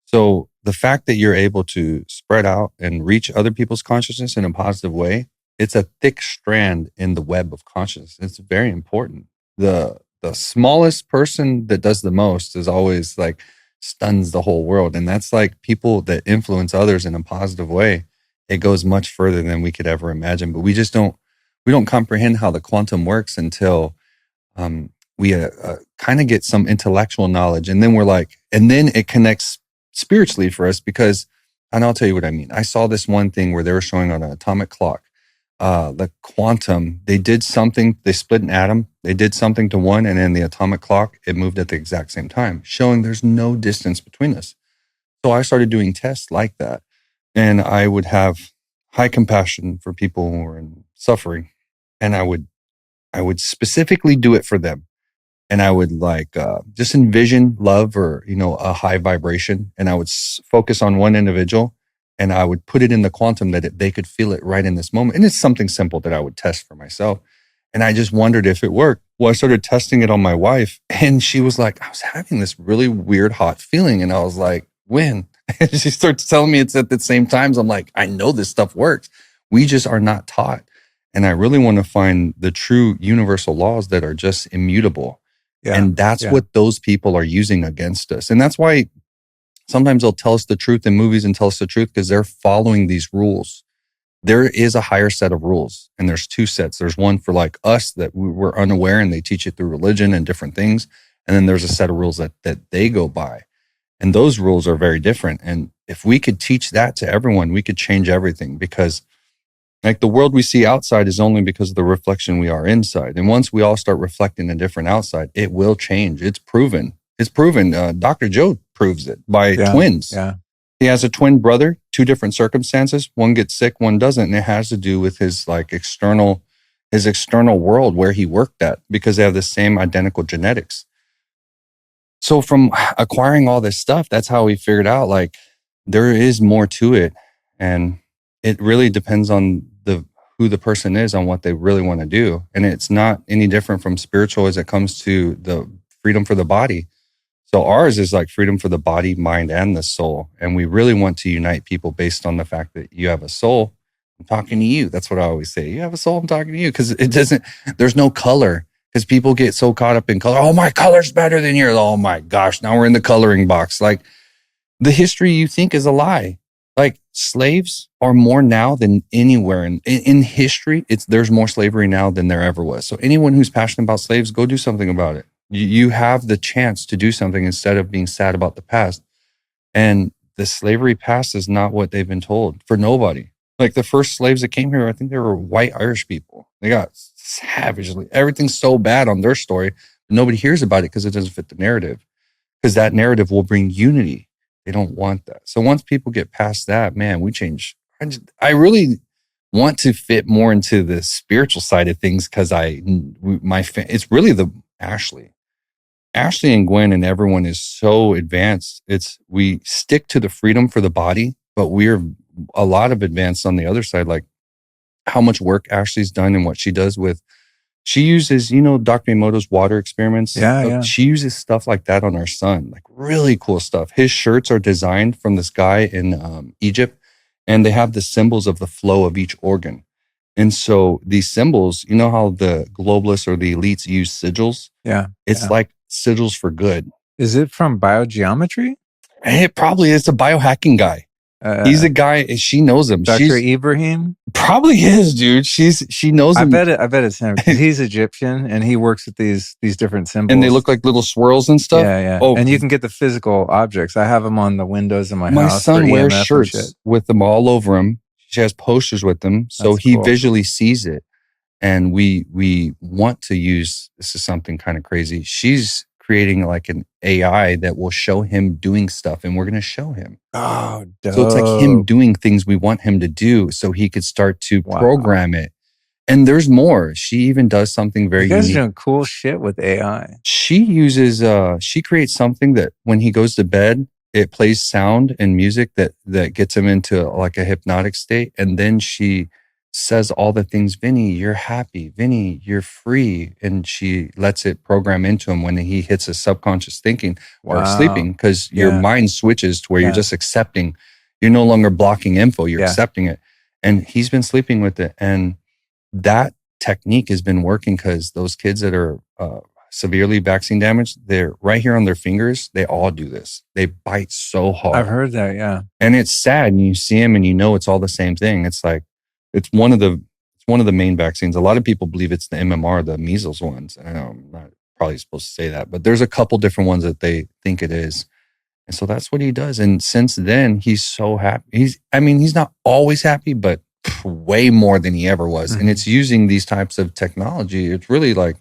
So the fact that you're able to spread out and reach other people's consciousness in a positive way, it's a thick strand in the web of consciousness. It's very important. The smallest person that does the most is always like stuns the whole world. And that's like people that influence others in a positive way. It goes much further than we could ever imagine, but we don't comprehend how the quantum works until we kind of get some intellectual knowledge. And then and then it connects spiritually for us because, and I'll tell you what I mean. I saw this one thing where they were showing on an atomic clock, the quantum, they did something, they split an atom, they did something to one, and then the atomic clock, it moved at the exact same time, showing there's no distance between us. So I started doing tests like that, and I would have high compassion for people who were in suffering, and I would specifically do it for them. And I would just envision love or, a high vibration. And I would focus on one individual and I would put it in the quantum that they could feel it right in this moment. And it's something simple that I would test for myself. And I just wondered if it worked. Well, I started testing it on my wife, and she was like, I was having this really weird hot feeling. And I was like, when? And she starts telling me it's at the same times. I'm like, I know this stuff works. We just are not taught. And I really want to find the true universal laws that are just immutable. Yeah. And that's Yeah. what those people are using against us. And that's why sometimes they'll tell us the truth in movies and tell us the truth because they're following these rules. There is a higher set of rules, and there's two sets. There's one for like us that we're unaware, and they teach it through religion and different things. And then there's a set of rules that they go by. And those rules are very different. And if we could teach that to everyone, we could change everything, because like the world we see outside is only because of the reflection we are inside. And once we all start reflecting a different outside, it will change. It's proven. It's proven. Dr. Joe proves it by twins. Yeah. He has a twin brother, two different circumstances. One gets sick, one doesn't. And it has to do with his like external world where he worked at, because they have the same identical genetics. So from acquiring all this stuff, that's how we figured out like there is more to it. And it really depends on who the person is, on what they really want to do. And it's not any different from spiritual as it comes to the freedom for the body. So ours is like freedom for the body, mind, and the soul. And we really want to unite people based on the fact that you have a soul. I'm talking to you. That's what I always say. You have a soul, I'm talking to you. Because there's no color. Because people get so caught up in color. Oh, my color's better than yours. Oh my gosh, now we're in the coloring box. Like the history you think is a lie. Like slaves are more now than anywhere in history. There's more slavery now than there ever was. So anyone who's passionate about slaves, go do something about it. You have the chance to do something instead of being sad about the past. And the slavery past is not what they've been told for nobody. Like the first slaves that came here, I think they were white Irish people. They got savagely, everything's so bad on their story. But nobody hears about it because it doesn't fit the narrative. Because that narrative will bring unity. They don't want that. So once people get past that, man, we change. I really want to fit more into the spiritual side of things because it's really the Ashley and Gwen and everyone is so advanced. We stick to the freedom for the body, but we're a lot of advanced on the other side, like how much work Ashley's done and what she does she uses, Dr. Emoto's water experiments. Yeah. She uses stuff like that on our son, like really cool stuff. His shirts are designed from this guy in Egypt, and they have the symbols of the flow of each organ. And so these symbols, you know how the globalists or the elites use sigils? Yeah. It's like sigils for good. Is it from biogeometry? It probably is a biohacking guy. He's a guy, she knows him. Dr. Ibrahim? Probably is, dude. She knows him. I bet it's him. He's Egyptian and he works with these different symbols. And they look like little swirls and stuff. Yeah. Oh, and you can get the physical objects. I have them on the windows in my house. My son wears EMF shirts with them all over him. She has posters with them. So That's he cool. visually sees it. And we want to use, this is something kind of crazy. She's creating like an AI that will show him doing stuff, and we're going to show him. Oh, dope. So it's like him doing things we want him to do so he could start to program it. And there's more. She even does something very unique. You guys are doing cool shit with AI. She uses, she creates something that when he goes to bed, it plays sound and music that gets him into like a hypnotic state. And then she says all the things, Vinny, you're happy. Vinny, you're free. And she lets it program into him when he hits his subconscious thinking or sleeping, because your mind switches to where you're just accepting. You're no longer blocking info. You're accepting it. And he's been sleeping with it. And that technique has been working because those kids that are severely vaccine damaged, they're right here on their fingers. They all do this. They bite so hard. I've heard that. Yeah. And it's sad. And you see them and it's all the same thing. It's like, it's one of the main vaccines. A lot of people believe it's the MMR, the measles ones. I know I'm not probably supposed to say that, but there's a couple different ones that they think it is. And so that's what he does. And since then, he's so happy. He's not always happy, but way more than he ever was. Mm-hmm. And it's using these types of technology. It's really like,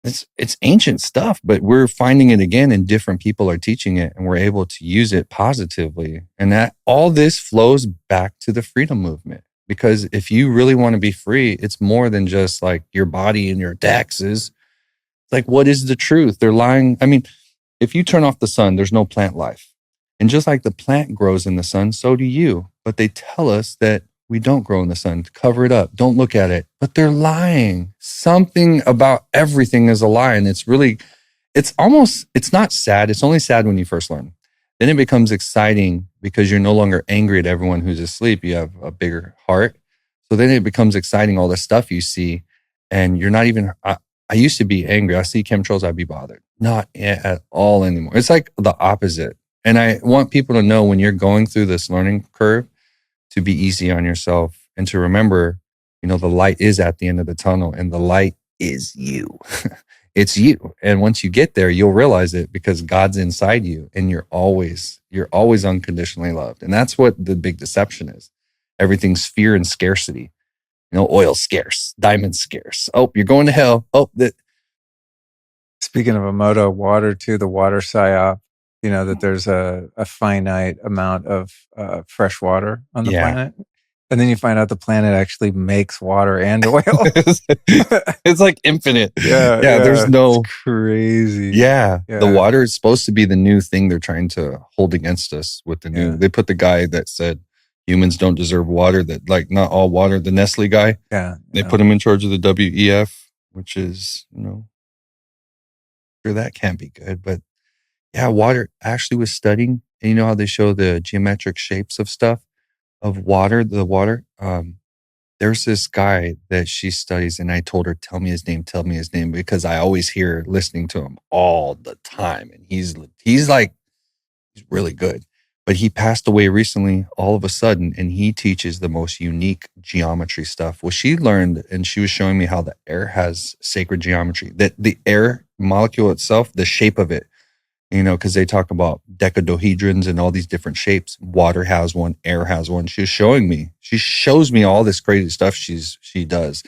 it's ancient stuff, but we're finding it again and different people are teaching it and we're able to use it positively. And that all this flows back to the freedom movement. Because if you really want to be free, it's more than just like your body and your taxes. Like, what is the truth? They're lying. I mean, if you turn off the sun, there's no plant life. And just like the plant grows in the sun, so do you. But they tell us that We don't grow in the sun. Cover it up. Don't look at it. But they're lying. Something about everything is a lie. And it's not sad. It's only sad when you first learn. Then it becomes exciting because you're no longer angry at everyone who's asleep. You have a bigger heart. So then it becomes exciting, all the stuff you see. And you're not even, I used to be angry. I see chemtrails, I'd be bothered. Not at all anymore. It's like the opposite. And I want people to know when you're going through this learning curve to be easy on yourself and to remember, the light is at the end of the tunnel and the light is you. It's you. And once you get there, you'll realize it because God's inside you and you're always unconditionally loved. And that's what the big deception is. Everything's fear and scarcity. Oil scarce, diamonds scarce. Oh, you're going to hell. Oh, Speaking of Emoto, water too, the water psyop, that there's a finite amount of fresh water on the planet. And then you find out the planet actually makes water and oil. It's like infinite. Yeah. There's no... It's crazy. Yeah. The water is supposed to be the new thing they're trying to hold against us with the new... They put the guy that said humans don't deserve water, that like not all water, the Nestle guy. Yeah. They put him in charge of the WEF, which is, sure that can't be good. But yeah, water actually was studying. And you know how they show the geometric shapes of stuff? Of water, there's this guy that she studies, and I told her, tell me his name, because I always hear listening to him all the time. And he's really good. But he passed away recently all of a sudden, and he teaches the most unique geometry stuff. Well, she learned, and she was showing me how the air has sacred geometry, that the air molecule itself, the shape of it, because they talk about dodecahedrons and all these different shapes. Water has one, air has one. She shows me all this crazy stuff she does.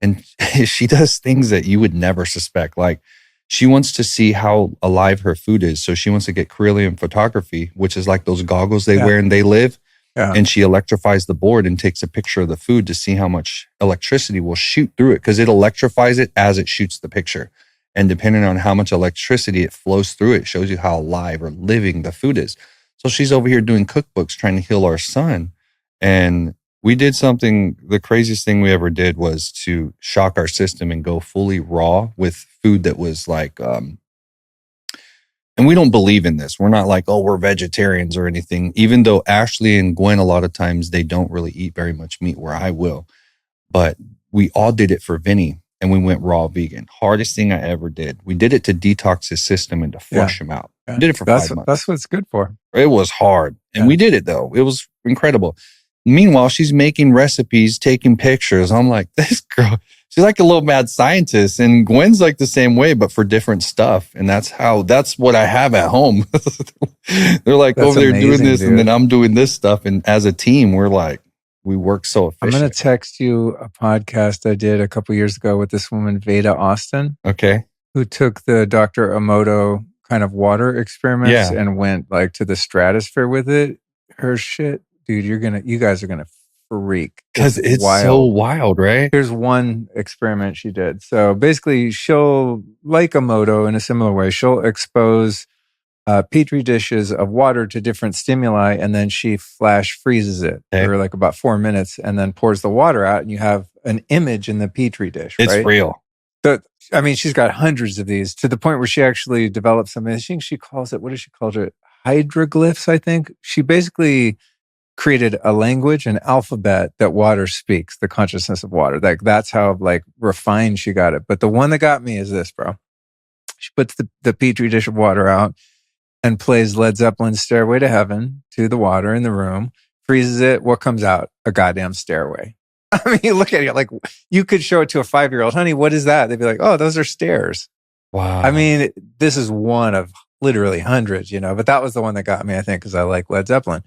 And she does things that you would never suspect. Like she wants to see how alive her food is. So she wants to get Kirlian photography, which is like those goggles they wear and they live. Yeah. And she electrifies the board and takes a picture of the food to see how much electricity will shoot through it, because it electrifies it as it shoots the picture. And depending on how much electricity it flows through, it shows you how alive or living the food is. So she's over here doing cookbooks, trying to heal our son. And we did something, the craziest thing we ever did was to shock our system and go fully raw with food that was like, and we don't believe in this. We're not like, oh, we're vegetarians or anything, even though Ashley and Gwen, a lot of times they don't really eat very much meat, where I will. But we all did it for Vinny. And we went raw vegan. Hardest thing I ever did. We did it to detox his system and to flush him out. We did it for 5 months. That's what it's good for. It was hard. And we did it though. It was incredible. Meanwhile, she's making recipes, taking pictures. I'm like, this girl, she's like a little mad scientist. And Gwen's like the same way, but for different stuff. And that's what I have at home. They're like over there doing this, dude. And then I'm doing this stuff. And as a team, we're like, we work so efficient. I'm going to text you a podcast I did a couple years ago with this woman, Veda Austin. Okay. Who took the Dr. Emoto kind of water experiments and went like to the stratosphere with it. Her shit, dude, you guys are going to freak. Because it's wild. So wild, right? Here's one experiment she did. So basically she'll, like Emoto in a similar way, she'll expose Petri dishes of water to different stimuli, and then she flash freezes it for like about 4 minutes and then pours the water out, and you have an image in the Petri dish. It's real. So, I mean, she's got hundreds of these to the point where she actually developed something. I think she calls it, what does she call it? Hydroglyphs, I think. She basically created a language, an alphabet that water speaks, the consciousness of water. That's how like refined she got it. But the one that got me is this, bro. She puts the Petri dish of water out and plays Led Zeppelin's Stairway to Heaven to the water in the room, freezes it. What comes out? A goddamn stairway. I mean, you look at it like you could show it to a 5-year-old. Honey, what is that? They'd be like, oh, those are stairs. Wow. I mean, this is one of literally hundreds, but that was the one that got me, I think, because I like Led Zeppelin.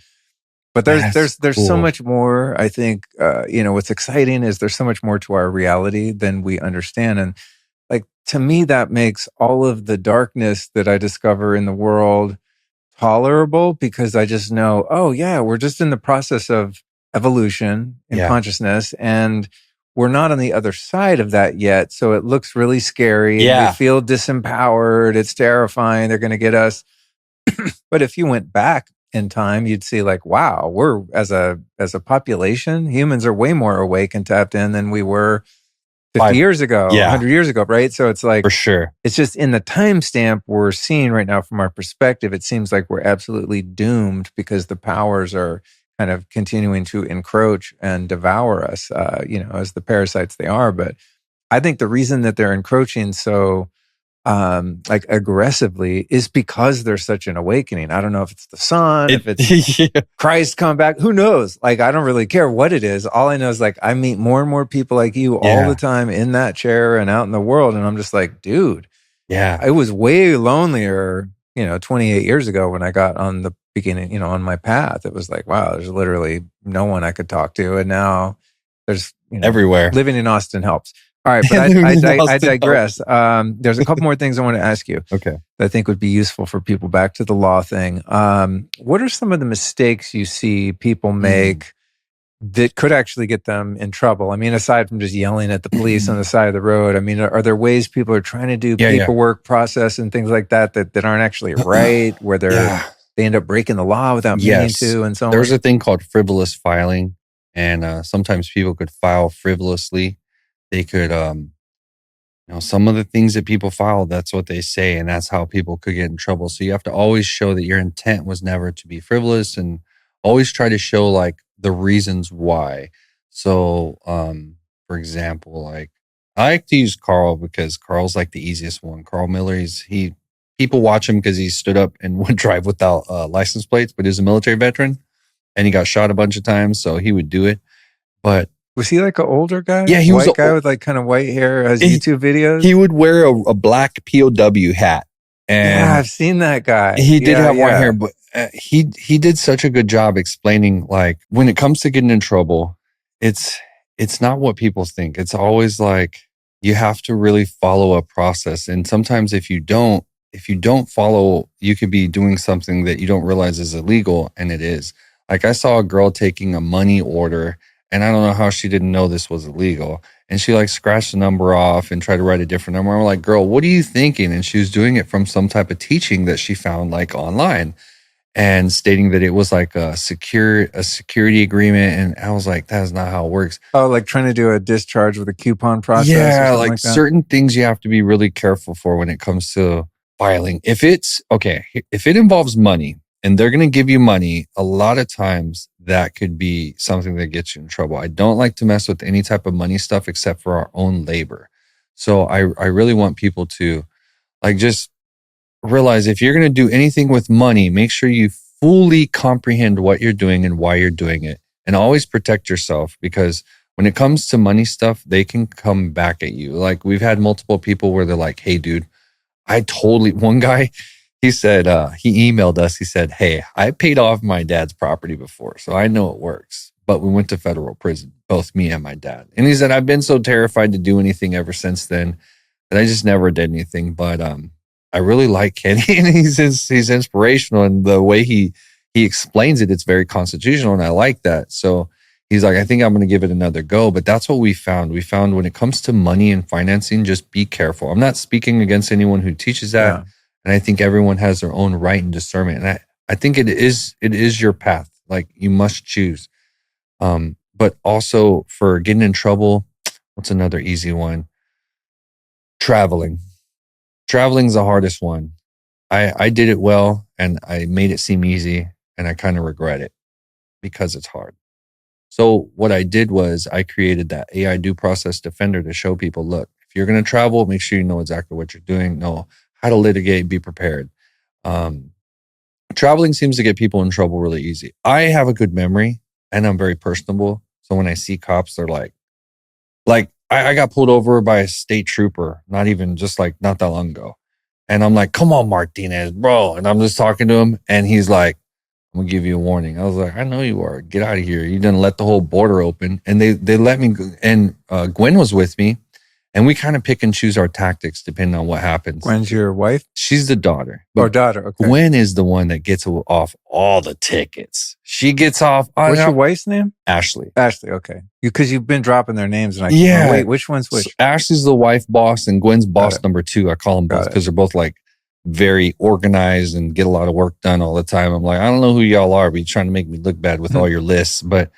But there's cool. So much more. I think, what's exciting is there's so much more to our reality than we understand. And like, to me, that makes all of the darkness that I discover in the world tolerable, because I just know, oh yeah, we're just in the process of evolution in consciousness, and we're not on the other side of that yet. So it looks really scary. Yeah. We feel disempowered. It's terrifying. They're going to get us. But if you went back in time, you'd see like, wow, we're as a population, humans are way more awake and tapped in than we were 50 years ago, 100 years ago, right? So it's like, for sure. It's just in the timestamp we're seeing right now from our perspective, it seems like we're absolutely doomed because the powers are kind of continuing to encroach and devour us, as the parasites they are. But I think the reason that they're encroaching so like aggressively is because there's such an awakening. I don't know if it's the sun, if it's Christ come back, who knows? Like, I don't really care what it is. All I know is like, I meet more and more people like you all the time in that chair and out in the world. And I'm just like, dude, it was way lonelier, 28 years ago when I got on the beginning, on my path. It was like, wow, there's literally no one I could talk to. And now there's everywhere. Living in Austin helps. All right, but I digress. There's a couple more things I want to ask you. Okay. That I think would be useful for people. Back to the law thing. What are some of the mistakes you see people make that could actually get them in trouble? I mean, aside from just yelling at the police on the side of the road, I mean, are there ways people are trying to do paperwork process and things like that aren't actually right, where they end up breaking the law without meaning to, and so on? There's a thing called frivolous filing, and sometimes people could file frivolously. They could, some of the things that people file, that's what they say, and that's how people could get in trouble. So you have to always show that your intent was never to be frivolous, and always try to show like the reasons why. So, for example, like I like to use Carl because Carl's like the easiest one. Carl Miller, people watch him because he stood up and would drive without license plates, but he's a military veteran and he got shot a bunch of times, so he would do it. But was he like an older guy? Yeah, he was a white guy with like kind of white hair. Has YouTube videos? He would wear a black POW hat. And I've seen that guy. He did have white hair, but he did such a good job explaining, like, when it comes to getting in trouble, it's not what people think. It's always like you have to really follow a process, and sometimes if you don't follow, you could be doing something that you don't realize is illegal, and it is. Like I saw a girl taking a money order. And I don't know how she didn't know this was illegal. And she like scratched the number off and tried to write a different number. I'm like, girl, what are you thinking? And she was doing it from some type of teaching that she found like online and stating that it was like a security agreement. And I was like, that is not how it works. Oh, like trying to do a discharge with a coupon process? Yeah, or like certain things you have to be really careful for when it comes to filing. If it involves money, and they're going to give you money, a lot of times that could be something that gets you in trouble. I don't like to mess with any type of money stuff except for our own labor. So I really want people to like just realize if you're going to do anything with money, make sure you fully comprehend what you're doing and why you're doing it. And always protect yourself, because when it comes to money stuff, they can come back at you. Like we've had multiple people where they're like, hey, dude, one guy, he said, he emailed us. He said, hey, I paid off my dad's property before, so I know it works. But we went to federal prison, both me and my dad. And he said, I've been so terrified to do anything ever since then that I just never did anything. But I really like Kenny, and he's inspirational. And the way he explains it, it's very constitutional, and I like that. So he's like, I think I'm going to give it another go. But that's what we found. We found when it comes to money and financing, just be careful. I'm not speaking against anyone who teaches that. Yeah. And I think everyone has their own right and discernment. And I think it is your path. Like you must choose. But also for getting in trouble, what's another easy one? Traveling. Traveling's the hardest one. I did it well and I made it seem easy, and I kind of regret it because it's hard. So what I did was I created that AI due process defender to show people, look, if you're going to travel, make sure you know exactly what you're doing. Know how to litigate, be prepared. Traveling seems to get people in trouble really easy. I have a good memory and I'm very personable. So when I see cops, they're like I got pulled over by a state trooper, not that long ago. And I'm like, come on, Martinez, bro. And I'm just talking to him and he's like, I'm gonna give you a warning. I was like, I know you are. Get out of here. You didn't let the whole border open. And they let me go. And Gwen was with me. And we kind of pick and choose our tactics depending on what happens. Gwen's your wife? She's the daughter. Or daughter, okay. Gwen is the one that gets off all the tickets. She gets off. What's your wife's name? Ashley. Ashley, okay. Because you've been dropping their names. And I can't wait, which one's which? So Ashley's the wife boss and Gwen's boss number 2. I call them both because they're both like very organized and get a lot of work done all the time. I'm like, I don't know who y'all are, but you're trying to make me look bad with all your lists. But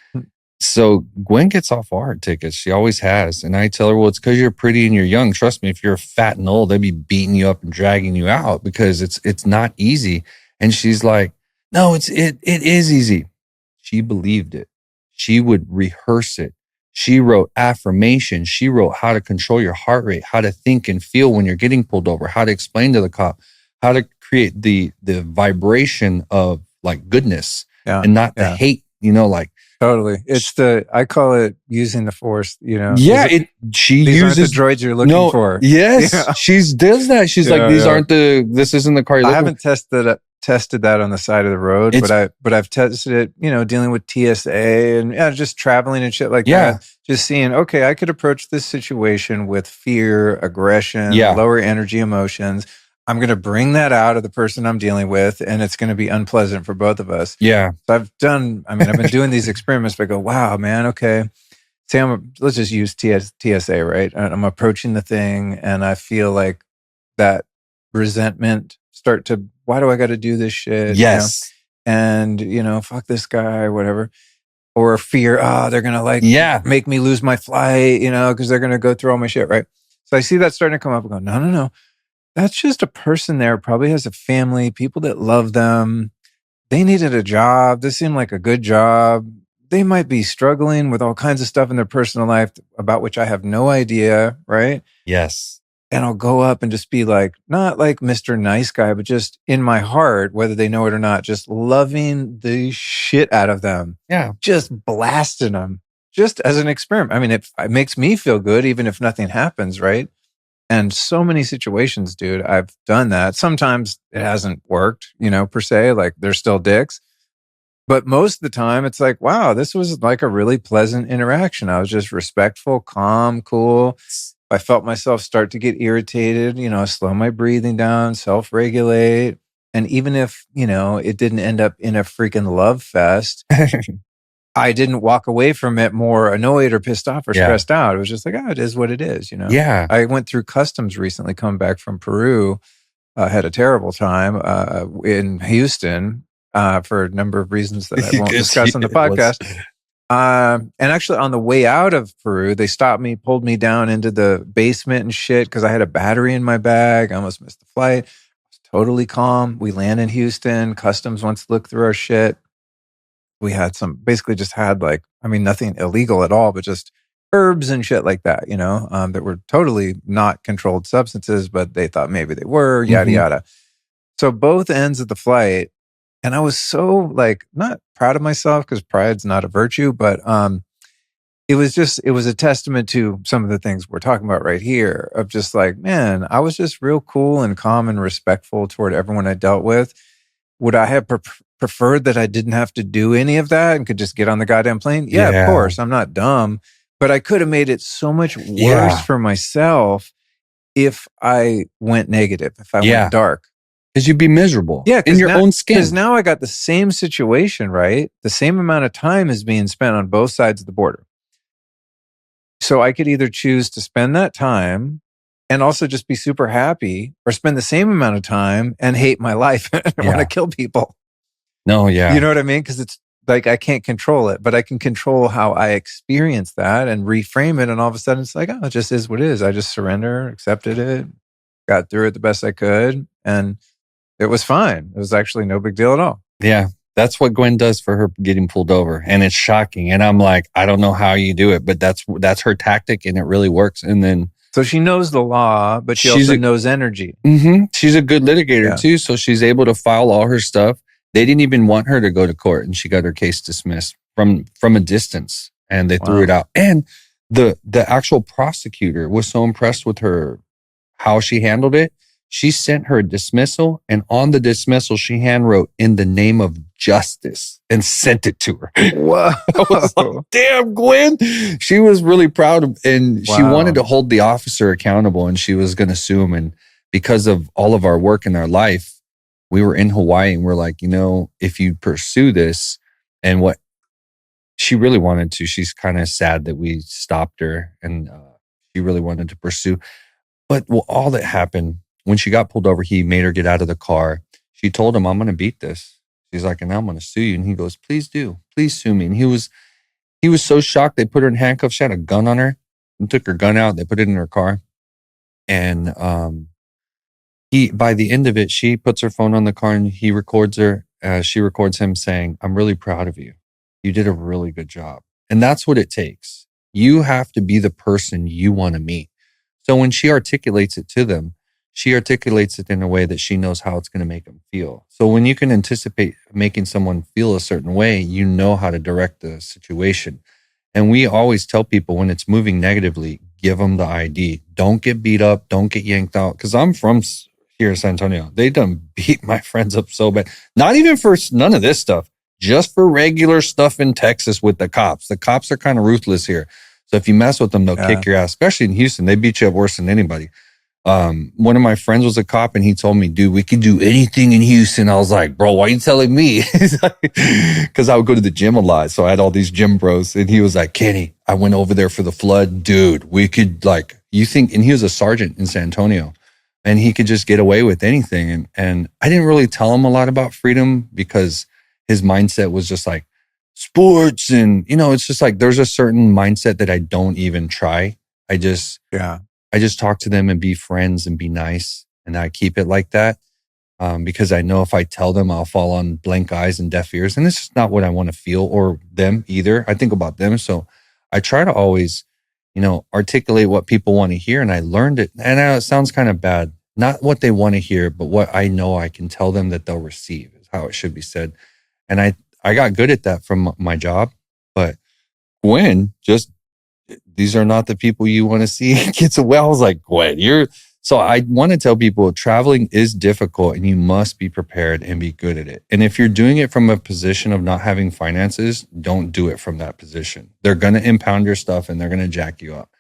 so Gwen gets off art tickets. She always has. And I tell her, well, it's because you're pretty and you're young. Trust me, if you're fat and old, they'd be beating you up and dragging you out because it's not easy. And she's like, no, it is easy. She believed it. She would rehearse it. She wrote affirmations. She wrote how to control your heart rate, how to think and feel when you're getting pulled over, how to explain to the cop, how to create the vibration of like goodness and not the hate, like. Totally. It's I call it using the force, Yeah. She these uses aren't the droids you're looking for. Yes. Yeah. She does that. She's like, this isn't the car you're looking for. I haven't tested that on the side of the road, but I've tested it, dealing with TSA and just traveling and shit like that. Just seeing, okay, I could approach this situation with fear, aggression, lower energy emotions. I'm going to bring that out of the person I'm dealing with, and it's going to be unpleasant for both of us. Yeah. So I've been doing these experiments, but I go, wow, man, okay. Say let's just use TSA, right? I'm approaching the thing and I feel like that resentment why do I got to do this shit? Yes. And, fuck this guy or whatever. Or fear, they're going to make me lose my flight, because they're going to go through all my shit, right? So I see that starting to come up and go, no. That's just a person there, probably has a family, people that love them. They needed a job. This seemed like a good job. They might be struggling with all kinds of stuff in their personal life about which I have no idea, right? Yes. And I'll go up and just be like, not like Mr. Nice Guy, but just in my heart, whether they know it or not, just loving the shit out of them. Yeah. Just blasting them, just as an experiment. I mean, it makes me feel good, even if nothing happens, right? And so many situations, dude, I've done that. Sometimes it hasn't worked, per se, like they're still dicks. But most of the time it's like, wow, this was like a really pleasant interaction. I was just respectful, calm, cool. I felt myself start to get irritated, slow my breathing down, self-regulate. And even if, it didn't end up in a freaking love fest, I didn't walk away from it more annoyed or pissed off or stressed out. It was just like, it is what it is, Yeah. I went through customs recently, coming back from Peru. Had a terrible time in Houston for a number of reasons that I won't discuss on the podcast. And actually on the way out of Peru, they stopped me, pulled me down into the basement and shit because I had a battery in my bag. I almost missed the flight. I was totally calm. We land in Houston. Customs wants to look through our shit. We had nothing illegal at all, but just herbs and shit like that, that were totally not controlled substances, but they thought maybe they were, yada, yada. So both ends of the flight, and I was so not proud of myself because pride's not a virtue, but it was a testament to some of the things we're talking about right here of just like, man, I was just real cool and calm and respectful toward everyone I dealt with. Would I have preferred that I didn't have to do any of that and could just get on the goddamn plane? Yeah, of course. I'm not dumb, but I could have made it so much worse for myself if I went negative, if I went dark. Because you'd be miserable in your own skin. Because now I got the same situation, right? The same amount of time is being spent on both sides of the border. So I could either choose to spend that time and also just be super happy, or spend the same amount of time and hate my life and want to kill people. No, yeah. You know what I mean? Because it's like I can't control it, but I can control how I experience that and reframe it. And all of a sudden it's like, it just is what it is. I just surrender, accepted it, got through it the best I could. And it was fine. It was actually no big deal at all. Yeah. That's what Gwen does for her getting pulled over. And it's shocking. And I'm like, I don't know how you do it, but that's her tactic and it really works. And then so she knows the law, but she also knows energy. Mm-hmm. She's a good litigator too. So she's able to file all her stuff. They didn't even want her to go to court, and she got her case dismissed from a distance, and they threw it out. And the actual prosecutor was so impressed with her, how she handled it. She sent her a dismissal, and on the dismissal, she handwrote "in the name of justice" and sent it to her. Whoa. I was like, damn, Gwen. She was really proud of, and she wanted to hold the officer accountable, and she was going to sue him. And because of all of our work in our life, we were in Hawaii, and we're like, if you pursue this, and what she really wanted to, she's kind of sad that we stopped her, and she really wanted to pursue. But all that happened when she got pulled over, he made her get out of the car. She told him, I'm going to beat this. She's like, and I'm going to sue you. And he goes, please do. Please sue me. And he was so shocked. They put her in handcuffs. She had a gun on her and took her gun out. They put it in her car. And by the end of it, she puts her phone on the car and he records her. She records him saying, I'm really proud of you. You did a really good job. And that's what it takes. You have to be the person you want to meet. So when she articulates it to them, she articulates it in a way that she knows how it's going to make them feel. So when you can anticipate making someone feel a certain way, you know how to direct the situation. And we always tell people when it's moving negatively, give them the ID. Don't get beat up. Don't get yanked out. Because I'm from here in San Antonio. They done beat my friends up so bad. Not even for none of this stuff. Just for regular stuff in Texas with the cops. The cops are kind of ruthless here. So if you mess with them, they'll kick your ass. Especially in Houston. They beat you up worse than anybody. One of my friends was a cop and he told me, dude, we could do anything in Houston. I was like, bro, why are you telling me? Because I would go to the gym a lot. So I had all these gym bros and he was like, Kenny, I went over there for the flood. Dude, we could you think, and he was a sergeant in San Antonio and he could just get away with anything. And I didn't really tell him a lot about freedom because his mindset was just like sports. And, it's just like, there's a certain mindset that I don't even try. I just talk to them and be friends and be nice. And I keep it like that because I know if I tell them, I'll fall on blank eyes and deaf ears. And this is not what I want to feel or them either. I think about them. So I try to always, articulate what people want to hear. And I learned it. And it sounds kind of bad. Not what they want to hear, but what I know I can tell them that they'll receive is how it should be said. And I got good at that from my job. But Gwen these are not the people you want to see gets away. I was like, Gwen, so I want to tell people traveling is difficult and you must be prepared and be good at it. And if you're doing it from a position of not having finances, don't do it from that position. They're going to impound your stuff and they're going to jack you up.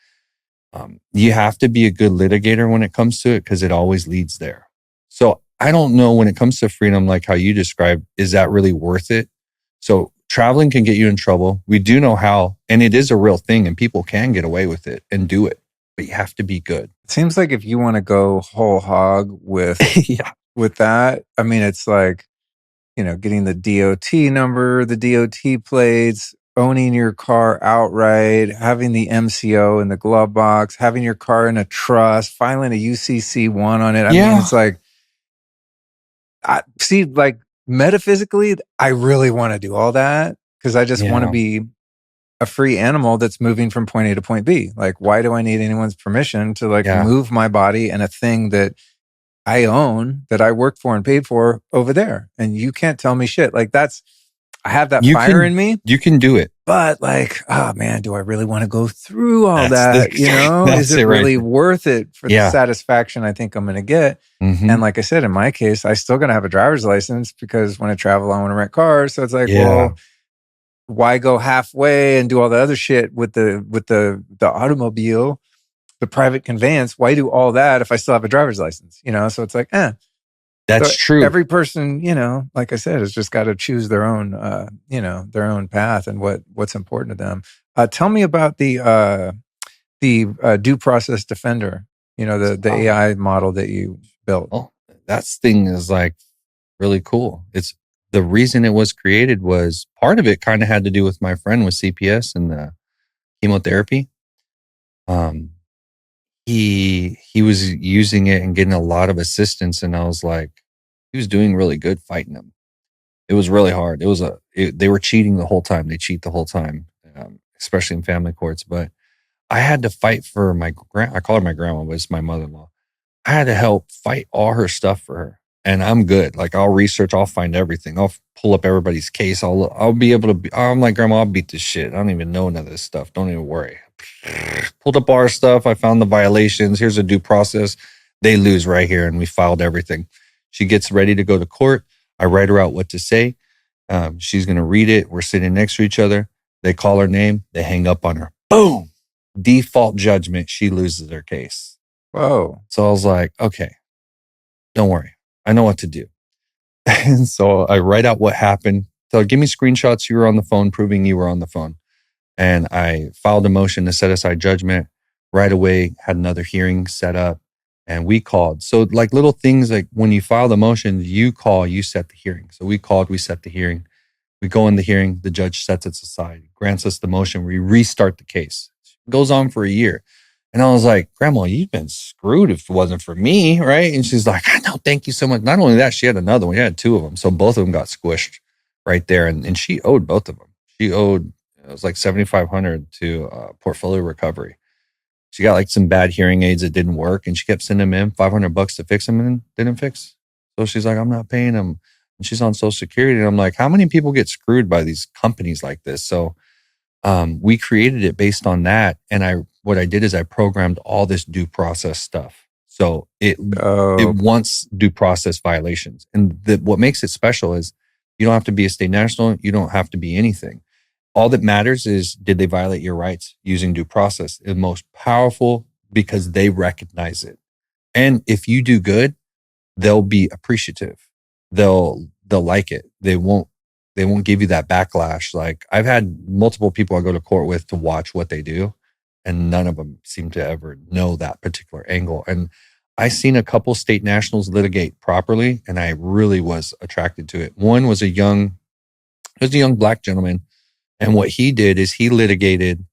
You have to be a good litigator when it comes to it because it always leads there. So I don't know when it comes to freedom, like how you described, is that really worth it? So traveling can get you in trouble. We do know how, and it is a real thing and people can get away with it and do it, but you have to be good. It seems like if you want to go whole hog with, with that, I mean, it's like, getting the DOT number, the DOT plates, owning your car outright, having the MCO in the glove box, having your car in a trust, filing a UCC1 on it. I mean, it's like, metaphysically, I really want to do all that because I just want to be a free animal that's moving from point A to point B. Like, why do I need anyone's permission to move my body and a thing that I own, that I worked for and paid for over there? And you can't tell me shit. Like I have that fire in me. You can do it. But oh man, do I really want to go through all that? Is it really worth it for the satisfaction I think I'm going to get? Mm-hmm. And like I said, in my case, I still going to have a driver's license because when I travel, I want to rent cars. So it's like, well, why go halfway and do all the other shit with the automobile, the private conveyance? Why do all that if I still have a driver's license? So it's like, That's true. Every person, like I said, has just got to choose their own, their own path and what's important to them. Tell me about the due process defender. The AI model that you built. Oh, that thing is really cool. It's the reason it was created was part of it kind of had to do with my friend with CPS and the chemotherapy. He was using it and getting a lot of assistance. And I was like, he was doing really good fighting them. It was really hard. They were cheating the whole time. They cheat the whole time, especially in family courts. But I had to fight for I call her my grandma, but it's my mother-in-law. I had to help fight all her stuff for her. And I'm good. I'll research, I'll find everything. I'll pull up everybody's case. I'll be able to I'm like, Grandma, I'll beat this shit. I don't even know none of this stuff. Don't even worry. Pulled up our stuff. I found the violations. Here's a due process. They lose right here. And we filed everything. She gets ready to go to court. I write her out what to say. She's going to read it. We're sitting next to each other. They call her name. They hang up on her. Boom. Default judgment. She loses her case. Whoa. So I was like, okay, don't worry. I know what to do. And so I write out what happened. So give me screenshots. You were on the phone, proving you were on the phone. And I filed a motion to set aside judgment right away, had another hearing set up. And we called. So like little things like when you file the motion, you call, you set the hearing. So we called, we set the hearing. We go in the hearing, the judge sets it aside, grants us the motion, we restart the case. It goes on for a year. And I was like, Grandma, you've been screwed if it wasn't for me, right? And she's like, I know, thank you so much. Not only that, she had another one. She had two of them. So both of them got squished right there. And she owed both of them. She owed, it was like $7,500 to portfolio recovery. She got like some bad hearing aids that didn't work, and she kept sending them in $500 to fix them and didn't fix. So she's like, I'm not paying them. And she's on Social Security. And I'm like, how many people get screwed by these companies like this? So we created it based on that. And what I did is I programmed all this due process stuff. So it wants due process violations. And what makes it special is you don't have to be a state national. You don't have to be anything. All that matters is, did they violate your rights using due process? The most powerful because they recognize it. And if you do good, they'll be appreciative. They'll like it. They won't give you that backlash. Like I've had multiple people I go to court with to watch what they do, and none of them seem to ever know that particular angle. And I seen a couple state nationals litigate properly, and I really was attracted to it. One was a young Black gentleman. And what he did is he litigated,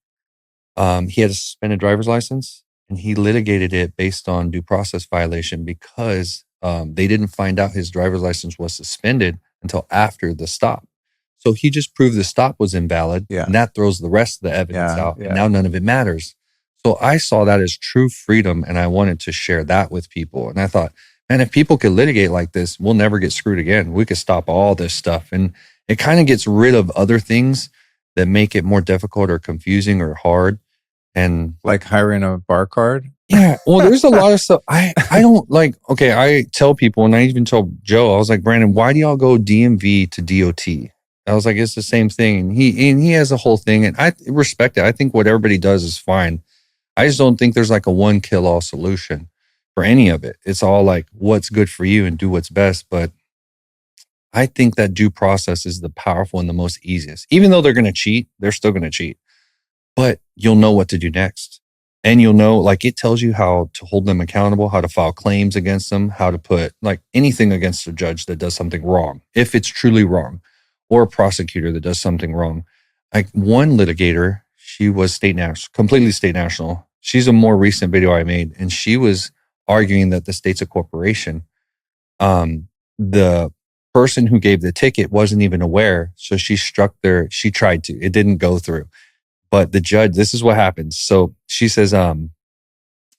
he had a suspended driver's license, and he litigated it based on due process violation because they didn't find out his driver's license was suspended until after the stop. So he just proved the stop was invalid, and that throws the rest of the evidence out, and now none of it matters. So I saw that as true freedom, and I wanted to share that with people. And I thought, man, if people could litigate like this, we'll never get screwed again. We could stop all this stuff. And it kind of gets rid of other things that make it more difficult or confusing or hard. And like hiring a bar card. Yeah. Well, there's a lot of stuff. I don't like, okay. I tell people, and I even told Joe, I was like, Brandon, why do y'all go DMV to DOT? I was like, it's the same thing. And he has a whole thing, and I respect it. I think what everybody does is fine. I just don't think there's like a one kill all solution for any of it. It's all like what's good for you and do what's best. But I think that due process is the powerful and the most easiest. Even though they're going to cheat, they're still going to cheat. But you'll know what to do next. And you'll know, like, it tells you how to hold them accountable, how to file claims against them, how to put like anything against a judge that does something wrong, if it's truly wrong, or a prosecutor that does something wrong. Like one litigator, she was completely state national. She's a more recent video I made, and she was arguing that the state's a corporation. The person who gave the ticket wasn't even aware. So she tried to, it didn't go through. But the judge, this is what happens. So she says,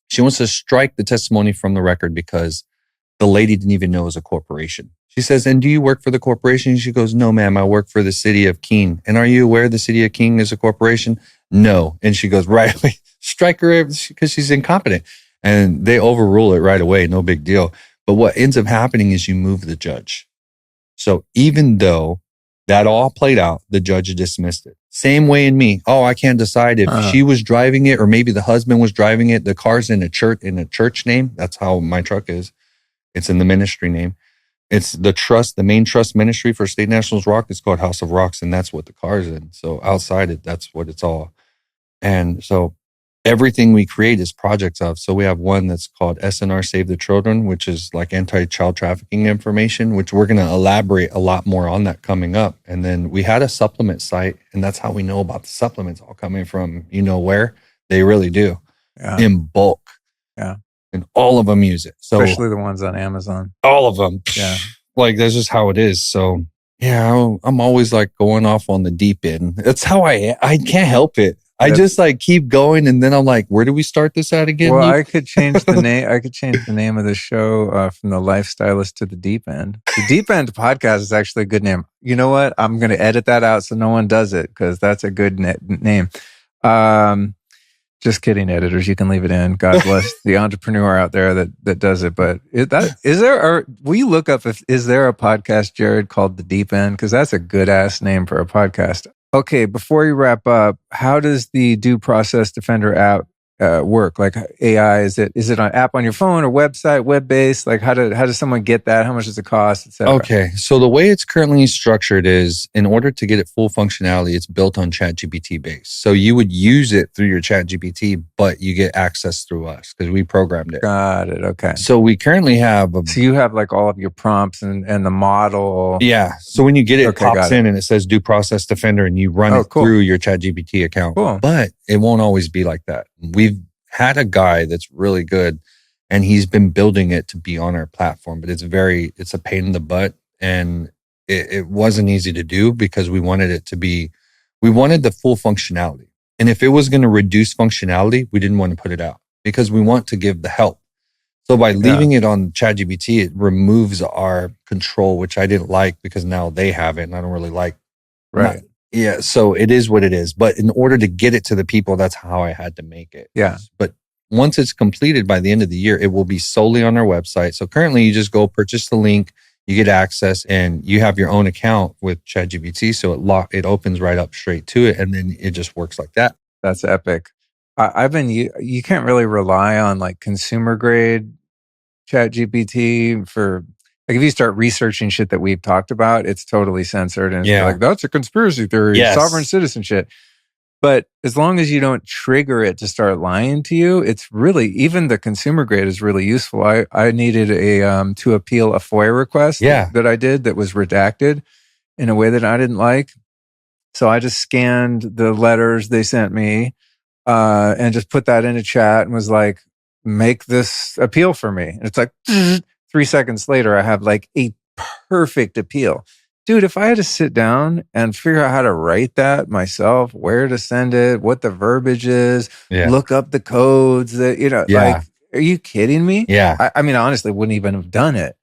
she wants to strike the testimony from the record because the lady didn't even know it was a corporation. She says, and do you work for the corporation? She goes, no, ma'am, I work for the city of Keene. And are you aware the city of Keene is a corporation? No. And she goes, right away, strike her because she's incompetent. And they overrule it right away. No big deal. But what ends up happening is you move the judge. So even though that all played out, the judge dismissed it. Same way in me. Oh, I can't decide if she was driving it or maybe the husband was driving it. The car's in a church name. That's how my truck is. It's in the ministry name. It's the main trust ministry for State Nationals Rock. It's called House of Rocks, and that's what the car's in. So outside it, that's what it's all. And so everything we create is projects of. So we have one that's called SNR Save the Children, which is like anti-child trafficking information, which we're going to elaborate a lot more on that coming up. And then we had a supplement site, and that's how we know about the supplements all coming from, you know where? They really do. Yeah. In bulk. Yeah. And all of them use it. So especially the ones on Amazon. All of them. Yeah. Like that's just how it is. So yeah, I'm always like going off on the deep end. That's how I can't help it. I just like keep going, and then I'm like, where do we start this at again? Well, I could change the name. I could change the name of the show from the Lifestylist to the Deep End. The Deep End podcast is actually a good name. You know what? I'm going to edit that out so no one does it because that's a good name. Just kidding, editors. You can leave it in. God bless the entrepreneur out there that does it. But will you look up is there a podcast, Jared, called The Deep End? Because that's a good ass name for a podcast. Okay, before you wrap up, how does the Due Process Defender app work? Like AI, is it an app on your phone or website, web based? Like how does someone get that? How much does it cost, et cetera? Okay, so the way it's currently structured is, in order to get it full functionality, it's built on ChatGPT base. So you would use it through your ChatGPT, but you get access through us because we programmed it. Got it. Okay. So we currently have So you have like all of your prompts and the model. Yeah. So when you get it, Okay, pops got it. in and it says due process defender and you run it cool. through your ChatGPT account. Cool. But it won't always be like that. We've had a guy that's really good and he's been building it to be on our platform, but it's a pain in the butt. And it wasn't easy to do because we wanted the full functionality. And if it was going to reduce functionality, we didn't want to put it out because we want to give the help. So by leaving it on ChatGPT, it removes our control, which I didn't like because now they have it and I don't really like. Right. So it is what it is. But in order to get it to the people, that's how I had to make it. Yeah. But once it's completed by the end of the year, it will be solely on our website. So currently you just go purchase the link, you get access and you have your own account with ChatGPT. So it opens right up straight to it. And then it just works like that. That's epic. You can't really rely on like consumer grade Chat GPT for like if you start researching shit that we've talked about, it's totally censored and it's like that's a conspiracy theory, sovereign citizen shit. But as long as you don't trigger it to start lying to you, it's really even the consumer grade is really useful. I needed to appeal a FOIA request that I did that was redacted in a way that I didn't like. So I just scanned the letters they sent me and just put that in a chat and was like, make this appeal for me. And it's like 3 seconds later, I have like a perfect appeal. Dude, if I had to sit down and figure out how to write that myself, where to send it, what the verbiage is, look up the codes that, like, are you kidding me? Yeah. I mean, honestly, wouldn't even have done it.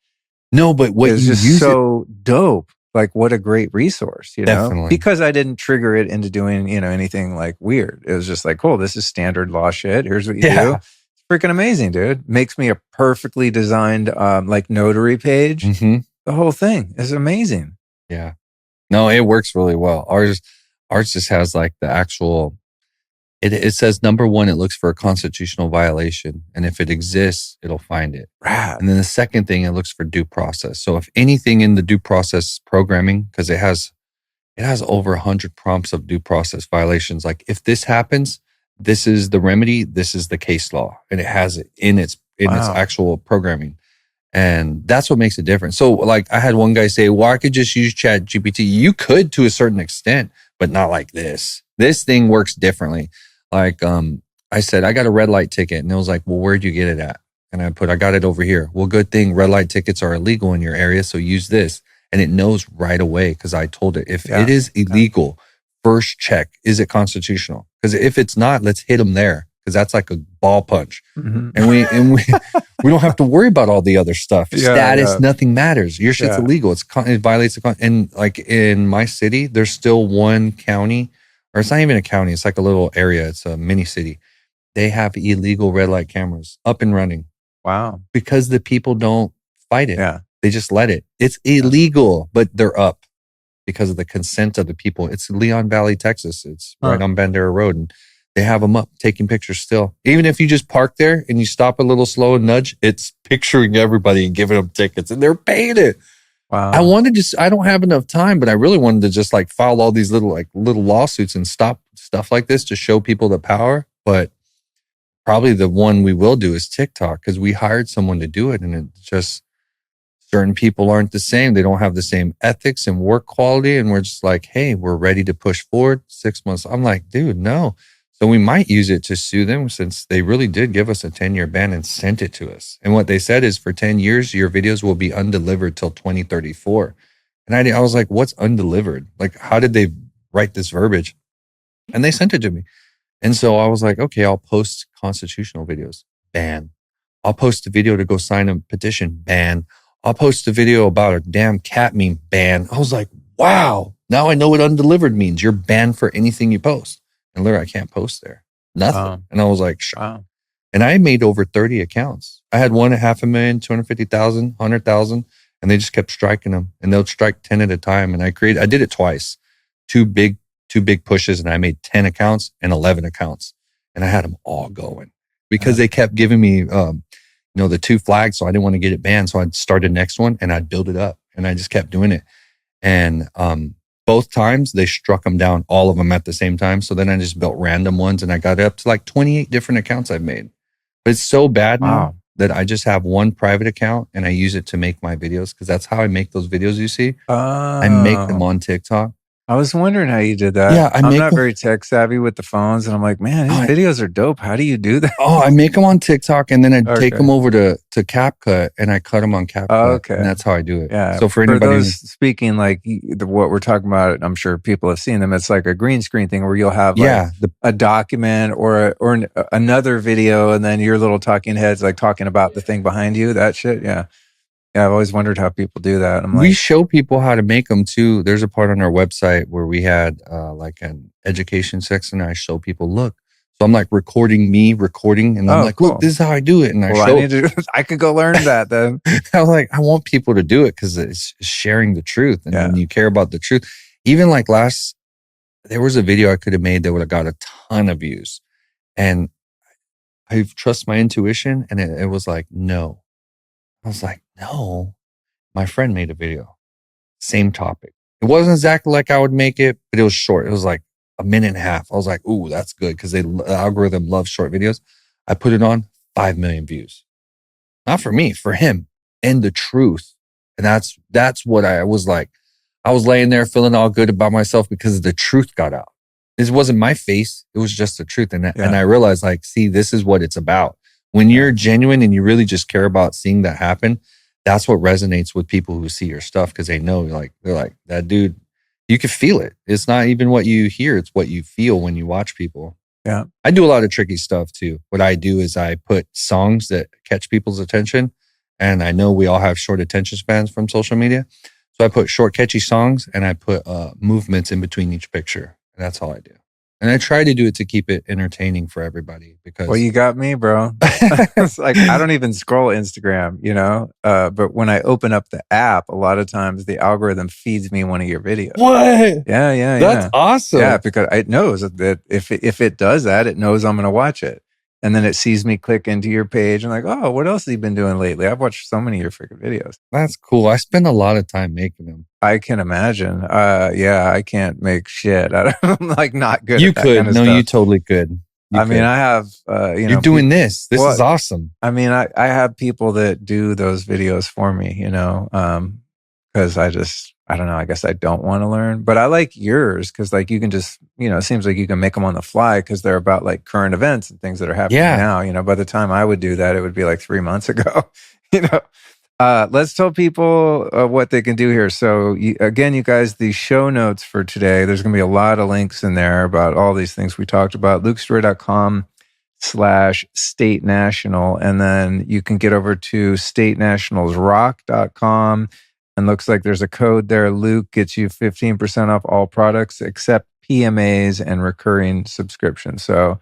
No, but what it's you just use so dope. Like what a great resource, Definitely. because I didn't trigger it into doing, anything like weird. It was just like, cool, this is standard law shit. Here's what you do. It's freaking amazing, dude. Makes me a perfectly designed, like notary page. Mm-hmm. The whole thing is amazing. Yeah. No, it works really well. Ours just has like the actual, it says number one, it looks for a constitutional violation. And if it exists, it'll find it. Rad. And then the second thing, it looks for due process. So if anything in the due process programming, because it has over 100 prompts of due process violations. Like if this happens, this is the remedy, this is the case law. And it has it in its actual programming. And that's what makes it different. So like I had one guy say, well, I could just use ChatGPT. You could to a certain extent, but not like this. This thing works differently. Like I said, I got a red light ticket. And it was like, well, where'd you get it at? And I got it over here. Well, good thing red light tickets are illegal in your area. So use this. And it knows right away because I told it, if it is illegal, first check, is it constitutional? Because if it's not, let's hit them there. Because that's like a ball punch. Mm-hmm. And we don't have to worry about all the other stuff. Status, nothing matters. Your shit's illegal. It violates the and like in my city, there's still one county, or it's not even a county. It's like a little area. It's a mini city. They have illegal red light cameras up and running. Wow. Because the people don't fight it. Yeah. They just let it. It's illegal, but they're up because of the consent of the people. It's Leon Valley, Texas. It's right on Bandera Road. And they have them up taking pictures still. Even if you just park there and you stop a little slow and nudge, it's picturing everybody and giving them tickets and they're paying it. Wow. I don't have enough time, but I really wanted to just like file all these little lawsuits and stop stuff like this to show people the power. But probably the one we will do is TikTok because we hired someone to do it and it's just certain people aren't the same. They don't have the same ethics and work quality. And we're just like, hey, we're ready to push forward 6 months. I'm like, dude, no. So we might use it to sue them since they really did give us a 10-year ban and sent it to us. And what they said is for 10 years, your videos will be undelivered till 2034. And I was like, what's undelivered? Like, how did they write this verbiage? And they sent it to me. And so I was like, okay, I'll post constitutional videos. Ban. I'll post a video to go sign a petition. Ban. I'll post a video about a damn cat meme. Ban. I was like, wow, now I know what undelivered means. You're banned for anything you post. And literally, I can't post there. Nothing. And I was like, wow. And I made over 30 accounts. I had one at 500,000, 250,000, 100,000, and they just kept striking them. And they'll strike 10 at a time. And I did it twice. Two big pushes, and I made 10 accounts and 11 accounts. and I had them all going because they kept giving me, the 2 flags. So I didn't want to get it banned. So I'd start the next one and I'd build it up, and I just kept doing it. And, both times they struck them down, all of them at the same time. So then I just built random ones, and I got up to like 28 different accounts I've made. But it's so bad now that I just have one private account and I use it to make my videos, because that's how I make those videos you see. I make them on TikTok. I was wondering how you did that. Yeah, I'm not very tech savvy with the phones, and I'm like, man, these videos are dope. How do you do that? I make them on TikTok, and then I take them over to CapCut, and I cut them on CapCut. Okay. And that's how I do it. Yeah. So for anybody those speaking, like what we're talking about, I'm sure people have seen them. It's like a green screen thing where you'll have a document or another video, and then your little talking heads like talking about the thing behind you. That shit. Yeah. Yeah, I've always wondered how people do that. We show people how to make them too. There's a part on our website where we had like an education section. I show people, look. So I'm like recording, and I'm like, cool. Look, this is how I do it. And I could go learn that then. I was like, I want people to do it because it's sharing the truth. And when you care about the truth, even like there was a video I could have made that would have got a ton of views. And I trust my intuition. And it was like, no. I was like, no. My friend made a video, same topic. It wasn't exactly like I would make it, but it was short. It was like a minute and a half. I was like, ooh, that's good, because the algorithm loves short videos. I put it on, 5 million views. Not for me, for him, and the truth. And that's what I was like. I was laying there feeling all good about myself because the truth got out. This wasn't my face. It was just the truth. And I realized, like, see, this is what it's about. When you're genuine and you really just care about seeing that happen, that's what resonates with people who see your stuff, because they know, they're like, that dude, you can feel it. It's not even what you hear, it's what you feel when you watch people. Yeah. I do a lot of tricky stuff too. What I do is I put songs that catch people's attention. And I know we all have short attention spans from social media. So I put short, catchy songs, and I put movements in between each picture. And that's all I do. And I try to do it to keep it entertaining for everybody, because. Well, you got me, bro. It's like, I don't even scroll Instagram, but when I open up the app, a lot of times the algorithm feeds me one of your videos. What? Yeah. That's awesome. Yeah, because it knows that if it does that, it knows I'm going to watch it. And then it sees me click into your page and like, oh, what else have you been doing lately? I've watched so many of your freaking videos. That's cool. I spend a lot of time making them. I can imagine. I can't make shit. I'm like not good. You at that could. Kind of no, stuff. You totally could. I mean, I have, you're doing this. This is awesome. I mean, I have people that do those videos for me, because I don't know, I guess I don't want to learn, but I like yours because like you can just, it seems like you can make them on the fly because they're about like current events and things that are happening now. By the time I would do that, it would be like 3 months ago, Let's tell people what they can do here. So again, you guys, the show notes for today, there's going to be a lot of links in there about all these things we talked about. LukeStorey.com/State National. And then you can get over to statenationalsrock.com. And looks like there's a code there. Luke gets you 15% off all products except PMAs and recurring subscriptions. So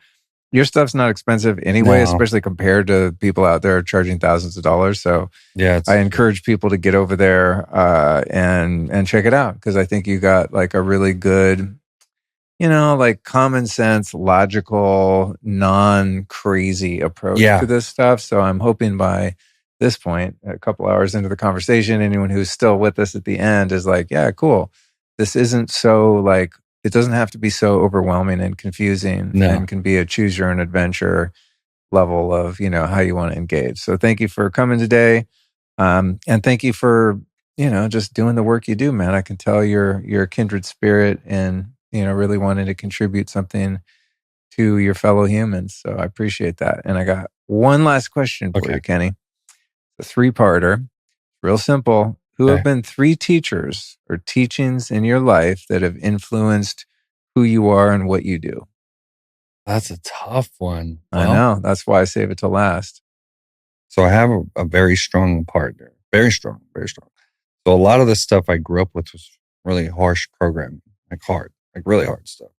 your stuff's not expensive anyway, especially compared to people out there charging thousands of dollars. So yeah, I encourage people to get over there and check it out because I think you got like a really good, like common sense, logical, non-crazy approach to this stuff. So I'm hoping by this point, a couple hours into the conversation, anyone who's still with us at the end is like, yeah, cool. This isn't so like, it doesn't have to be so overwhelming and confusing and can be a choose your own adventure level of, how you want to engage. So thank you for coming today. And thank you for, just doing the work you do, man. I can tell you're a kindred spirit and, really wanting to contribute something to your fellow humans. So I appreciate that. And I got one last question for you, Kenny. A 3-parter, real simple. Who have been 3 teachers or teachings in your life that have influenced who you are and what you do? That's a tough one. I know. That's why I save it to last. So I have a very strong partner. Very strong, very strong. So a lot of the stuff I grew up with was really harsh programming, like really hard stuff.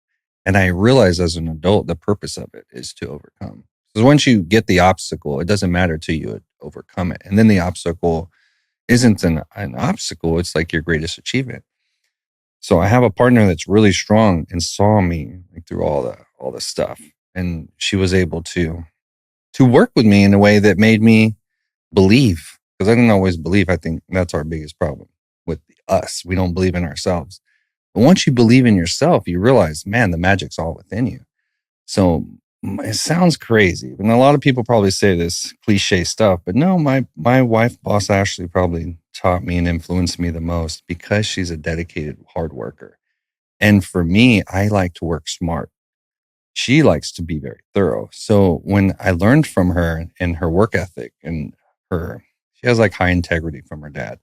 And I realized as an adult, the purpose of it is to overcome. Because once you get the obstacle, it doesn't matter to you, overcome it. And then the obstacle isn't an obstacle. It's like your greatest achievement. So I have a partner that's really strong and saw me like through all the stuff. And she was able to work with me in a way that made me believe, because I didn't always believe. I think that's our biggest problem with us. We don't believe in ourselves. But once you believe in yourself, you realize, man, the magic's all within you. So it sounds crazy. And a lot of people probably say this cliche stuff, but no, my wife, boss Ashley, probably taught me and influenced me the most because she's a dedicated hard worker. And for me, I like to work smart. She likes to be very thorough. So when I learned from her and her work ethic and she has like high integrity from her dad.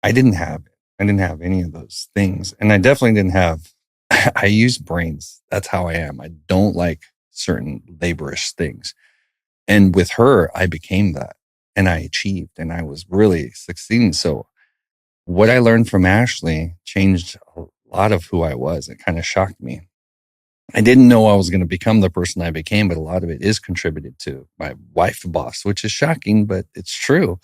I didn't have it. I didn't have any of those things. And I definitely didn't have, I use brains. That's how I am. I don't like certain laborious things. And with her, I became that and I achieved and I was really succeeding. So what I learned from Ashley changed a lot of who I was. It kind of shocked me. I didn't know I was going to become the person I became, but a lot of it is contributed to my wife boss, which is shocking, but it's true.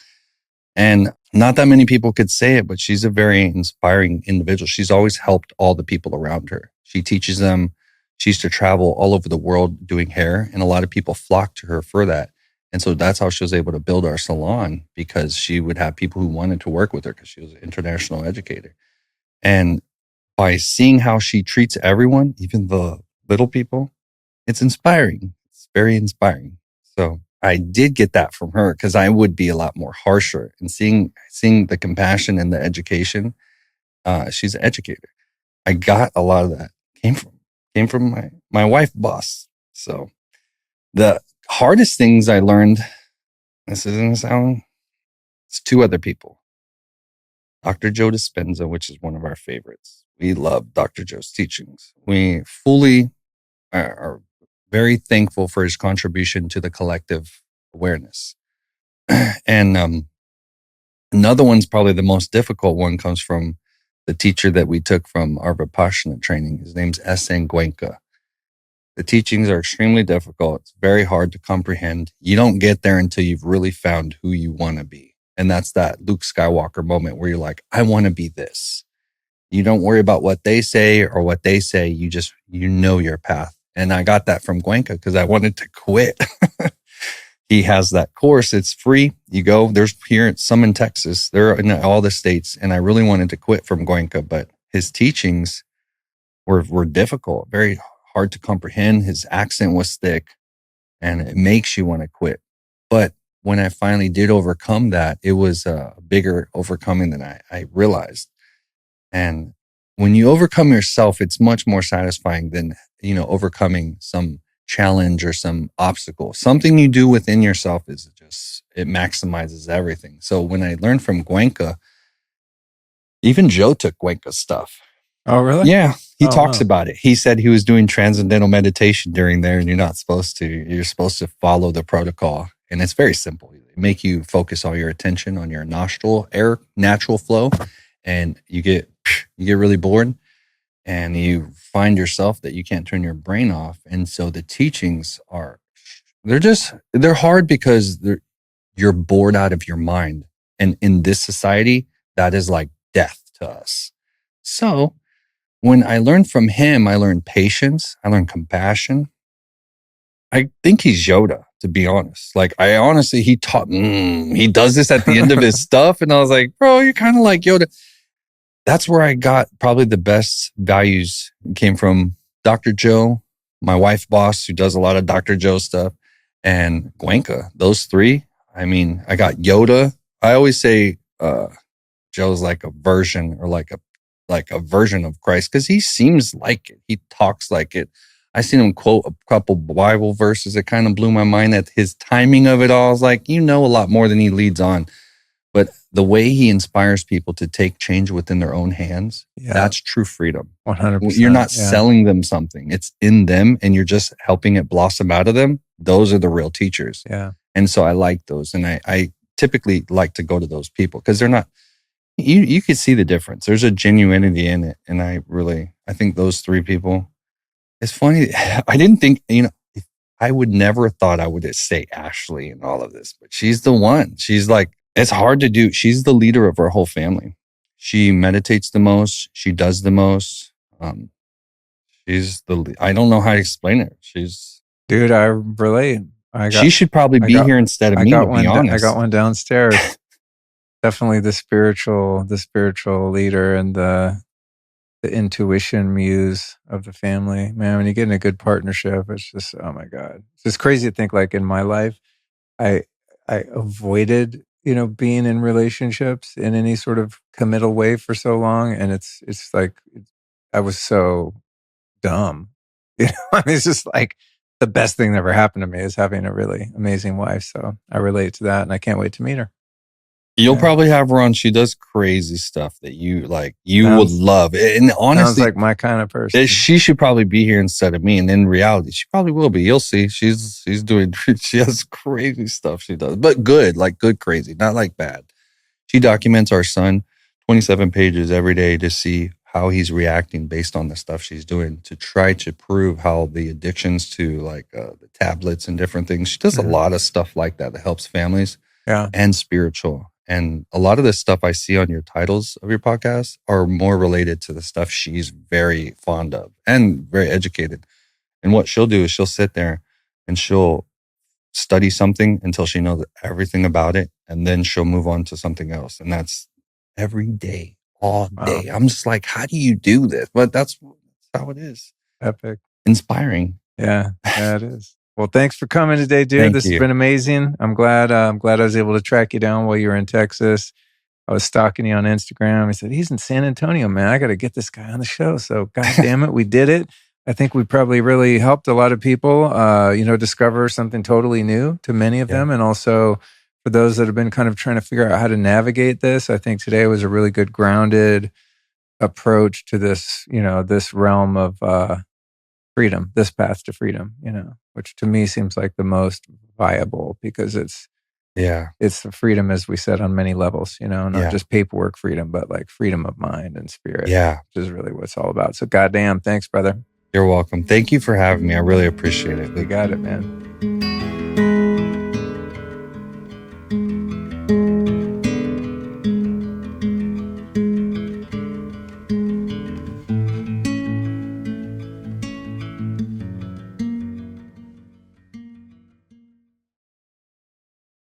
And not that many people could say it, but she's a very inspiring individual. She's always helped all the people around her. She teaches them. She used to travel all over the world doing hair, and a lot of people flocked to her for that. And so that's how she was able to build our salon, because she would have people who wanted to work with her because she was an international educator. And by seeing how she treats everyone, even the little people, it's inspiring. It's very inspiring. So I did get that from her because I would be a lot more harsher. And seeing the compassion and the education, she's an educator. I got a lot of that came from my wife boss. So the hardest things I learned, this isn't sound, it's two other people. Dr. Joe Dispenza, which is one of our favorites. We love Dr. Joe's teachings. We fully are very thankful for his contribution to the collective awareness. And another one's probably the most difficult one, comes from the teacher that we took from our Vipassana training. His name's S.N. Goenka. The teachings are extremely difficult. It's very hard to comprehend. You don't get there until you've really found who you want to be. And that's that Luke Skywalker moment where you're like, I want to be this. You don't worry about what they say or what they say. You know your path. And I got that from Goenka because I wanted to quit. He has that course. It's free. You go, there's here some in Texas. They're in all the states. And I really wanted to quit from Goenka, but his teachings were difficult, very hard to comprehend. His accent was thick and it makes you want to quit. But when I finally did overcome that, it was a bigger overcoming than I realized. And when you overcome yourself, it's much more satisfying than, overcoming some challenge or some obstacle. Something you do within yourself it maximizes everything. So when I learned from Goenka, even Joe took Goenka's stuff. Oh, really? Yeah. He talks wow. about it. He said he was doing transcendental meditation during there, and you're not supposed to. You're supposed to follow the protocol. And it's very simple. They make you focus all your attention on your nostril air, natural flow, and you get really bored. And you find yourself that you can't turn your brain off. And so the teachings they're hard because you're bored out of your mind. And in this society, that is like death to us. So when I learned from him, I learned patience. I learned compassion. I think he's Yoda, to be honest. Like he taught, he does this at the end of his stuff. And I was like, bro, you're kind of like Yoda. That's where I got probably the best values. It came from Dr. Joe, my wife boss, who does a lot of Dr. Joe stuff, and Goenka. Those three. I mean, I got Yoda. I always say Joe's like a version or like a version of Christ because he seems like it. He talks like it. I seen him quote a couple Bible verses. It kind of blew my mind at his timing of it all. I was like, a lot more than he leads on. But the way he inspires people to take change within their own hands, that's true freedom. 100%. You're not selling them something. It's in them and you're just helping it blossom out of them. Those are the real teachers. Yeah. And so I like those. And I typically like to go to those people because they're not, you could see the difference. There's a genuinity in it. And I think those three people, it's funny. I didn't think, I would never have thought I would say Ashley in all of this, but she's the one. She's like, it's hard to do. She's the leader of our whole family. She meditates the most. She does the most. I don't know how to explain it. Dude, I relate. She should probably be here instead of me, to be honest. I got one downstairs. Definitely the spiritual leader and the intuition muse of the family. Man, when you get in a good partnership, it's just, oh my God. It's just crazy to think, like, in my life, I avoided, being in relationships in any sort of committal way for so long. And it's like, I was so dumb. I mean, it's just like the best thing that ever happened to me is having a really amazing wife. So I relate to that, and I can't wait to meet her. You'll probably have her on. She does crazy stuff that you like. Would love. And honestly, sounds like my kind of person. She should probably be here instead of me. And in reality, she probably will be. You'll see. She's doing. She has crazy stuff she does, but good, like good crazy, not like bad. She documents our son 27 pages every day to see how he's reacting based on the stuff she's doing, to try to prove how the addictions to like the tablets and different things. She does a lot of stuff like that helps families and spiritual. And a lot of the stuff I see on your titles of your podcast are more related to the stuff she's very fond of and very educated. And what she'll do is she'll sit there and she'll study something until she knows everything about it. And then she'll move on to something else. And that's every day, all day. I'm just like, how do you do this? But that's how it is. Epic. Inspiring. Yeah, it is. Well, thanks for coming today, dude. This has been amazing. I'm glad I was able to track you down while you were in Texas. I was stalking you on Instagram. I said, he's in San Antonio, man. I got to get this guy on the show. So, God damn it, we did it. I think we probably really helped a lot of people, discover something totally new to many of them. And also for those that have been kind of trying to figure out how to navigate this, I think today was a really good grounded approach to this, this realm of freedom, this path to freedom, which to me seems like the most viable because it's the freedom, as we said, on many levels, not just paperwork freedom, but like freedom of mind and spirit, which is really what it's all about. So goddamn, thanks, brother. You're welcome. Thank you for having me. I really appreciate it. You got it, man.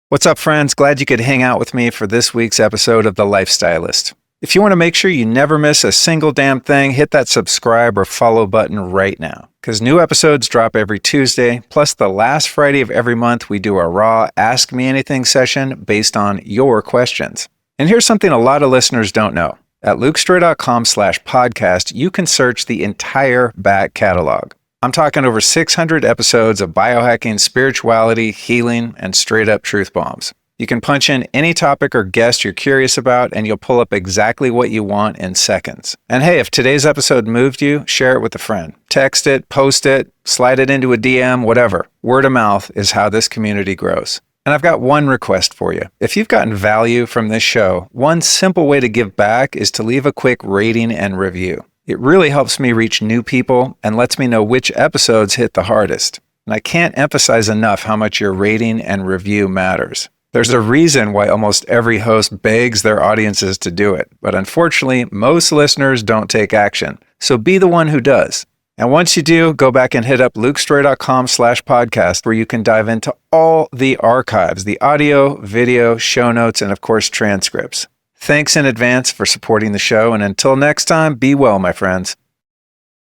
What's up, friends? Glad you could hang out with me for this week's episode of The Lifestylist. If you want to make sure you never miss a single damn thing, hit that subscribe or follow button right now, because new episodes drop every Tuesday, plus the last Friday of every month we do a raw Ask Me Anything session based on your questions. And here's something a lot of listeners don't know. At lukestorey.com/podcast, you can search the entire back catalog. I'm talking over 600 episodes of biohacking, spirituality, healing, and straight-up truth bombs. You can punch in any topic or guest you're curious about, and you'll pull up exactly what you want in seconds. And hey, if today's episode moved you, share it with a friend. Text it, post it, slide it into a DM, whatever. Word of mouth is how this community grows. And I've got one request for you. If you've gotten value from this show, one simple way to give back is to leave a quick rating and review. It really helps me reach new people and lets me know which episodes hit the hardest. And I can't emphasize enough how much your rating and review matters. There's a reason why almost every host begs their audiences to do it, but unfortunately, most listeners don't take action. So be the one who does. And once you do, go back and hit up lukestorey.com/podcast, where you can dive into all the archives, the audio, video, show notes, and of course, transcripts. Thanks in advance for supporting the show, and until next time, be well, my friends.